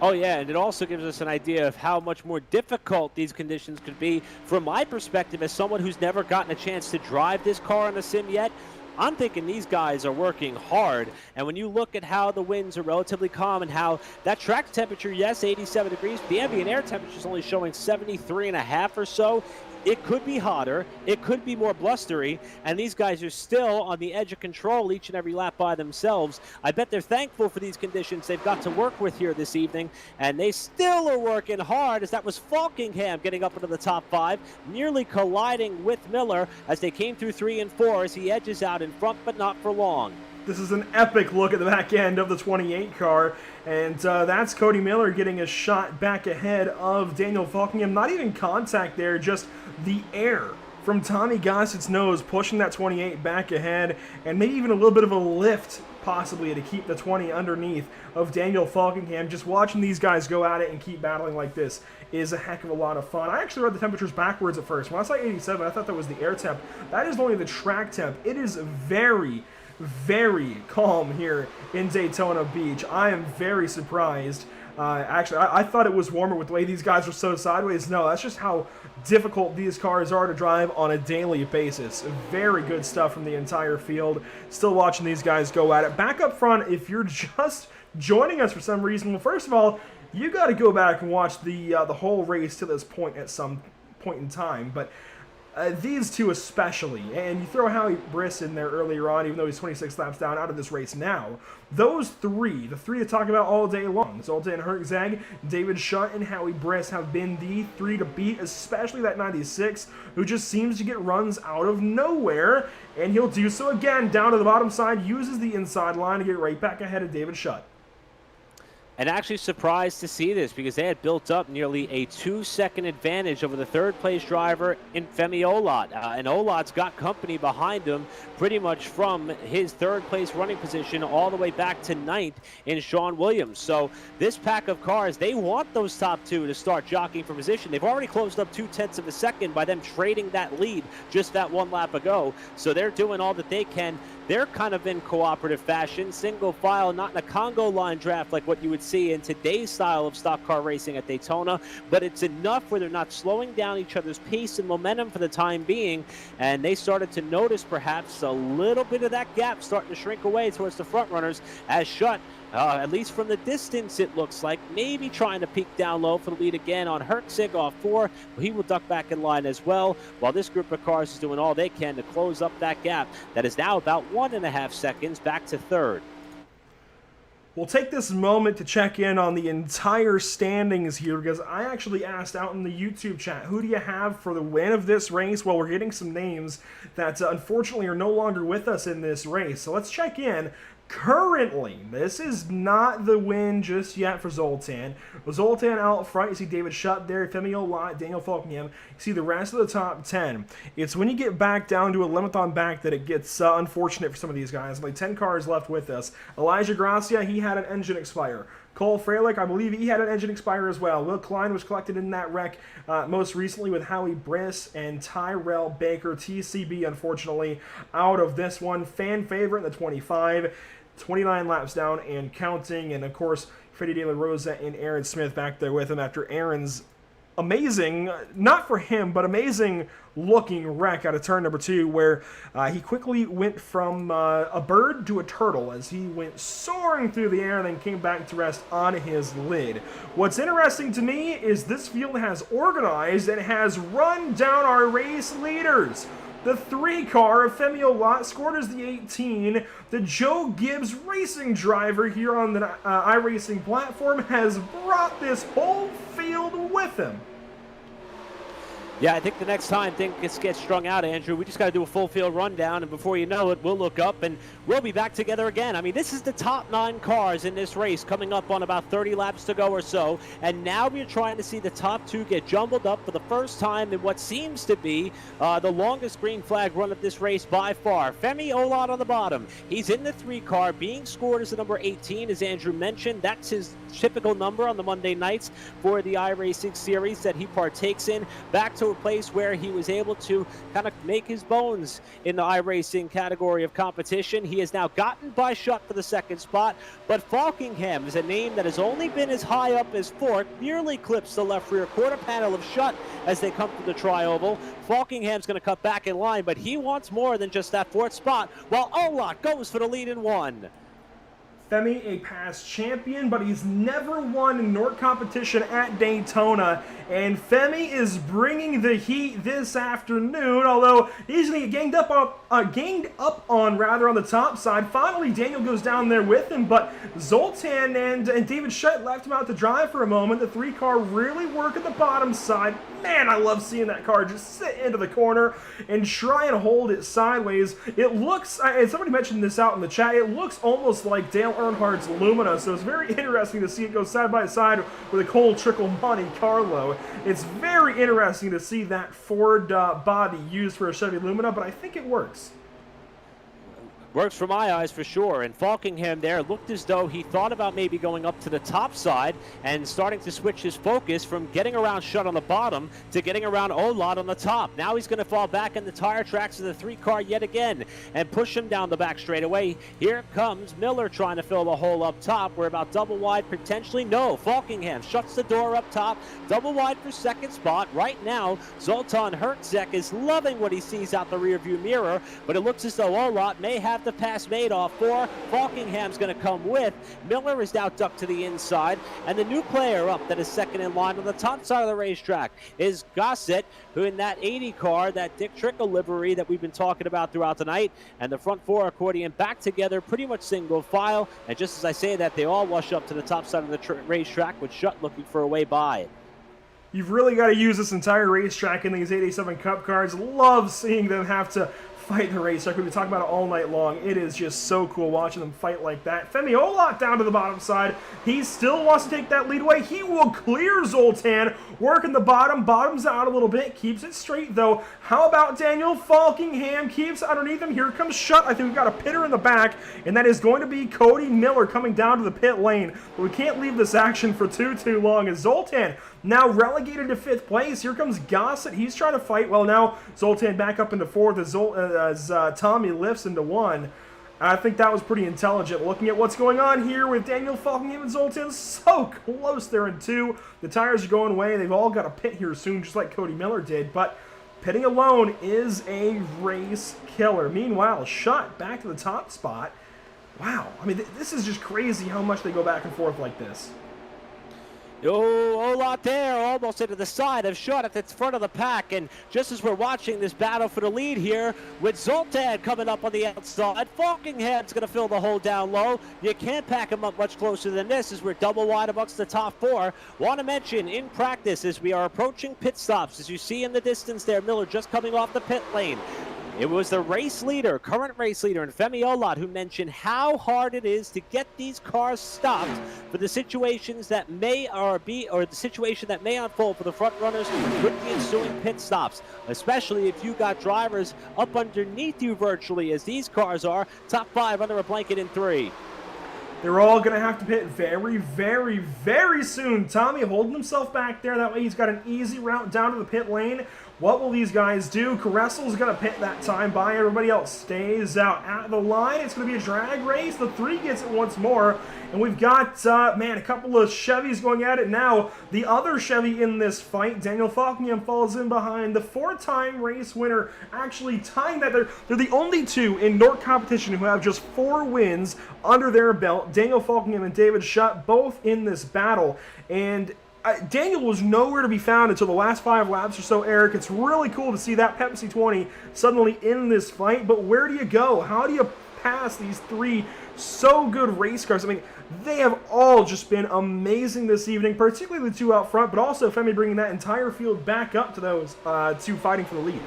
Oh, yeah, and it also gives us an idea of how much more difficult these conditions could be. From my perspective, as someone who's never gotten a chance to drive this car on a sim yet, I'm thinking these guys are working hard. And when you look at how the winds are relatively calm and how that track temperature, yes, 87 degrees, the ambient air temperature is only showing 73.5 or so. It could be hotter, it could be more blustery, and these guys are still on the edge of control each and every lap by themselves. I bet they're thankful for these conditions they've got to work with here this evening, and they still are working hard, as that was Falkingham getting up into the top 5, nearly colliding with Miller as they came through 3 and 4 as he edges out in front, but not for long. This is an epic look at the back end of the 28 car, and that's Cody Miller getting a shot back ahead of Daniel Falkingham. Not even contact there, just the air from Tommy Gossett's nose pushing that 28 back ahead, and maybe even a little bit of a lift possibly to keep the 20 underneath of Daniel Falkingham. Just watching these guys go at it and keep battling like this is a heck of a lot of fun. I actually read the temperatures backwards at first. When I saw 87, I thought that was the air temp. That is only the track temp. It is very, very calm here in Daytona Beach. I am very surprised. Actually, I thought it was warmer with the way these guys were so sideways. No, that's just how difficult these cars are to drive on a daily basis. Very good stuff from the entire field. Still watching these guys go at it. Back up front, if you're just joining us for some reason, well, first of all, you got to go back and watch the whole race to this point at some point in time. But these two especially, and you throw Howie Briss in there earlier on, even though he's 26 laps down out of this race now, those three, the three to talk about all day long, Zoltan Hertzog, David Shutt, and Howie Briss have been the three to beat, especially that 96, who just seems to get runs out of nowhere, and he'll do so again down to the bottom side, uses the inside line to get right back ahead of David Shutt. And actually surprised to see this because they had built up nearly a 2-second advantage over the third-place driver in Femi Olat. And Olat's got company behind him pretty much from his third-place running position all the way back to 9th in Sean Williams. So this pack of cars, they want those top two to start jockeying for position. They've already closed up 0.2 of a second by them trading that lead just that one lap ago. So they're doing all that they can. They're kind of in cooperative fashion, single file, not in a Congo line draft like what you would see in today's style of stock car racing at Daytona, but it's enough where they're not slowing down each other's pace and momentum for the time being, and they started to notice perhaps a little bit of that gap starting to shrink away towards the front runners as Shutt, at least from the distance it looks like, maybe trying to peek down low for the lead again on Hertzog off 4. He will duck back in line as well, while this group of cars is doing all they can to close up that gap that is now about 1.5 seconds back to third. We'll take this moment to check in on the entire standings here because I actually asked out in the YouTube chat, who do you have for the win of this race? Well, we're getting some names that unfortunately are no longer with us in this race. So let's check in. Currently, this is not the win just yet for Zoltan. Zoltan out front, you see David Shutt there, Femi Olat, Daniel Falkingham. You see the rest of the top 10. It's when you get back down to 11th on back that it gets unfortunate for some of these guys. Only 10 cars left with us. Elijah Gracia, he had an engine expire. Cole Freilich, I believe he had an engine expire as well. Will Klein was collected in that wreck most recently with Howie Briss and Tyrell Baker. TCB, unfortunately, out of this one. Fan favorite in the 25. 29 laps down and counting, and of course Freddie De La Rosa and Aaron Smith back there with him after Aaron's amazing, not for him, but amazing looking wreck out of turn number 2, where he quickly went from a bird to a turtle as he went soaring through the air and then came back to rest on his lid. What's interesting to me is this field has organized and has run down our race leaders. The 3-car of Femi Olat scored as the 18. The Joe Gibbs racing driver here on the iRacing platform has brought this whole field with him. Yeah, I think the next time things get strung out, Andrew, we just got to do a full field rundown, and before you know it, we'll look up and we'll be back together again. I mean, this is the top 9 cars in this race coming up on about 30 laps to go or so, and now we're trying to see the top 2 get jumbled up for the first time in what seems to be the longest green flag run of this race by far. Femi Olat on the bottom. He's in the 3-car, being scored as the number 18, as Andrew mentioned. That's his typical number on the Monday nights for the iRacing series that he partakes in. Back to a place where he was able to kind of make his bones in the iRacing category of competition. He has now gotten by Shutt for the 2nd spot, but Falkingham is a name that has only been as high up as 4th, nearly clips the left rear quarter panel of Shutt as they come to the tri-oval. Falkingham's going to cut back in line, but he wants more than just that 4th spot, while Olat goes for the lead in 1. Femi, a past champion, but he's never won in NORC competition at Daytona. And Femi is bringing the heat this afternoon, although he's going to get ganged up on the top side. Finally, Daniel goes down there with him, but Zoltan and David Shutt left him out to dry for a moment. The 3-car really work at the bottom side. Man, I love seeing that car just sit into the corner and try and hold it sideways. It looks, and somebody mentioned this out in the chat, it looks almost like Dale Earnhardt's Lumina, so it's very interesting to see it go side by side with a Cole Trickle Monte Carlo. It's very interesting to see that Ford body used for a Chevy Lumina, but I think it works. Works for my eyes for sure, and Falkingham there looked as though he thought about maybe going up to the top side and starting to switch his focus from getting around Shutt on the bottom to getting around Olat on the top. Now he's going to fall back in the tire tracks of the 3-car yet again and push him down the back straightaway. Here comes Miller trying to fill the hole up top. We're about double wide potentially. No, Falkingham shuts the door up top. Double wide for 2nd spot. Right now, Zoltan Hertzek is loving what he sees out the rearview mirror, but it looks as though Olat may have the pass made off for. Falkingham's going to come with. Miller is now ducked to the inside, and the new player up that is 2nd in line on the top side of the racetrack is Gossett, who in that 80 car, that Dick Trickle livery that we've been talking about throughout the night, and the front 4 accordion back together, pretty much single file, and just as I say that, they all wash up to the top side of the racetrack with Shutt looking for a way by. You've really got to use this entire racetrack in these 887 Cup cars. Love seeing them have to fight the racetrack. We've been talking about it all night long. It is just so cool watching them fight like that. Femi Olat down to the bottom side. He still wants to take that lead away. He will clear Zoltan. Working the bottom. Bottoms out a little bit. Keeps it straight, though. How about Daniel Falkingham? Keeps underneath him. Here comes Shutt. I think we've got a pitter in the back, and that is going to be Cody Miller coming down to the pit lane. But we can't leave this action for too long, as Zoltan now relegated to 5th place. Here comes Gossett. He's trying to fight. Well, now Zoltan back up into 4th as Tommy lifts into 1. I think that was pretty intelligent. Looking at what's going on here with Daniel Falkingham and Zoltan, so close there in 2. The tires are going away. They've all got a pit here soon, just like Cody Miller did. But pitting alone is a race killer. Meanwhile, Shutt back to the top spot. Wow. I mean, this is just crazy how much they go back and forth like this. Oh, Olat there, almost into the side of Shutt at the front of the pack. And just as we're watching this battle for the lead here, with Zoltan coming up on the outside, Falkingham's going to fill the hole down low. You can't pack him up much closer than this as we're double wide amongst the top 4. Want to mention, in practice, as we are approaching pit stops, as you see in the distance there, Miller just coming off the pit lane. It was the race leader, current race leader, and Femi Olat, who mentioned how hard it is to get these cars stopped for the situations that may the situation that may unfold for the front runners with the ensuing pit stops, especially if you got drivers up underneath you virtually, as these cars are, top 5 under a blanket in 3. They're all going to have to pit very, very, very soon. Tommy holding himself back there. That way he's got an easy route down to the pit lane. What will these guys do? Caressel's going to pit that time by. Everybody else stays out at the line. It's going to be a drag race. The 3 gets it once more. And we've got, man, a couple of Chevys going at it now. The other Chevy in this fight, Daniel Falkingham, falls in behind. The 4-time race winner actually tying that. They're the only 2 in NORC competition who have just 4 wins under their belt. Daniel Falkingham and David Schutt both in this battle. And Daniel was nowhere to be found until the last 5 laps or so, Eric. It's really cool to see that Pepsi 20 suddenly in this fight, but where do you go? How do you pass these 3 so good race cars? I mean, they have all just been amazing this evening, particularly the 2 out front, but also Femi bringing that entire field back up to those 2 fighting for the lead.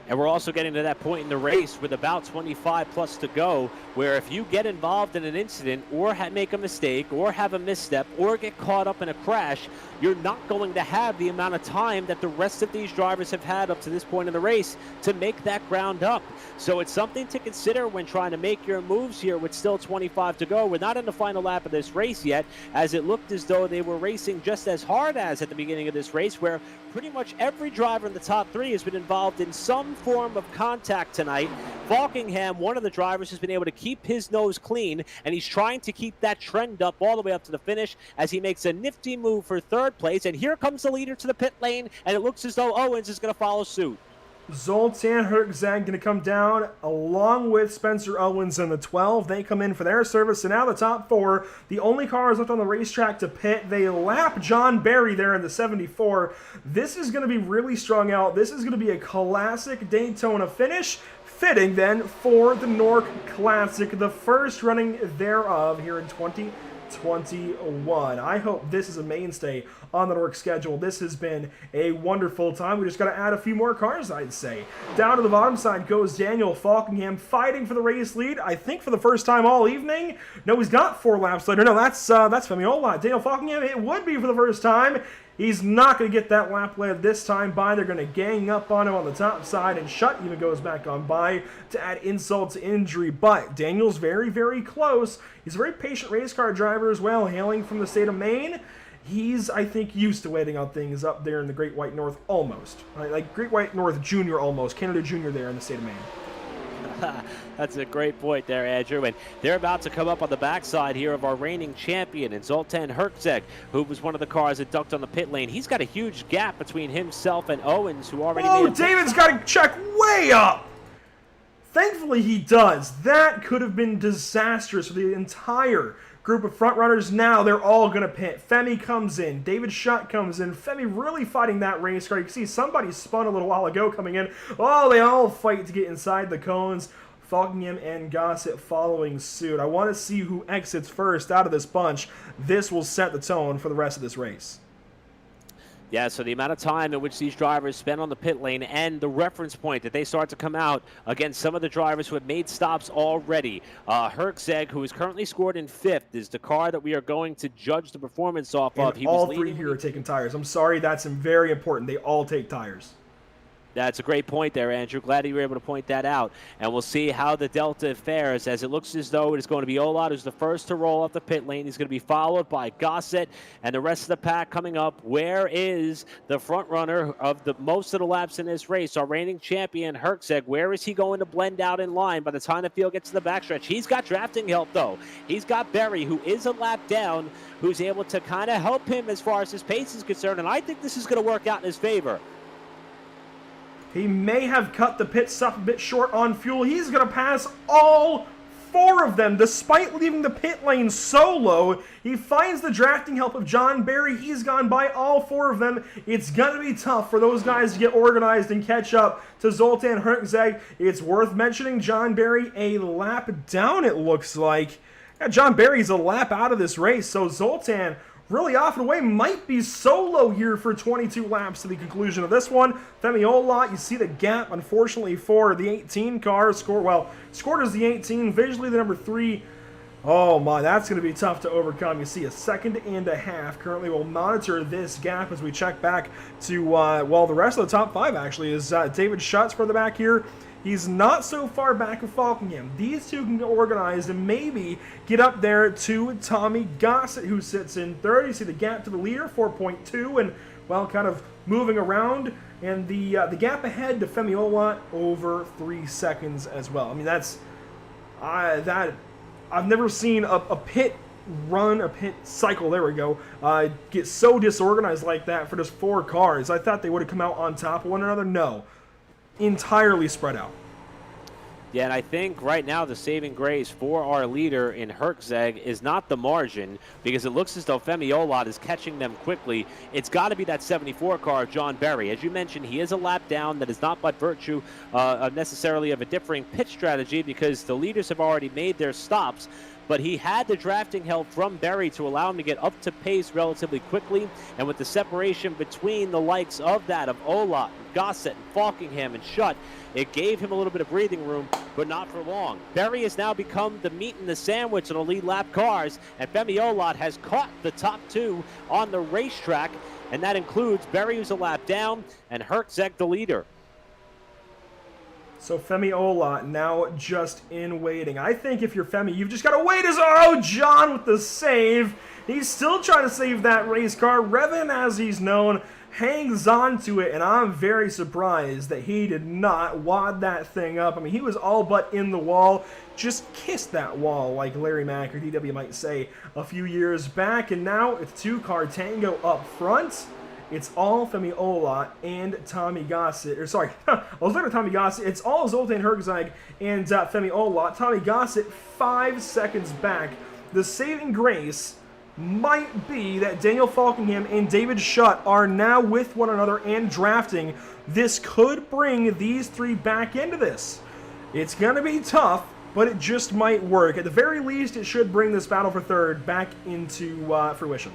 And we're also getting to that point in the race with about 25 plus to go, where if you get involved in an incident or make a mistake or have a misstep or get caught up in a crash, you're not going to have the amount of time that the rest of these drivers have had up to this point in the race to make that ground up. So it's something to consider when trying to make your moves here with still 25 to go. We're not in the final lap of this race yet, as it looked as though they were racing just as hard as at the beginning of this race, where pretty much every driver in the top 3 has been involved in some form of contact tonight. Falkingham, one of the drivers, has been able to keep his nose clean, and he's trying to keep that trend up all the way up to the finish as he makes a nifty move for 3rd place. And here comes the leader to the pit lane, and it looks as though Owens is going to follow suit. Zoltan Herczeg going to come down along with Spencer Owens in the 12. They come in for their service. So now the top 4, the only cars left on the racetrack to pit. They lap John Barry there in the 74. This is going to be really strung out. This is going to be a classic Daytona finish. Fitting then for the NORC Classic, the first running thereof here in 2021. I hope this is a mainstay on the NORC schedule. This has been a wonderful time. We just got to add a few more cars, I'd say. Down to the bottom side goes Daniel Falkingham, fighting for the race lead, I think for the first time all evening. No, he's got 4 laps later. No, that's Femi Ola. Daniel Falkingham, it would be for the first time. He's not going to get that lap led this time by. They're going to gang up on him on the top side, and Schutt even goes back on by to add insult to injury. But Daniel's very, very close. He's a very patient race car driver as well, hailing from the state of Maine. He's, I think, used to waiting on things up there in the Great White North almost. Right? Like Great White North Junior almost. Canada Junior there in the state of Maine. That's a great point there, Andrew. And they're about to come up on the backside here of our reigning champion, and Zoltan Herczeg, who was one of the cars that ducked on the pit lane. He's got a huge gap between himself and Owens, who already made a David's got to check way up! Thankfully he does. That could have been disastrous for the entire group of front runners. Now they're all going to pit. Femi comes in. David Schutt comes in. Femi really fighting that race car. You can see somebody spun a little while ago coming in. Oh, they all fight to get inside the cones. Falkingham and Gossett following suit. I want to see who exits first out of this bunch. This will set the tone for the rest of this race. Yeah, so the amount of time in which these drivers spend on the pit lane and the reference point that they start to come out against some of the drivers who have made stops already. Herczeg, who is currently scored in 5th, is the car that we are going to judge the performance off of. He all 3 here are taking tires. I'm sorry, that's very important. They all take tires. That's a great point there, Andrew. Glad you were able to point that out. And we'll see how the Delta fares, as it looks as though it is going to be Olot who's the first to roll up the pit lane. He's going to be followed by Gossett and the rest of the pack coming up. Where is the front runner of the most of the laps in this race, our reigning champion, Herczeg? Where is he going to blend out in line by the time the field gets to the backstretch? He's got drafting help, though. He's got Berry, who is a lap down, who's able to kind of help him as far as his pace is concerned. And I think this is going to work out in his favor. He may have cut the pit stop a bit short on fuel. He's going to pass all 4 of them, despite leaving the pit lane solo. He finds the drafting help of John Barry. He's gone by all 4 of them. It's going to be tough for those guys to get organized and catch up to Zoltan Herczeg. It's worth mentioning John Barry a lap down, it looks like. Yeah, John Barry's a lap out of this race, so Zoltan really off and away, might be solo here for 22 laps to the conclusion of this one. Femi Olot, you see the gap, unfortunately, for the 18 car. Scored as the 18, visually the number 3. Oh my, that's going to be tough to overcome. You see a 1.5 seconds. Currently, we'll monitor this gap as we check back to, the rest of the top 5, actually, is David Schutt's further back here. He's not so far back of Falkingham. These two can get organized and maybe get up there to Tommy Gossett, who sits in third. You see the gap to the leader, 4.2, and, well, kind of moving around. And the gap ahead to Femi Olot over 3 seconds as well. I mean, that's... I've never seen a pit run, a pit cycle, there we go, get so disorganized like that for just 4 cars. I thought they would have come out on top of one another. No. Entirely spread out. Yeah, and I think right now the saving grace for our leader in Herczeg is not the margin, because it looks as though Femi Olot is catching them quickly. It's got to be that 74 car, John Berry. As you mentioned, he is a lap down. That is not by virtue necessarily of a differing pit strategy, because the leaders have already made their stops. But he had the drafting help from Berry to allow him to get up to pace relatively quickly. And with the separation between the likes of that of Olot, Gossett, and Falkingham, and Schutt, it gave him a little bit of breathing room, but not for long. Berry has now become the meat in the sandwich of the lead lap cars, and Femi Olot has caught the top 2 on the racetrack, and that includes Berry, who's a lap down, and Herczeg, the leader. So Femi Olot now just in waiting. I think if you're Femi, you've just got to wait as... Oh, John with the save. He's still trying to save that race car. Revan, as he's known, hangs on to it, and I'm very surprised that he did not wad that thing up. I mean, he was all but in the wall. Just kissed that wall, like Larry Mack or DW might say a few years back, and now it's 2-car tango up front. It's all Femi Olot and Tommy Gossett. Or sorry, I was looking at Tommy Gossett. It's all Zoltan Herczeg and Femi Olot. Tommy Gossett 5 seconds back. The saving grace might be that Daniel Falkingham and David Schutt are now with one another and drafting. This could bring these 3 back into this. It's going to be tough, but it just might work. At the very least, it should bring this battle for third back into fruition.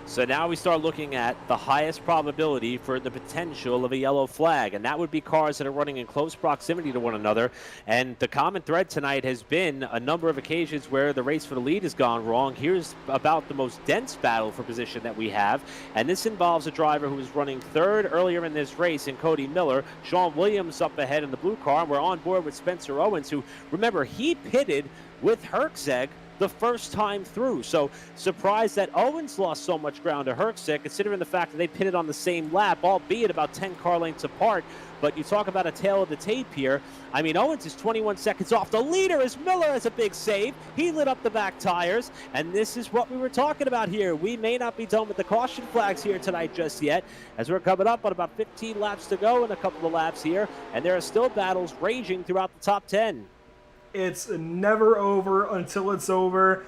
So now we start looking at the highest probability for the potential of a yellow flag, and that would be cars that are running in close proximity to one another. And the common thread tonight has been a number of occasions where the race for the lead has gone wrong. Here's about the most dense battle for position that we have, and this involves a driver who was running third earlier in this race in Cody Miller. Sean Williams up ahead in the blue car, and we're on board with Spencer Owens, who, remember, he pitted with Herczeg the first time through. So surprised that Owens lost so much ground to Herczeg, considering the fact that they pitted on the same lap, albeit about 10 car lengths apart. But you talk about a tail of the tape here. I mean, Owens is 21 seconds off. The leader is Miller, has a big save. He lit up the back tires, and this is what we were talking about here. We may not be done with the caution flags here tonight just yet, as we're coming up on about 15 laps to go in a couple of laps here, and there are still battles raging throughout the top 10. It's never over until it's over.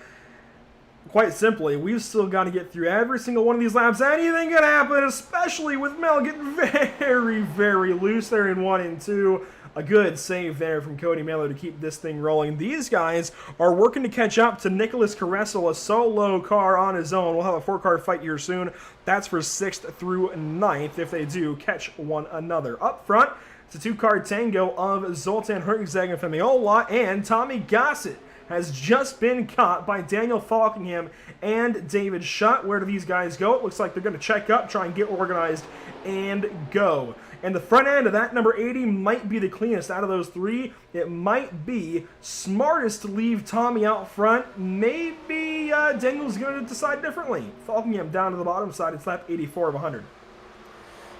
Quite simply, we've still got to get through every single one of these laps. Anything can happen, especially with Mel getting very, very loose there in 1 and 2. A good save there from Cody Miller to keep this thing rolling. These guys are working to catch up to Nicholas Caressel, a solo car on his own. We'll have a 4-car fight here soon. That's for 6th through 9th if they do catch one another. Up front, it's a 2-car tango of Zoltan Herczeg and Femi Olot, and Tommy Gossett has just been caught by Daniel Falkingham and David Schutt. Where do these guys go? It looks like they're going to check up, try and get organized, and go. And the front end of that number 80 might be the cleanest out of those 3. It might be smartest to leave Tommy out front. Maybe Daniel's going to decide differently. Falkingham down to the bottom side. It's lap 84 of 100.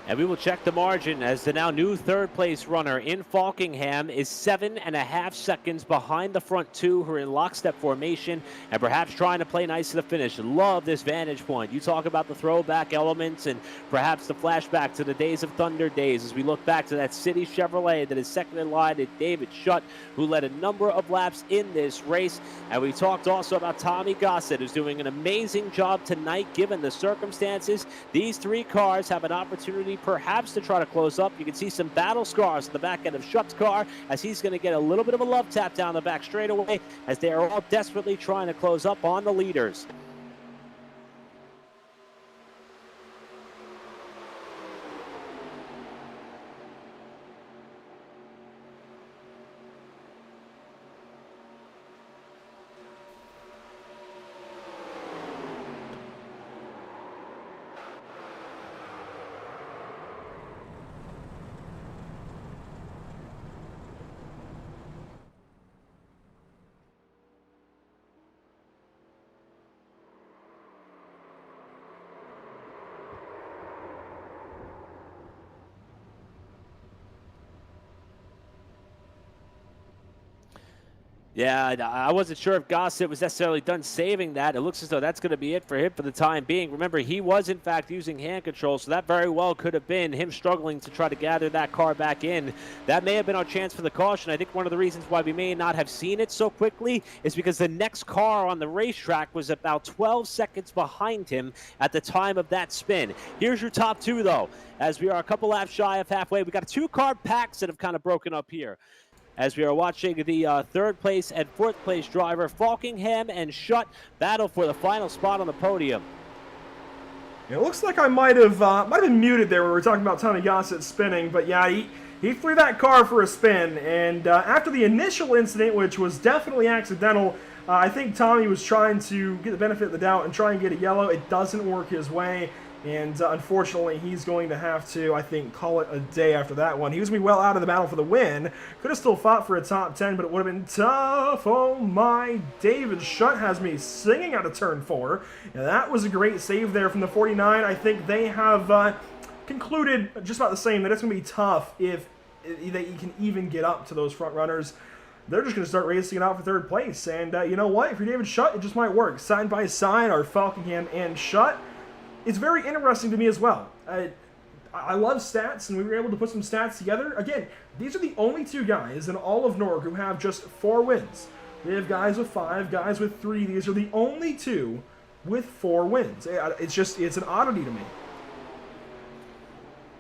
And we will check the margin as the now new third-place runner in Falkingham is 7.5 seconds behind the front 2 who are in lockstep formation and perhaps trying to play nice to the finish. Love this vantage point. You talk about the throwback elements and perhaps the flashback to the days of Thunder days as we look back to that City Chevrolet that is second in line to David Schutt, who led a number of laps in this race. And we talked also about Tommy Gossett, who's doing an amazing job tonight given the circumstances. These 3 cars have an opportunity perhaps to try to close up. You can see some battle scars on the back end of Schutt's car as he's going to get a little bit of a love tap down the back straightaway as they are all desperately trying to close up on the leaders. Yeah, I wasn't sure if Gossett was necessarily done saving that. It looks as though that's going to be it for him for the time being. Remember, he was, in fact, using hand control, so that very well could have been him struggling to try to gather that car back in. That may have been our chance for the caution. I think one of the reasons why we may not have seen it so quickly is because the next car on the racetrack was about 12 seconds behind him at the time of that spin. Here's your top two, though, as we are a couple laps shy of halfway. We got two car packs that have kind of broken up here, as we are watching the third place and fourth place driver Falkingham and Schutt battle for the final spot on the podium. It looks like I might have been muted there when we were talking about Tommy Gossett spinning, but yeah, he threw that car for a spin, and after the initial incident, which was definitely accidental, I think Tommy was trying to get the benefit of the doubt and try and get a yellow. It doesn't work his way. And unfortunately, he's going to have to, I think, call it a day after that one. He was going to be well out of the battle for the win. Could have still fought for a top 10, but it would have been tough. Oh my, David Schutt has me singing out of turn 4. And that was a great save there from the 49. I think they have concluded just about the same, that it's going to be tough if they can even get up to those front runners. They're just going to start racing it out for third place. And you know what? If you're David Schutt, it just might work. Side by side are Falkingham and Schutt. It's very interesting to me as well. I love stats, and we were able to put some stats together. Again, these are the only two guys in all of NORC who have just 4 wins. We have guys with 5, guys with 3. These are the only two with 4 wins. It's an oddity to me.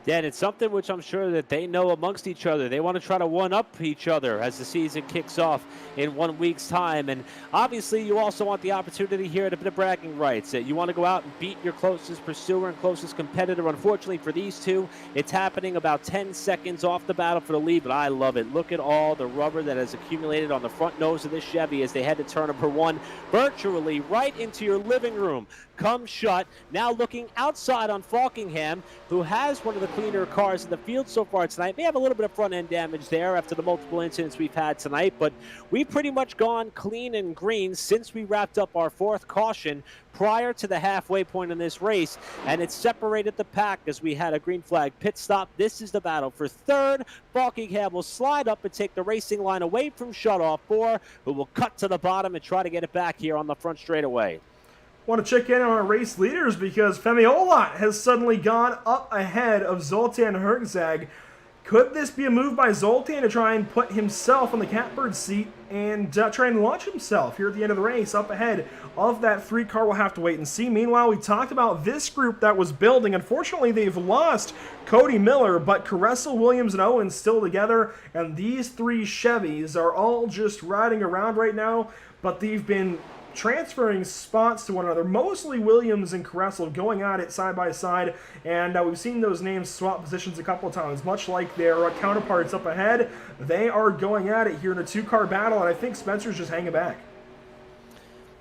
Yeah, and it's something which I'm sure that they know amongst each other. They want to try to one-up each other as the season kicks off in 1 week's time. And obviously, you also want the opportunity here at a bit of bragging rights. You want to go out and beat your closest pursuer and closest competitor. Unfortunately for these two, it's happening about 10 seconds off the battle for the lead, but I love it. Look at all the rubber that has accumulated on the front nose of this Chevy as they head to turn number 1, virtually right into your living room. Come Schutt, now looking outside on Falkingham, who has one of the cleaner cars in the field so far tonight. May have a little bit of front end damage there after the multiple incidents we've had tonight, but we've pretty much gone clean and green since we wrapped up our 4th caution prior to the halfway point in this race, and it separated the pack as we had a green flag pit stop. This is the battle for 3rd. Falkingham will slide up and take the racing line away from Schutt off 4, who will cut to the bottom and try to get it back here on the front straightaway. Want to check in on our race leaders because Femi Olat has suddenly gone up ahead of Zoltan Herzog. Could this be a move by Zoltan to try and put himself on the catbird seat and try and launch himself here at the end of the race up ahead of that 3 car? We'll have to wait and see. Meanwhile, we talked about this group that was building. Unfortunately, they've lost Cody Miller, but Caressel, Williams, and Owens still together, and these 3 Chevys are all just riding around right now, but they've been transferring spots to one another, mostly Williams and Caressel going at it side by side, and we've seen those names swap positions a couple of times, much like their counterparts up ahead. They are going at it here in a 2-car battle, and I think Spencer's just hanging back.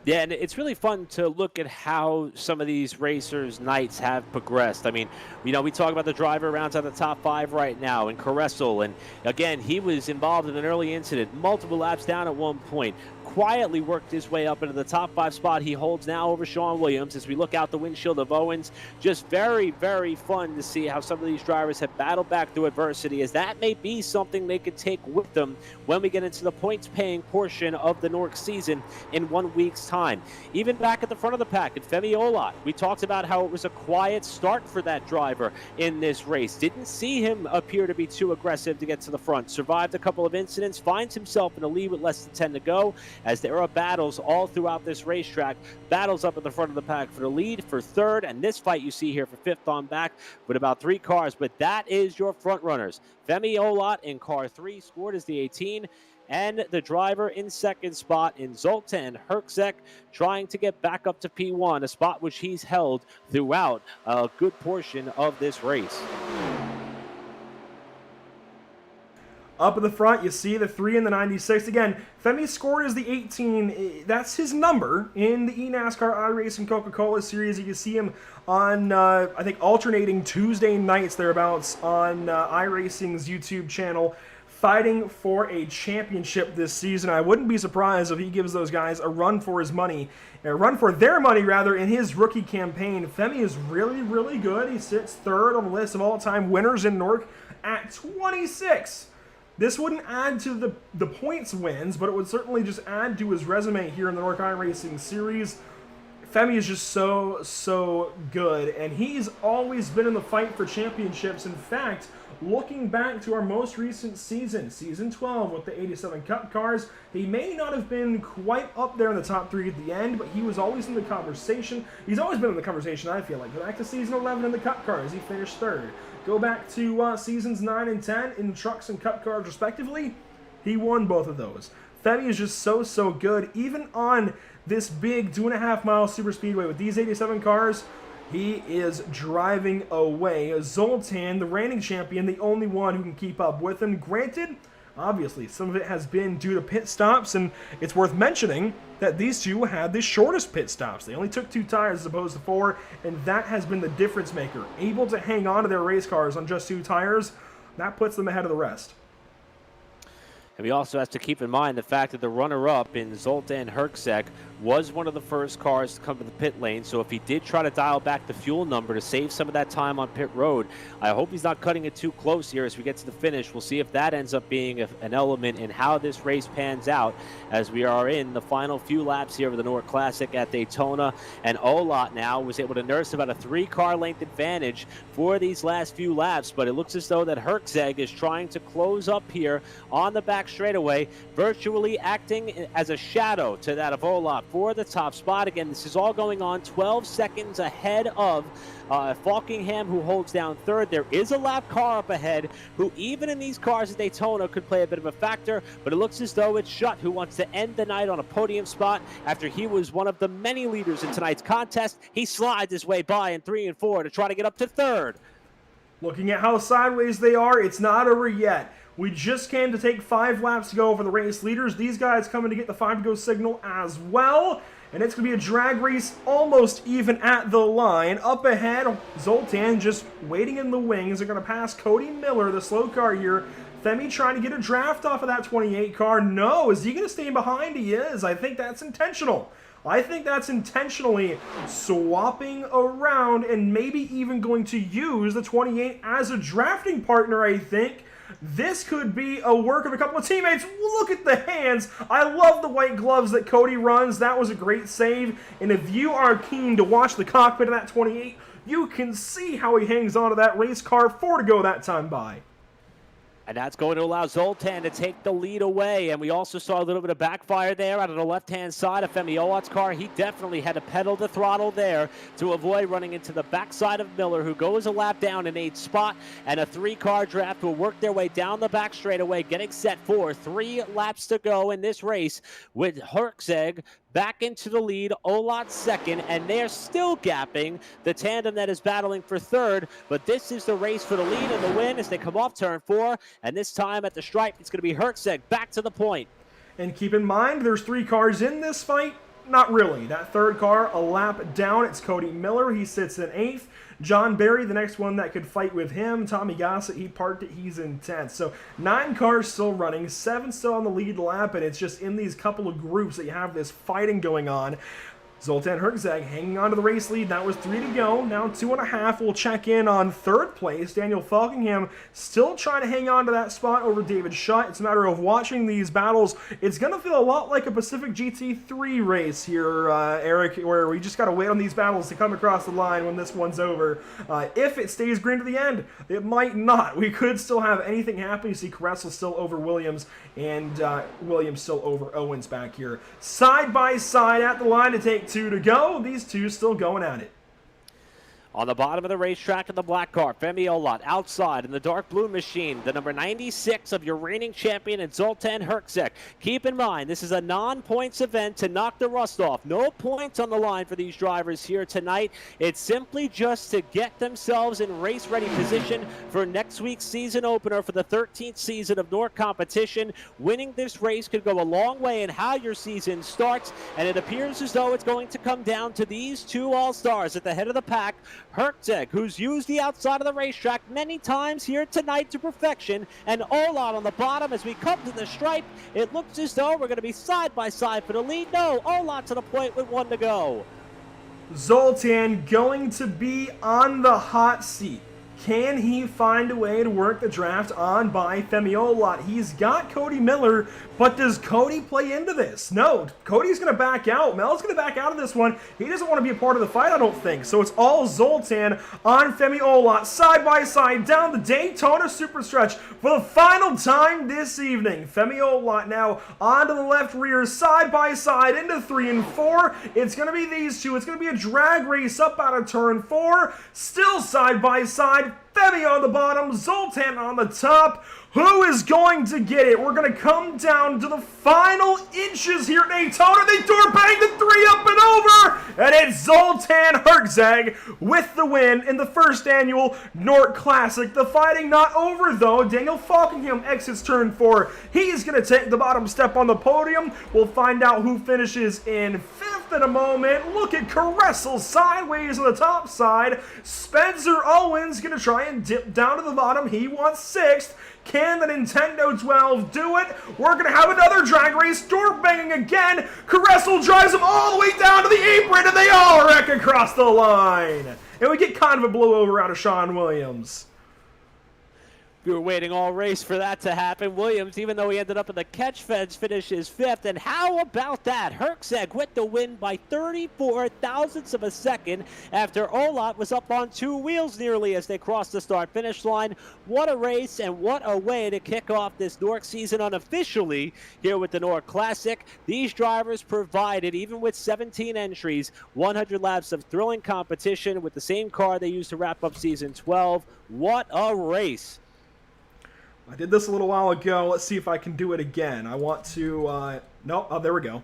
Yeah, and it's really fun to look at how some of these racers' nights have progressed. I mean, we talk about the driver rounds on the top 5 right now, and Caressel, and again, he was involved in an early incident, multiple laps down at one point, quietly worked his way up into the top 5 spot he holds now over Sean Williams as we look out the windshield of Owens. Just very, very fun to see how some of these drivers have battled back through adversity, as that may be something they could take with them when we get into the points-paying portion of the NORC season in 1 week's time. Even back at the front of the pack at Femi Olat, we talked about how it was a quiet start for that driver in this race. Didn't see him appear to be too aggressive to get to the front. Survived a couple of incidents, finds himself in the lead with less than 10 to go, as there are battles all throughout this racetrack. Battles up at the front of the pack for the lead, for 3rd, and this fight you see here for 5th on back with about 3 cars. But that is your front runners. Femi Olat in car 3 scored as the 18, and the driver in 2nd spot in Zoltan Herzog, trying to get back up to P1, a spot which he's held throughout a good portion of this race. Up in the front, you see the 3 and the 96. Again, Femi scored as the 18. That's his number in the eNASCAR iRacing Coca-Cola Series. You can see him on, I think, alternating Tuesday nights thereabouts on iRacing's YouTube channel, fighting for a championship this season. I wouldn't be surprised if he gives those guys a run for his money, a run for their money, rather, in his rookie campaign. Femi is really, really good. He sits 3rd on the list of all-time winners in NORC at 26. This wouldn't add to the points wins, but it would certainly just add to his resume here in the NORC iRacing Series. Femi is just so good, and he's always been in the fight for championships. In fact, looking back to our most recent season, Season 12 with the 87 Cup cars, he may not have been quite up there in the top 3 at the end, but he was always in the conversation. He's always been in the conversation, I feel like. Go back to Season 11 in the Cup cars, he finished 3rd. Go back to Seasons 9 and 10 in trucks and Cup cars respectively, he won both of those. Femi is just so good, even on this big 2.5 mile super speedway with these 87 cars. He is driving away. Zoltan, the reigning champion, the only one who can keep up with him. Granted, obviously, some of it has been due to pit stops, and it's worth mentioning that these two had the shortest pit stops. They only took 2 tires as opposed to 4, and that has been the difference maker. Able to hang on to their race cars on just 2 tires, that puts them ahead of the rest. And we also have to keep in mind the fact that the runner-up in Zoltan Herczeg was one of the first cars to come to the pit lane, so if he did try to dial back the fuel number to save some of that time on pit road, I hope he's not cutting it too close here as we get to the finish. We'll see if that ends up being an element in how this race pans out as we are in the final few laps here of the NORC Classic at Daytona. And Olot now was able to nurse about a 3-car length advantage for these last few laps, but it looks as though that Herczeg is trying to close up here on the back straightaway, virtually acting as a shadow to that of Olot for the top spot. Again, this is all going on 12 seconds ahead of Falkingham, who holds down 3rd. There is a lap car up ahead who, even in these cars at Daytona, could play a bit of a factor, but it looks as though it's Schutt who wants to end the night on a podium spot after he was one of the many leaders in tonight's contest. He slides his way by in 3 and 4 to try to get up to 3rd. Looking at how sideways they are, it's not over yet. We just came to take 5 laps to go for the race leaders. These guys coming to get the 5 to go signal as well. And it's going to be a drag race almost even at the line. Up ahead, Zoltan just waiting in the wings. They're going to pass Cody Miller, the slow car here. Femi trying to get a draft off of that 28 car. No, is he going to stay behind? He is. I think that's intentional. I think that's intentionally swapping around and maybe even going to use the 28 as a drafting partner, I think. This could be a work of a couple of teammates. Look at the hands. I love the white gloves that Cody runs. That was a great save. And if you are keen to watch the cockpit of that 28, you can see how he hangs onto that race car 4 to go that time by. And that's going to allow Zoltan to take the lead away. And we also saw a little bit of backfire there out of the left-hand side of Femi Olot's car. He definitely had to pedal the throttle there to avoid running into the backside of Miller, who goes a lap down in 8th spot. And a 3-car draft will work their way down the back straightaway, getting set for 3 laps to go in this race with Herczeg back into the lead, Olot 2nd, and they're still gapping the tandem that is battling for 3rd, but this is the race for the lead and the win as they come off turn 4, and this time at the stripe, it's going to be Herczeg back to the point. And keep in mind, there's 3 cars in this fight. Not really. That 3rd car, a lap down, it's Cody Miller. He sits in 8th. John Barry, the next one that could fight with him. Tommy Gossett, he parked it. He's in 10th. So 9 cars still running, 7 still on the lead lap, and it's just in these couple of groups that you have this fighting going on. Zoltan Herczeg hanging on to the race lead. That was 3 to go. Now 2.5. We'll check in on 3rd place. Daniel Falkingham still trying to hang on to that spot over David Schutt. It's a matter of watching these battles. It's going to feel a lot like a Pacific GT3 race here, Eric, where we just got to wait on these battles to come across the line when this one's over. If it stays green to the end, it might not. We could still have anything happen. You see Caressel still over Williams and Williams still over Owens back here. Side by side at the line to take 2 to go. These two still going at it. On the bottom of the racetrack in the black car, Femi Olot outside in the dark blue machine, the number 96 of your reigning champion and Zoltan Herczeg. Keep in mind, this is a non-points event to knock the rust off. No points on the line for these drivers here tonight. It's simply just to get themselves in race-ready position for next week's season opener for the 13th season of NORC competition. Winning this race could go a long way in how your season starts, and it appears as though it's going to come down to these 2 all-stars at the head of the pack. Herczeg, who's used the outside of the racetrack many times here tonight to perfection, and Olot on the bottom as we come to the stripe. It looks as though we're going to be side by side for the lead. No, Olot to the point with 1 to go. Zoltan going to be on the hot seat. Can he find a way to work the draft on by Femi Olot? He's got Cody Miller, but does Cody play into this? No, Cody's going to back out. Mel's going to back out of this one. He doesn't want to be a part of the fight, I don't think. So it's all Zoltan on Femi Olot, side by side, down the Daytona Superstretch for the final time this evening. Femi Olot now onto the left rear, side by side, into 3 and 4. It's going to be these two. It's going to be a drag race up out of turn 4. Still side by side. Femi on the bottom, Zoltan on the top. Who is going to get it? We're going to come down to the final inches here at Daytona. They door bang the 3 up and over, and it's Zoltan Herzog with the win in the first annual NORC Classic. The fighting not over though. Daniel Falkingham exits turn 4. He's going to take the bottom step on the podium. We'll find out who finishes in 5th in a moment. Look at Caressel sideways on the top side. Spencer Owens going to try and dip down to the bottom. He wants 6th. Can the Nintendo 12 do it? We're going to have another drag race, door banging again. Caressel drives them all the way down to the apron, and they all wreck across the line. And we get kind of a blowover out of Sean Williams. We were waiting all race for that to happen. Williams, even though he ended up in the catch fence, finishes 5th. And how about that? Herzog with the win by 34 thousandths of a second after Olot was up on 2 wheels nearly as they crossed the start-finish line. What a race and what a way to kick off this NORC season unofficially here with the NORC Classic. These drivers provided, even with 17 entries, 100 laps of thrilling competition with the same car they used to wrap up season 12. What a race. I did this a little while ago. Let's see if I can do it again. I want to, nope, oh, there we go.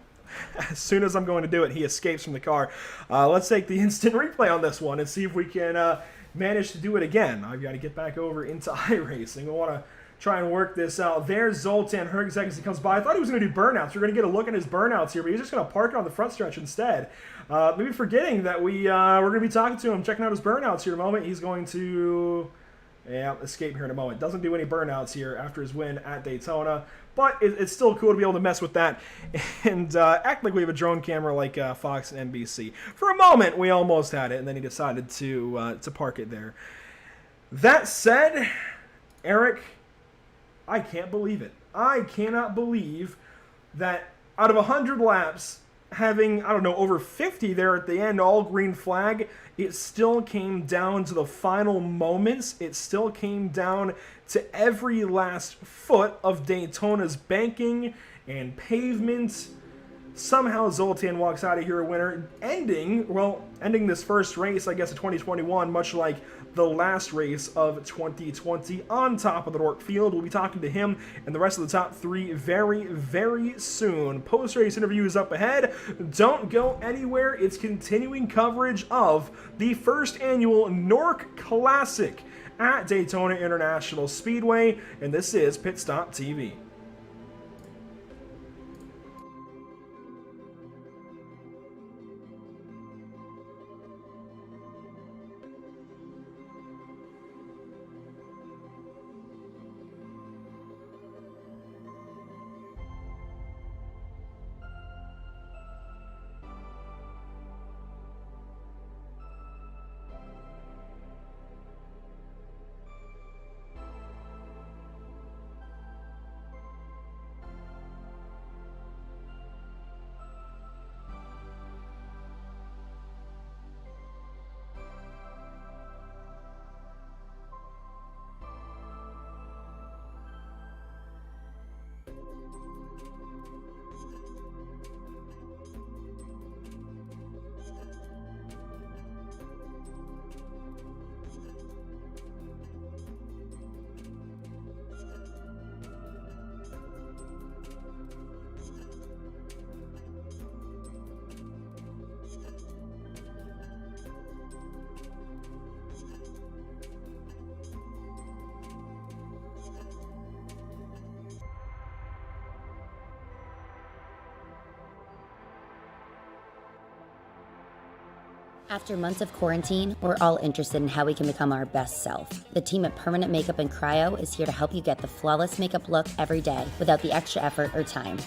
As soon as I'm going to do it, he escapes from the car. Let's take the instant replay on this one and see if we can manage to do it again. I've got to get back over into iRacing. I want to try and work this out. There's Zoltan Herzog as he comes by. I thought he was going to do burnouts. We're going to get a look at his burnouts here, but he's just going to park it on the front stretch instead. Maybe forgetting that we're going to be talking to him, checking out his burnouts here in a moment. He's going to... yeah, escape here in a moment. Doesn't do any burnouts here after his win at Daytona, but it's still cool to be able to mess with that and act like we have a drone camera like Fox and NBC. For a moment, we almost had it, and then he decided to park it there. That said, Eric, I can't believe it. I cannot believe that out of 100 laps, having, I don't know, over 50 there at the end, all green flag, it still came down to the final moments. It still came down to every last foot of Daytona's banking and pavement. Somehow Zoltan walks out of here a winner, ending this first race, I guess, of 2021, much like the last race of 2020 on top of the NORC field. We'll be talking to him and the rest of the top 3 very, very soon. Post-race interviews up ahead. Don't go anywhere. It's continuing coverage of the first annual NORC Classic at Daytona International Speedway, and this is Pit Stop TV. After months of quarantine, we're all interested in how we can become our best self. The team at Permanent Makeup and Cryo is here to help you get the flawless makeup look every day without the extra effort or time.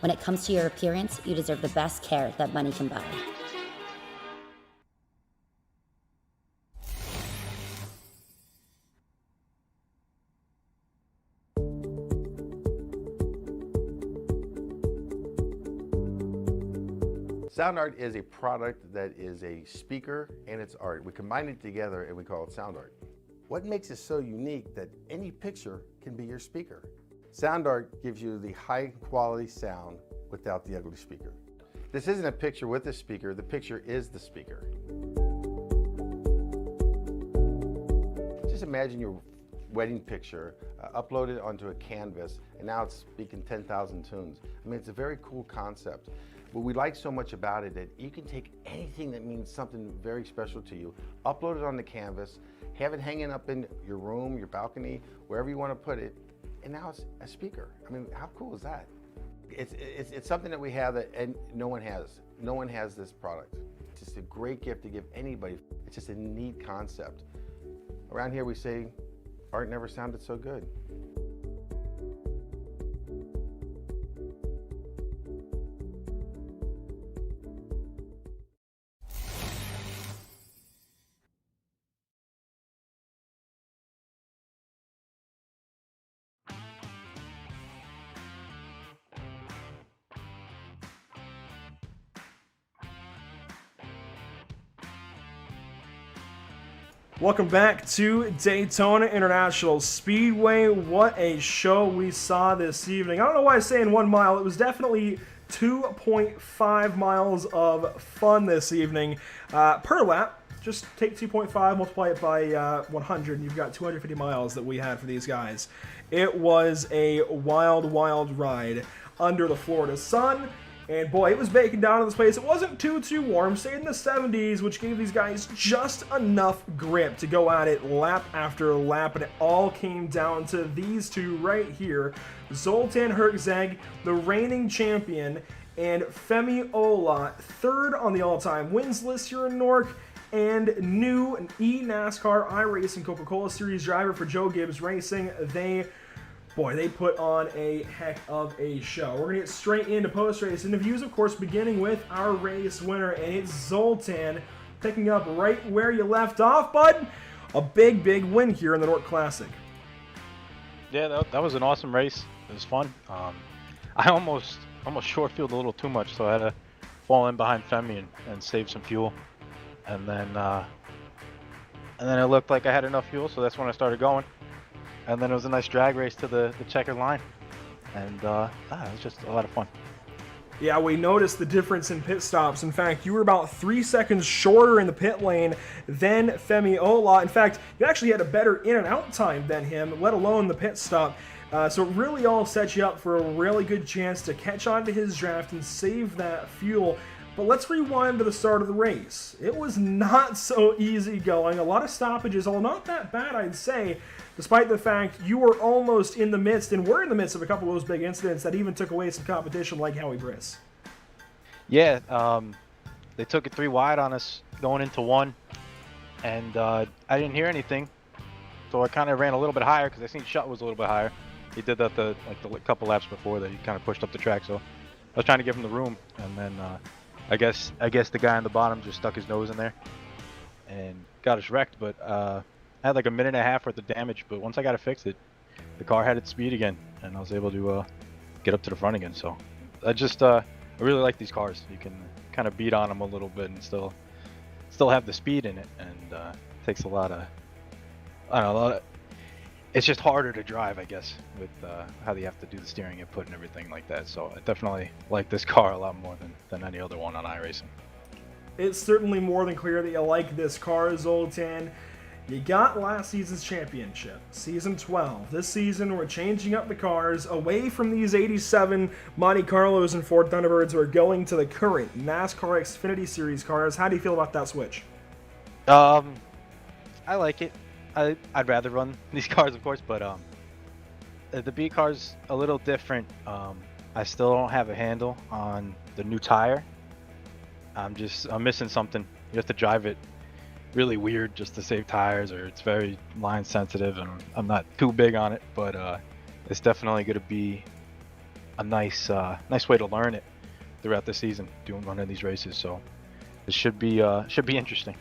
When it comes to your appearance, you deserve the best care that money can buy. Sound art is a product that is a speaker and it's art. We combine it together and we call it sound art. What makes it so unique that any picture can be your speaker? Sound art gives you the high quality sound without the ugly speaker. This isn't a picture with a speaker, the picture is the speaker. Just imagine your wedding picture uploaded onto a canvas and now it's speaking 10,000 tunes. I mean, it's a very cool concept. What we like so much about it that you can take anything that means something very special to you, upload it on the canvas, have it hanging up in your room, your balcony, wherever you want to put it, and now it's a speaker. I mean, how cool is that? It's something that we have that and no one has. No one has this product. It's just a great gift to give anybody. It's just a neat concept. Around here we say, art never sounded so good. Welcome back to Daytona International Speedway. What a show we saw this evening. I don't know why I say in 1 mile. It was definitely 2.5 miles of fun this evening. Per lap, just take 2.5, multiply it by 100, and you've got 250 miles that we had for these guys. It was a wild, wild ride under the Florida sun. And boy, it was baking down in this place. It wasn't too warm, stayed in the 70s, which gave these guys just enough grip to go at it lap after lap. And it all came down to these two right here. Zoltan Herczeg, the reigning champion, and Femi Ola, third on the all-time wins list here in NORC, and new NASCAR iRacing Coca-Cola Series driver for Joe Gibbs Racing. Boy, they put on a heck of a show. We're going to get straight into post-race interviews, of course, beginning with our race winner, and it's Zoltan, picking up right where you left off, bud. A big win here in the NORC Classic. Yeah, that was an awesome race. It was fun. I almost short fielded a little too much, so I had to fall in behind Femi and save some fuel. And then it looked like I had enough fuel, so that's when I started going. And then it was a nice drag race to the checkered line. And it was just a lot of fun. Yeah, we noticed the difference in pit stops. In fact, you were about 3 seconds shorter in the pit lane than Femi Ola. In fact, you actually had a better in and out time than him, let alone the pit stop. So it really all set you up for a really good chance to catch on to his draft and save that fuel. But let's rewind to the start of the race. It was not so easy going. A lot of stoppages, although not that bad, I'd say, despite the fact you were almost in the midst, and we're in the midst of a couple of those big incidents that even took away some competition like Howie Briss. Yeah, they took it 3 wide on us going into 1, and I didn't hear anything, so I kind of ran a little bit higher because I seen Shutt was a little bit higher. He did that the couple laps before that he kind of pushed up the track, so I was trying to give him the room, and then I guess the guy on the bottom just stuck his nose in there and got us wrecked. But I had like a minute and a half worth of damage, but once I got it fixed, the car had its speed again, and I was able to get up to the front again. So I really like these cars. You can kind of beat on them a little bit and still have the speed in it, and it takes a lot of, I don't know, it's just harder to drive, I guess, with how you have to do the steering input and everything like that. So I definitely like this car a lot more than any other one on iRacing. It's certainly more than clear that you like this car, Zoltan. You got last season's championship, Season 12. This season, we're changing up the cars away from these 87 Monte Carlos and Ford Thunderbirds. We're going to the current NASCAR Xfinity Series cars. How do you feel about that switch? I like it. I'd rather run these cars, of course, but the B car's a little different. I still don't have a handle on the new tire. I'm missing something. You have to drive it really weird just to save tires, or it's very line sensitive, and I'm not too big on it, but it's definitely going to be a nice way to learn it throughout the season, doing one of these races. So it should be interesting.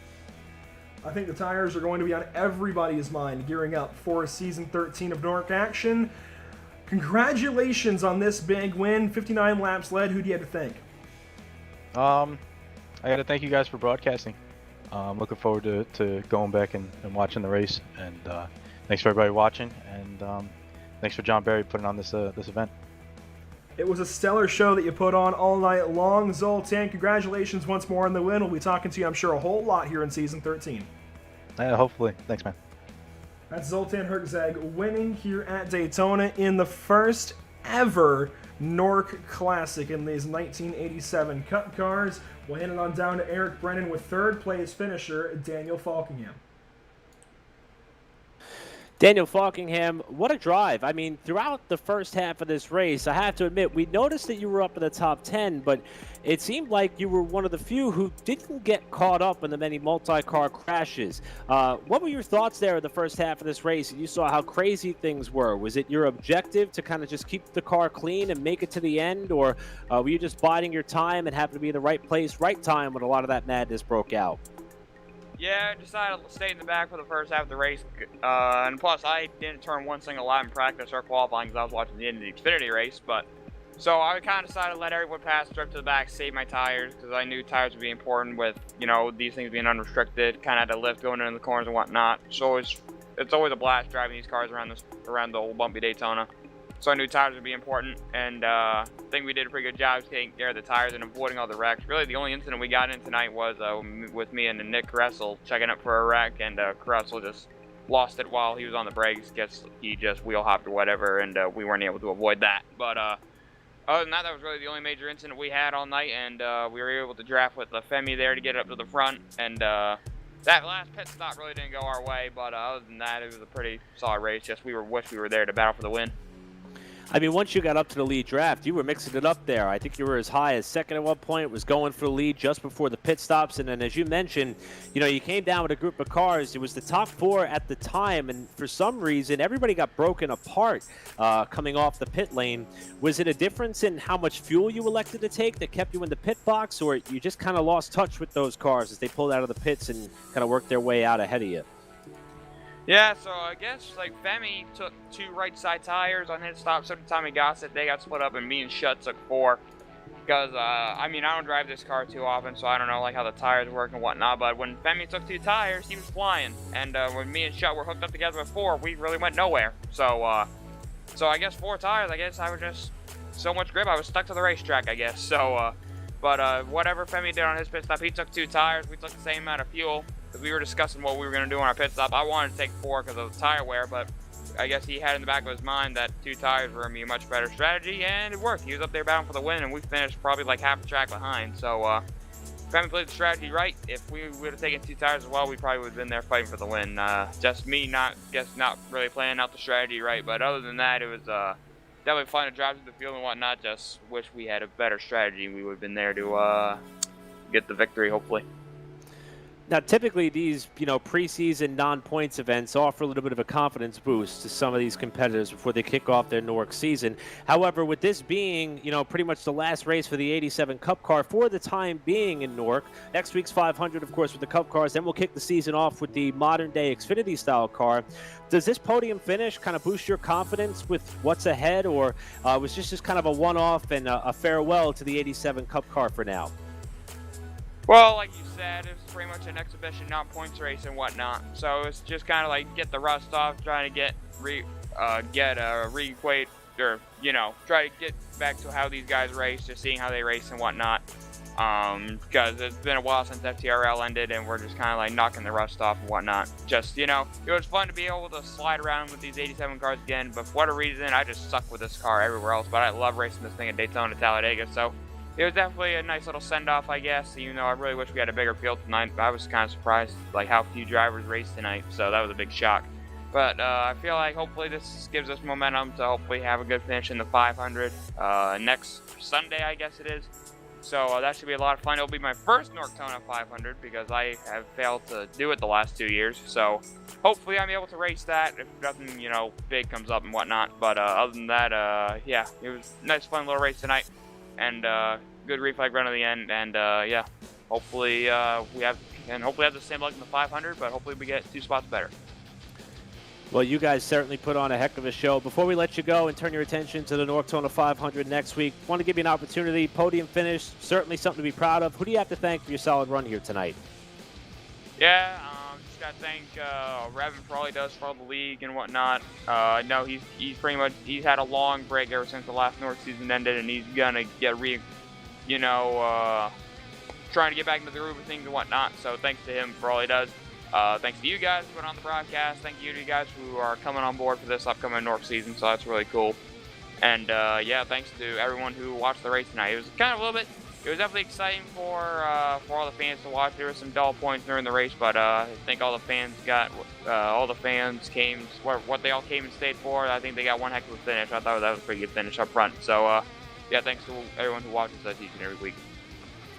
I think the tires are going to be on everybody's mind gearing up for Season 13 of NORC action. Congratulations on this big win. 59 laps led. Who do you have to thank? I got to thank you guys for broadcasting. I'm looking forward to going back and watching the race. And thanks for everybody watching. And thanks for John Barry putting on this event. It was a stellar show that you put on all night long. Zoltan, congratulations once more on the win. We'll be talking to you, I'm sure, a whole lot here in Season 13. Hopefully. Thanks, man. That's Zoltan Herczeg winning here at Daytona in the first ever NORC Classic in these 1987 Cup cars. We'll hand it on down to Eric Brennan with third place finisher Daniel Falkingham. Daniel Falkingham, what a drive. I mean, throughout the first half of this race, I have to admit, we noticed that you were up in the top 10, but it seemed like you were one of the few who didn't get caught up in the many multi-car crashes. What were your thoughts there in the first half of this race? You saw how crazy things were. Was it your objective to kind of just keep the car clean and make it to the end, or were you just biding your time and happened to be in the right place, right time when a lot of that madness broke out? Yeah, I decided to stay in the back for the first half of the race, and plus I didn't turn one single lap in practice or qualifying because I was watching the end of the Xfinity race, so I kind of decided to let everyone pass, strip to the back, save my tires, because I knew tires would be important with, these things being unrestricted, kind of had to lift going into the corners and whatnot, so it's always a blast driving these cars around the old bumpy Daytona. So I knew tires would be important, and I think we did a pretty good job taking care of the tires and avoiding all the wrecks. Really, the only incident we got in tonight was with me and Nick Kressel checking up for a wreck, and Kressel just lost it while he was on the brakes. Guess he just wheel hopped or whatever, and we weren't able to avoid that. But other than that, that was really the only major incident we had all night, and we were able to draft with the Femi there to get it up to the front, and that last pit stop really didn't go our way, but other than that, it was a pretty solid race. Just wish we were there to battle for the win. I mean, once you got up to the lead draft, you were mixing it up there. I think you were as high as second at one point, was going for the lead just before the pit stops. And then, as you mentioned, you came down with a group of cars. It was the top four at the time, and for some reason, everybody got broken apart coming off the pit lane. Was it a difference in how much fuel you elected to take that kept you in the pit box, or you just kind of lost touch with those cars as they pulled out of the pits and kind of worked their way out ahead of you? Yeah, so I guess, Femi took 2 right side tires on his stop, so did Tommy Gossett. They got split up, and me and Shutt took 4. Because, I don't drive this car too often, so I don't know, how the tires work and whatnot. But when Femi took 2 tires, he was flying. And when me and Shutt were hooked up together with 4, we really went nowhere. So I guess 4 tires, I was just so much grip, I was stuck to the racetrack, I guess. So, whatever Femi did on his pit stop, he took 2 tires. We took the same amount of fuel. Because we were discussing what we were going to do on our pit stop. I wanted to take 4 because of the tire wear, but I guess he had in the back of his mind that 2 tires were going to be a much better strategy, and it worked. He was up there battling for the win, and we finished probably half a track behind. So, Femi played the strategy right. If we would have taken 2 tires as well, we probably would have been there fighting for the win. Just me not really planning out the strategy right, but other than that, it was definitely fun to drive through the field and whatnot. Just wish we had a better strategy. We would have been there to get the victory, hopefully. Now, typically these, preseason non-points events offer a little bit of a confidence boost to some of these competitors before they kick off their NORC season. However, with this being, pretty much the last race for the 87 Cup car for the time being in NORC, next week's 500, of course, with the Cup cars, then we'll kick the season off with the modern-day Xfinity style car. Does this podium finish kind of boost your confidence with what's ahead, or was this just kind of a one-off and a farewell to the 87 Cup car for now? Well, like you said, it's pretty much an exhibition, not points race and whatnot. So it's just kind of get the rust off, trying to reequate, or try to get back to how these guys race, just seeing how they race and whatnot. Because it's been a while since FTRL ended, and we're just kind of knocking the rust off and whatnot. Just it was fun to be able to slide around with these 87 cars again. But for whatever reason, I just suck with this car everywhere else. But I love racing this thing at Daytona, Talladega. So it was definitely a nice little send-off, I guess, even though I really wish we had a bigger field tonight. I was kind of surprised, how few drivers raced tonight, so that was a big shock. But I feel like hopefully this gives us momentum to hopefully have a good finish in the 500 next Sunday, I guess it is. So that should be a lot of fun. It'll be my first Norctona 500 because I have failed to do it the last 2 years. So hopefully I'm able to race that if nothing, big comes up and whatnot. But other than that, yeah, it was a nice, fun little race tonight. And good reflag run at the end, and yeah, hopefully we have the same luck in the 500, but hopefully we get 2 spots better. Well, you guys certainly put on a heck of a show. Before we let you go and turn your attention to the NORC 500 next week, want to give you an opportunity, podium finish, certainly something to be proud of. Who do you have to thank for your solid run here tonight? Yeah, just got to thank Revin for all he does for all the league and whatnot. No, he's pretty much, he's had a long break ever since the last NORC season ended, and he's going to get trying to get back into the groove of things and whatnot. So thanks to him for all he does. Thanks to you guys who put on the broadcast. Thank you to you guys who are coming on board for this upcoming NORC season, so that's really cool. And yeah, thanks to everyone who watched the race tonight. It was kind of it was definitely exciting for all the fans to watch. There were some dull points during the race, but I think all the fans came, what they all came and stayed for. I think they got one heck of a finish. I thought that was a pretty good finish up front. So yeah, thanks to everyone who watches us each and every week.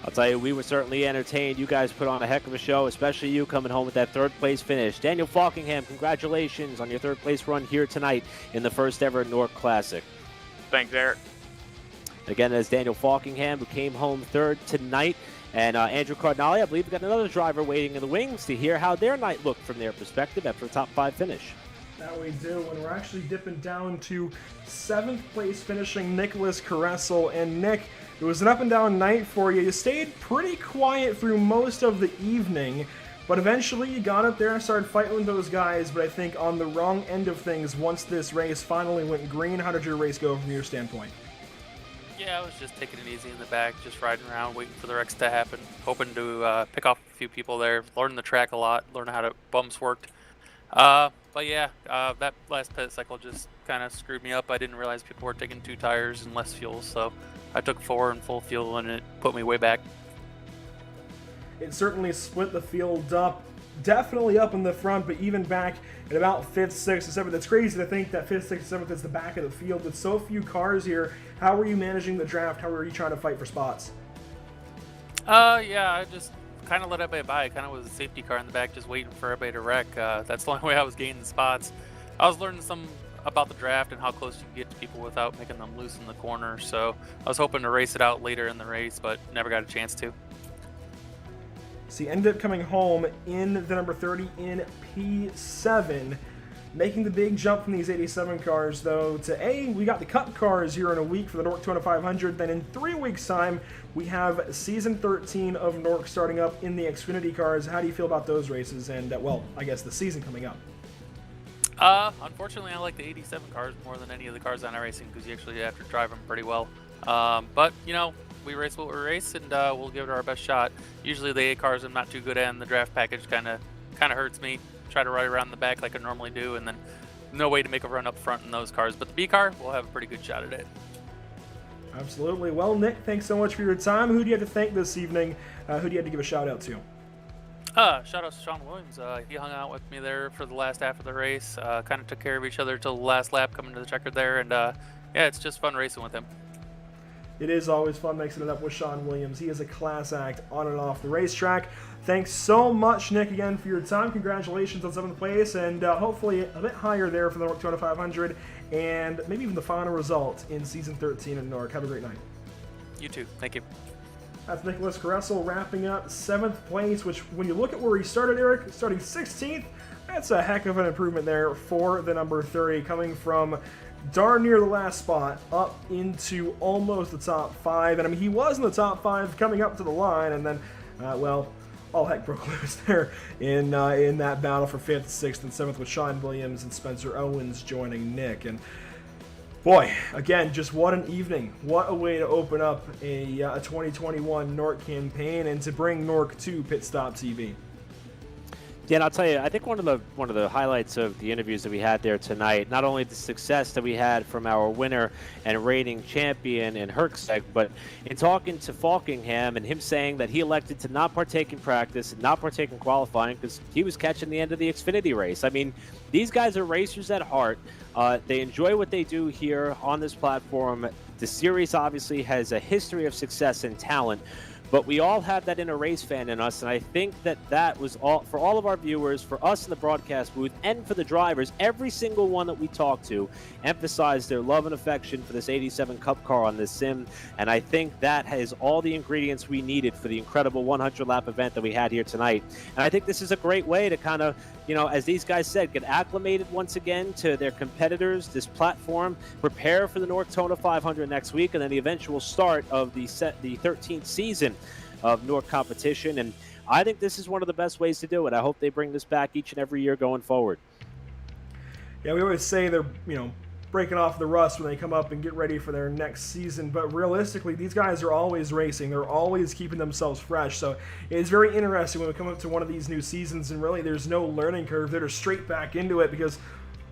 I'll tell you, we were certainly entertained. You guys put on a heck of a show, especially you coming home with that third-place finish. Daniel Falkingham, congratulations on your third-place run here tonight in the first ever NORC Classic. Thanks, Eric. Again, that's Daniel Falkingham, who came home third tonight. And Andrew Cardinale, I believe we've got another driver waiting in the wings to hear how their night looked from their perspective after a top-5 finish. That we do, and we're actually dipping down to 7th place finishing Nicholas Caressel. And Nick, it was an up-and-down night for you. You stayed pretty quiet through most of the evening, but eventually you got up there and started fighting with those guys, but I think on the wrong end of things once this race finally went green. How did your race go from your standpoint? Yeah, I was just taking it easy in the back, just riding around, waiting for the wrecks to happen, hoping to pick off a few people there, learning the track a lot, learning how bumps worked. But yeah, that last pit cycle just kind of screwed me up. I didn't realize people were taking 2 tires and less fuel, so I took 4 and full fuel, and it put me way back. It certainly split the field up, definitely up in the front, but even back at about 5th, 6th, and 7th. It's crazy to think that 5th, 6th, 7th is the back of the field with so few cars here. How were you managing the draft? How were you trying to fight for spots? Yeah, I just kind of let everybody by. I kind of was a safety car in the back, just waiting for everybody to wreck. That's the only way I was gaining spots. I was learning some about the draft and how close you can get to people without making them loose in the corner. So I was hoping to race it out later in the race, but never got a chance to. So you ended up coming home in the number 30 in P7, making the big jump from these 87 cars, though, to we got the Cup cars here in a week for the NORC 500. Then in 3 weeks' time, we have Season 13 of NORC starting up in the Xfinity cars. How do you feel about those races and, well, I guess the season coming up? Unfortunately, I like the 87 cars more than any of the cars on iRacing because you actually have to drive them pretty well. But, you know, we race what we race, and we'll give it our best shot. Usually the A cars I'm not too good at, and the draft package kind of hurts me. Try to ride around the back like I normally do, and then no way to make a run up front in those cars. But the B car, we'll have a pretty good shot at it. Absolutely. Well, Nick, thanks so much for your time. Who do you have to thank this evening? Who do you have to give a shout-out to? Shout out to Sean Williams. He hung out with me there for the last half of the race. Kind of took care of each other till the last lap coming to the checker there, and yeah, it's just fun racing with him. It is always fun mixing it up with Sean Williams. He is a class act on and off the racetrack. Thanks so much, Nick, again, for your time. Congratulations on 7th place, and hopefully a bit higher there for the NORC 500, and maybe even the final result in Season 13 of NORC. Have a great night. You too. Thank you. That's Nicholas Caressel wrapping up 7th place, which when you look at where he started, Eric, starting 16th, that's a heck of an improvement there for the number 30, coming from darn near the last spot up into almost the top 5. And I mean, he was in the top 5 coming up to the line, and then, well, all heck broke loose there in that battle for 5th, 6th, and 7th with Sean Williams and Spencer Owens joining Nick. And boy, again, just what an evening. What a way to open up a 2021 NORC campaign and to bring NORC to Pit Stop TV. Yeah, and I'll tell you, I think one of the highlights of the interviews that we had there tonight, not only the success that we had from our winner and reigning champion in Herczeg, but in talking to Falkingham and him saying that he elected to not partake in practice and not partake in qualifying because he was catching the end of the Xfinity race. I mean, these guys are racers at heart. They enjoy what they do here on this platform. The series obviously has a history of success and talent. But we all have that inner race fan in us, and I think that was all for all of our viewers, for us in the broadcast booth, and for the drivers. Every single one that we talked to emphasized their love and affection for this 87 Cup car on this sim, and I think that has all the ingredients we needed for the incredible 100-lap event that we had here tonight. And I think this is a great way to kind of, as these guys said, get acclimated once again to their competitors, this platform, prepare for the NORC Daytona 500 next week, and then the eventual start of the 13th season of NORC competition. And I think this is one of the best ways to do it. I hope they bring this back each and every year going forward. Yeah, we always say they're, breaking off the rust when they come up and get ready for their next season, but realistically, these guys are always racing. They're always keeping themselves fresh, so it's very interesting when we come up to one of these new seasons and really there's no learning curve. They're straight back into it because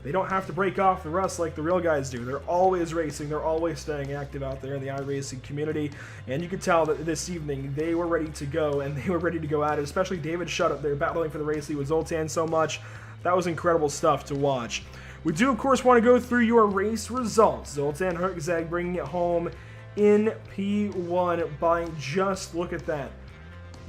they don't have to break off the rust like the real guys do. They're always racing. They're always staying active out there in the iRacing community, and you could tell that this evening they were ready to go, and they were ready to go at it, especially David Shutt up there battling for the race lead with Zoltan so much. That was incredible stuff to watch. We do, of course, want to go through your race results. Zoltan Herczeg bringing it home in P1 by just, look at that,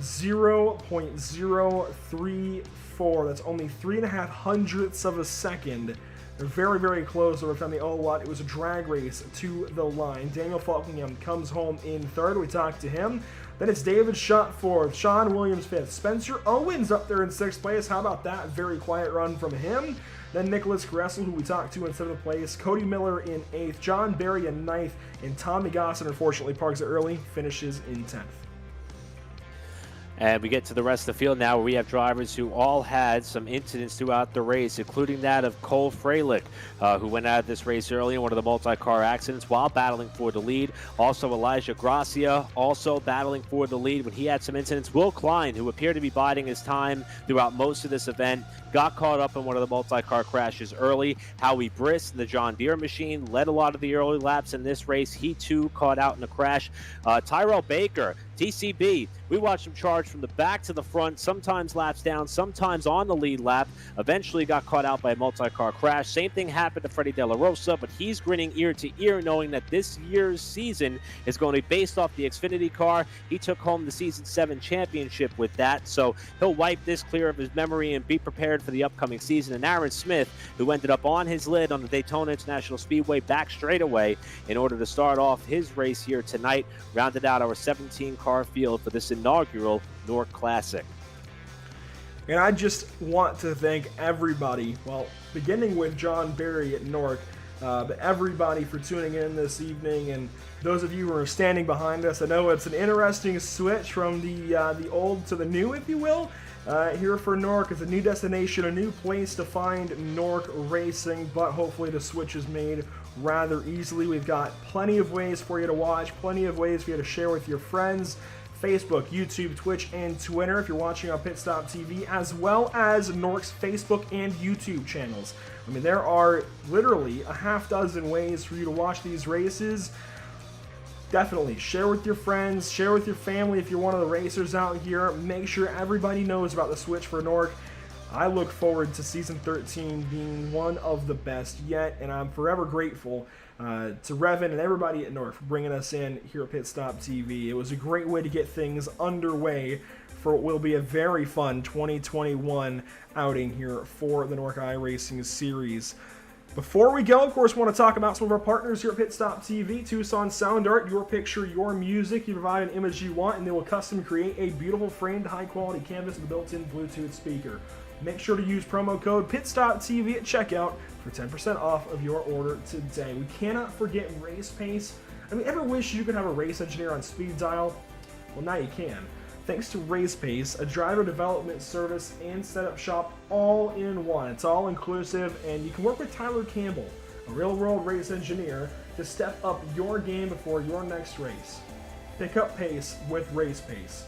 0.034. That's only 3.5 hundredths of a second. They're very, very close over from the Owat. It was a drag race to the line. Daniel Falkingham comes home in third. We talked to him. Then it's David Shutt fourth, Sean Williams fifth, Spencer Owens up there in sixth place. How about that? Very quiet run from him. Then Nicholas Gressel, who we talked to in seventh place, Cody Miller in eighth, John Barry in ninth, and Tommy Gossett, unfortunately, parks it early, finishes in 10th. And we get to the rest of the field now, where we have drivers who all had some incidents throughout the race, including that of Cole Freilich, who went out of this race early in one of the multi-car accidents while battling for the lead. Also, Elijah Gracia, also battling for the lead when he had some incidents. Will Klein, who appeared to be biding his time throughout most of this event, got caught up in one of the multi-car crashes early. Howie Briss in the John Deere machine led a lot of the early laps in this race. He, too, caught out in a crash. Tyrell Baker, TCB, we watched him charge from the back to the front, sometimes laps down, sometimes on the lead lap. Eventually got caught out by a multi-car crash. Same thing happened to Freddie De La Rosa, but he's grinning ear to ear knowing that this year's season is going to be based off the Xfinity car. He took home the Season 7 championship with that, so he'll wipe this clear of his memory and be prepared for the upcoming season. And Aaron Smith, who ended up on his lid on the Daytona International Speedway back straightaway in order to start off his race here tonight, rounded out our 17-car field for this inaugural NORC Classic. And I just want to thank everybody, well, beginning with John Barry at NORC, but everybody for tuning in this evening, and those of you who are standing behind us. I know it's an interesting switch from the old to the new, if you will. Here for NORC. It's a new destination, a new place to find NORC racing, but hopefully the switch is made rather easily. We've got plenty of ways for you to watch, plenty of ways for you to share with your friends. Facebook, YouTube, Twitch, and Twitter if you're watching on Pit Stop TV, as well as NORC's Facebook and YouTube channels. I mean, there are literally a half dozen ways for you to watch these races. Definitely share with your friends, share with your family if you're one of the racers out here. Make sure everybody knows about the switch for NORC. I look forward to Season 13 being one of the best yet, and I'm forever grateful to Revin and everybody at NORC for bringing us in here at Pit Stop TV. It was a great way to get things underway for what will be a very fun 2021 outing here for the NORC iRacing Series. Before we go, of course, we want to talk about some of our partners here at Pit Stop TV. Tucson Sound Art, your picture, your music. You provide an image you want, and they will custom create a beautiful framed high-quality canvas with a built-in Bluetooth speaker. Make sure to use promo code PitStopTV at checkout for 10% off of your order today. We cannot forget Race Pace. I mean, ever wish you could have a race engineer on speed dial? Well, now you can. Thanks to Race Pace, a driver development service and setup shop all in one. It's all inclusive, and you can work with Tyler Campbell, a real-world race engineer, to step up your game before your next race. Pick up pace with Race Pace.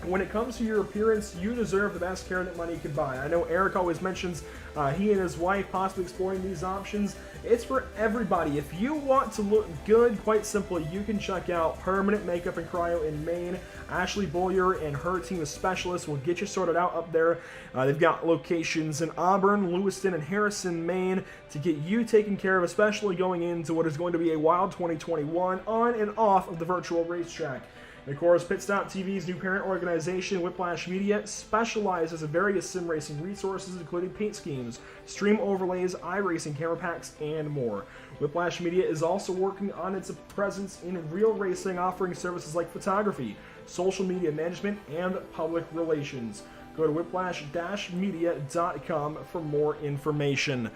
When it comes to your appearance, you deserve the best care that money can buy. I know Eric always mentions he and his wife possibly exploring these options. It's for everybody. If you want to look good, quite simply, you can check out Permanent Makeup and Cryo in Maine. Ashley Boyer and her team of specialists will get you sorted out up there. They've got locations in Auburn, Lewiston, and Harrison, Maine to get you taken care of, especially going into what is going to be a wild 2021 on and off of the virtual racetrack. And of course, Pit Stop TV's new parent organization, Whiplash Media, specializes in various sim racing resources, including paint schemes, stream overlays, iRacing camera packs, and more. Whiplash Media is also working on its presence in real racing, offering services like photography, social media management, and public relations. Go to whiplash-media.com for more information.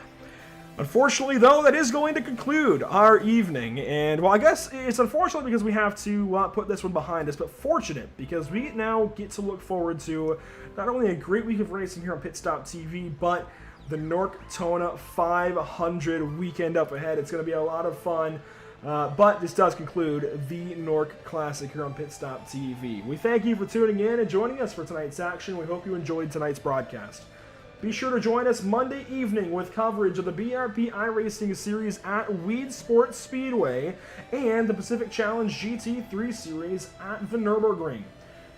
Unfortunately, though, that is going to conclude our evening. And, well, I guess it's unfortunate because we have to put this one behind us, but fortunate because we now get to look forward to not only a great week of racing here on Pit Stop TV, but the NORC Tona 500 weekend up ahead. It's going to be a lot of fun. But this does conclude the NORC Classic here on Pit Stop TV. We thank you for tuning in and joining us for tonight's action. We hope you enjoyed tonight's broadcast. Be sure to join us Monday evening with coverage of the BRP iRacing Series at Weed Sports Speedway and the Pacific Challenge GT3 Series at the Nürburgring.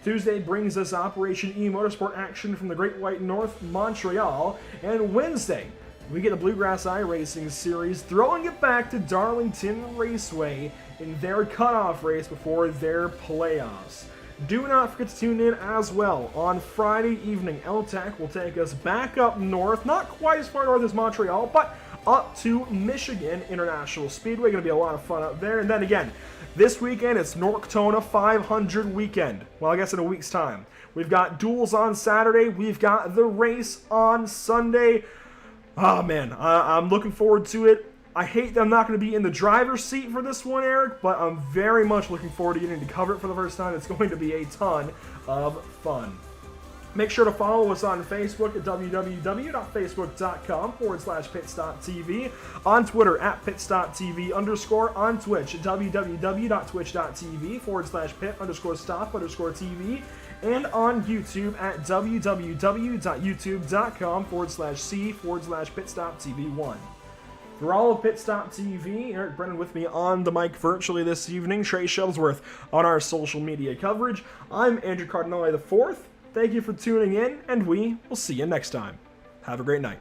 Tuesday brings us Operation E Motorsport action from the Great White North, Montreal, and Wednesday we get the Bluegrass iRacing Series, throwing it back to Darlington Raceway in their cutoff race before their playoffs. Do not forget to tune in as well. On Friday evening, LTEC will take us back up north, not quite as far north as Montreal, but up to Michigan International Speedway. Going to be a lot of fun up there. And then again, this weekend, it's NORC Tona 500 weekend. Well, I guess in a week's time. We've got duels on Saturday. We've got the race on Sunday. Oh, man, I'm looking forward to it. I hate that I'm not going to be in the driver's seat for this one, Eric, but I'm very much looking forward to getting to cover it for the first time. It's going to be a ton of fun. Make sure to follow us on Facebook at www.facebook.com/pitstoptv, on Twitter at pitstoptv_, on Twitch at www.twitch.tv/pit_stop_TV, and on YouTube at www.youtube.com/c/pitstoptv1. For all of Pit Stop TV, Eric Brennan with me on the mic virtually this evening, Trey Shuttlesworth on our social media coverage. I'm Andrew Cardinale IV. Thank you for tuning in, and we will see you next time. Have a great night.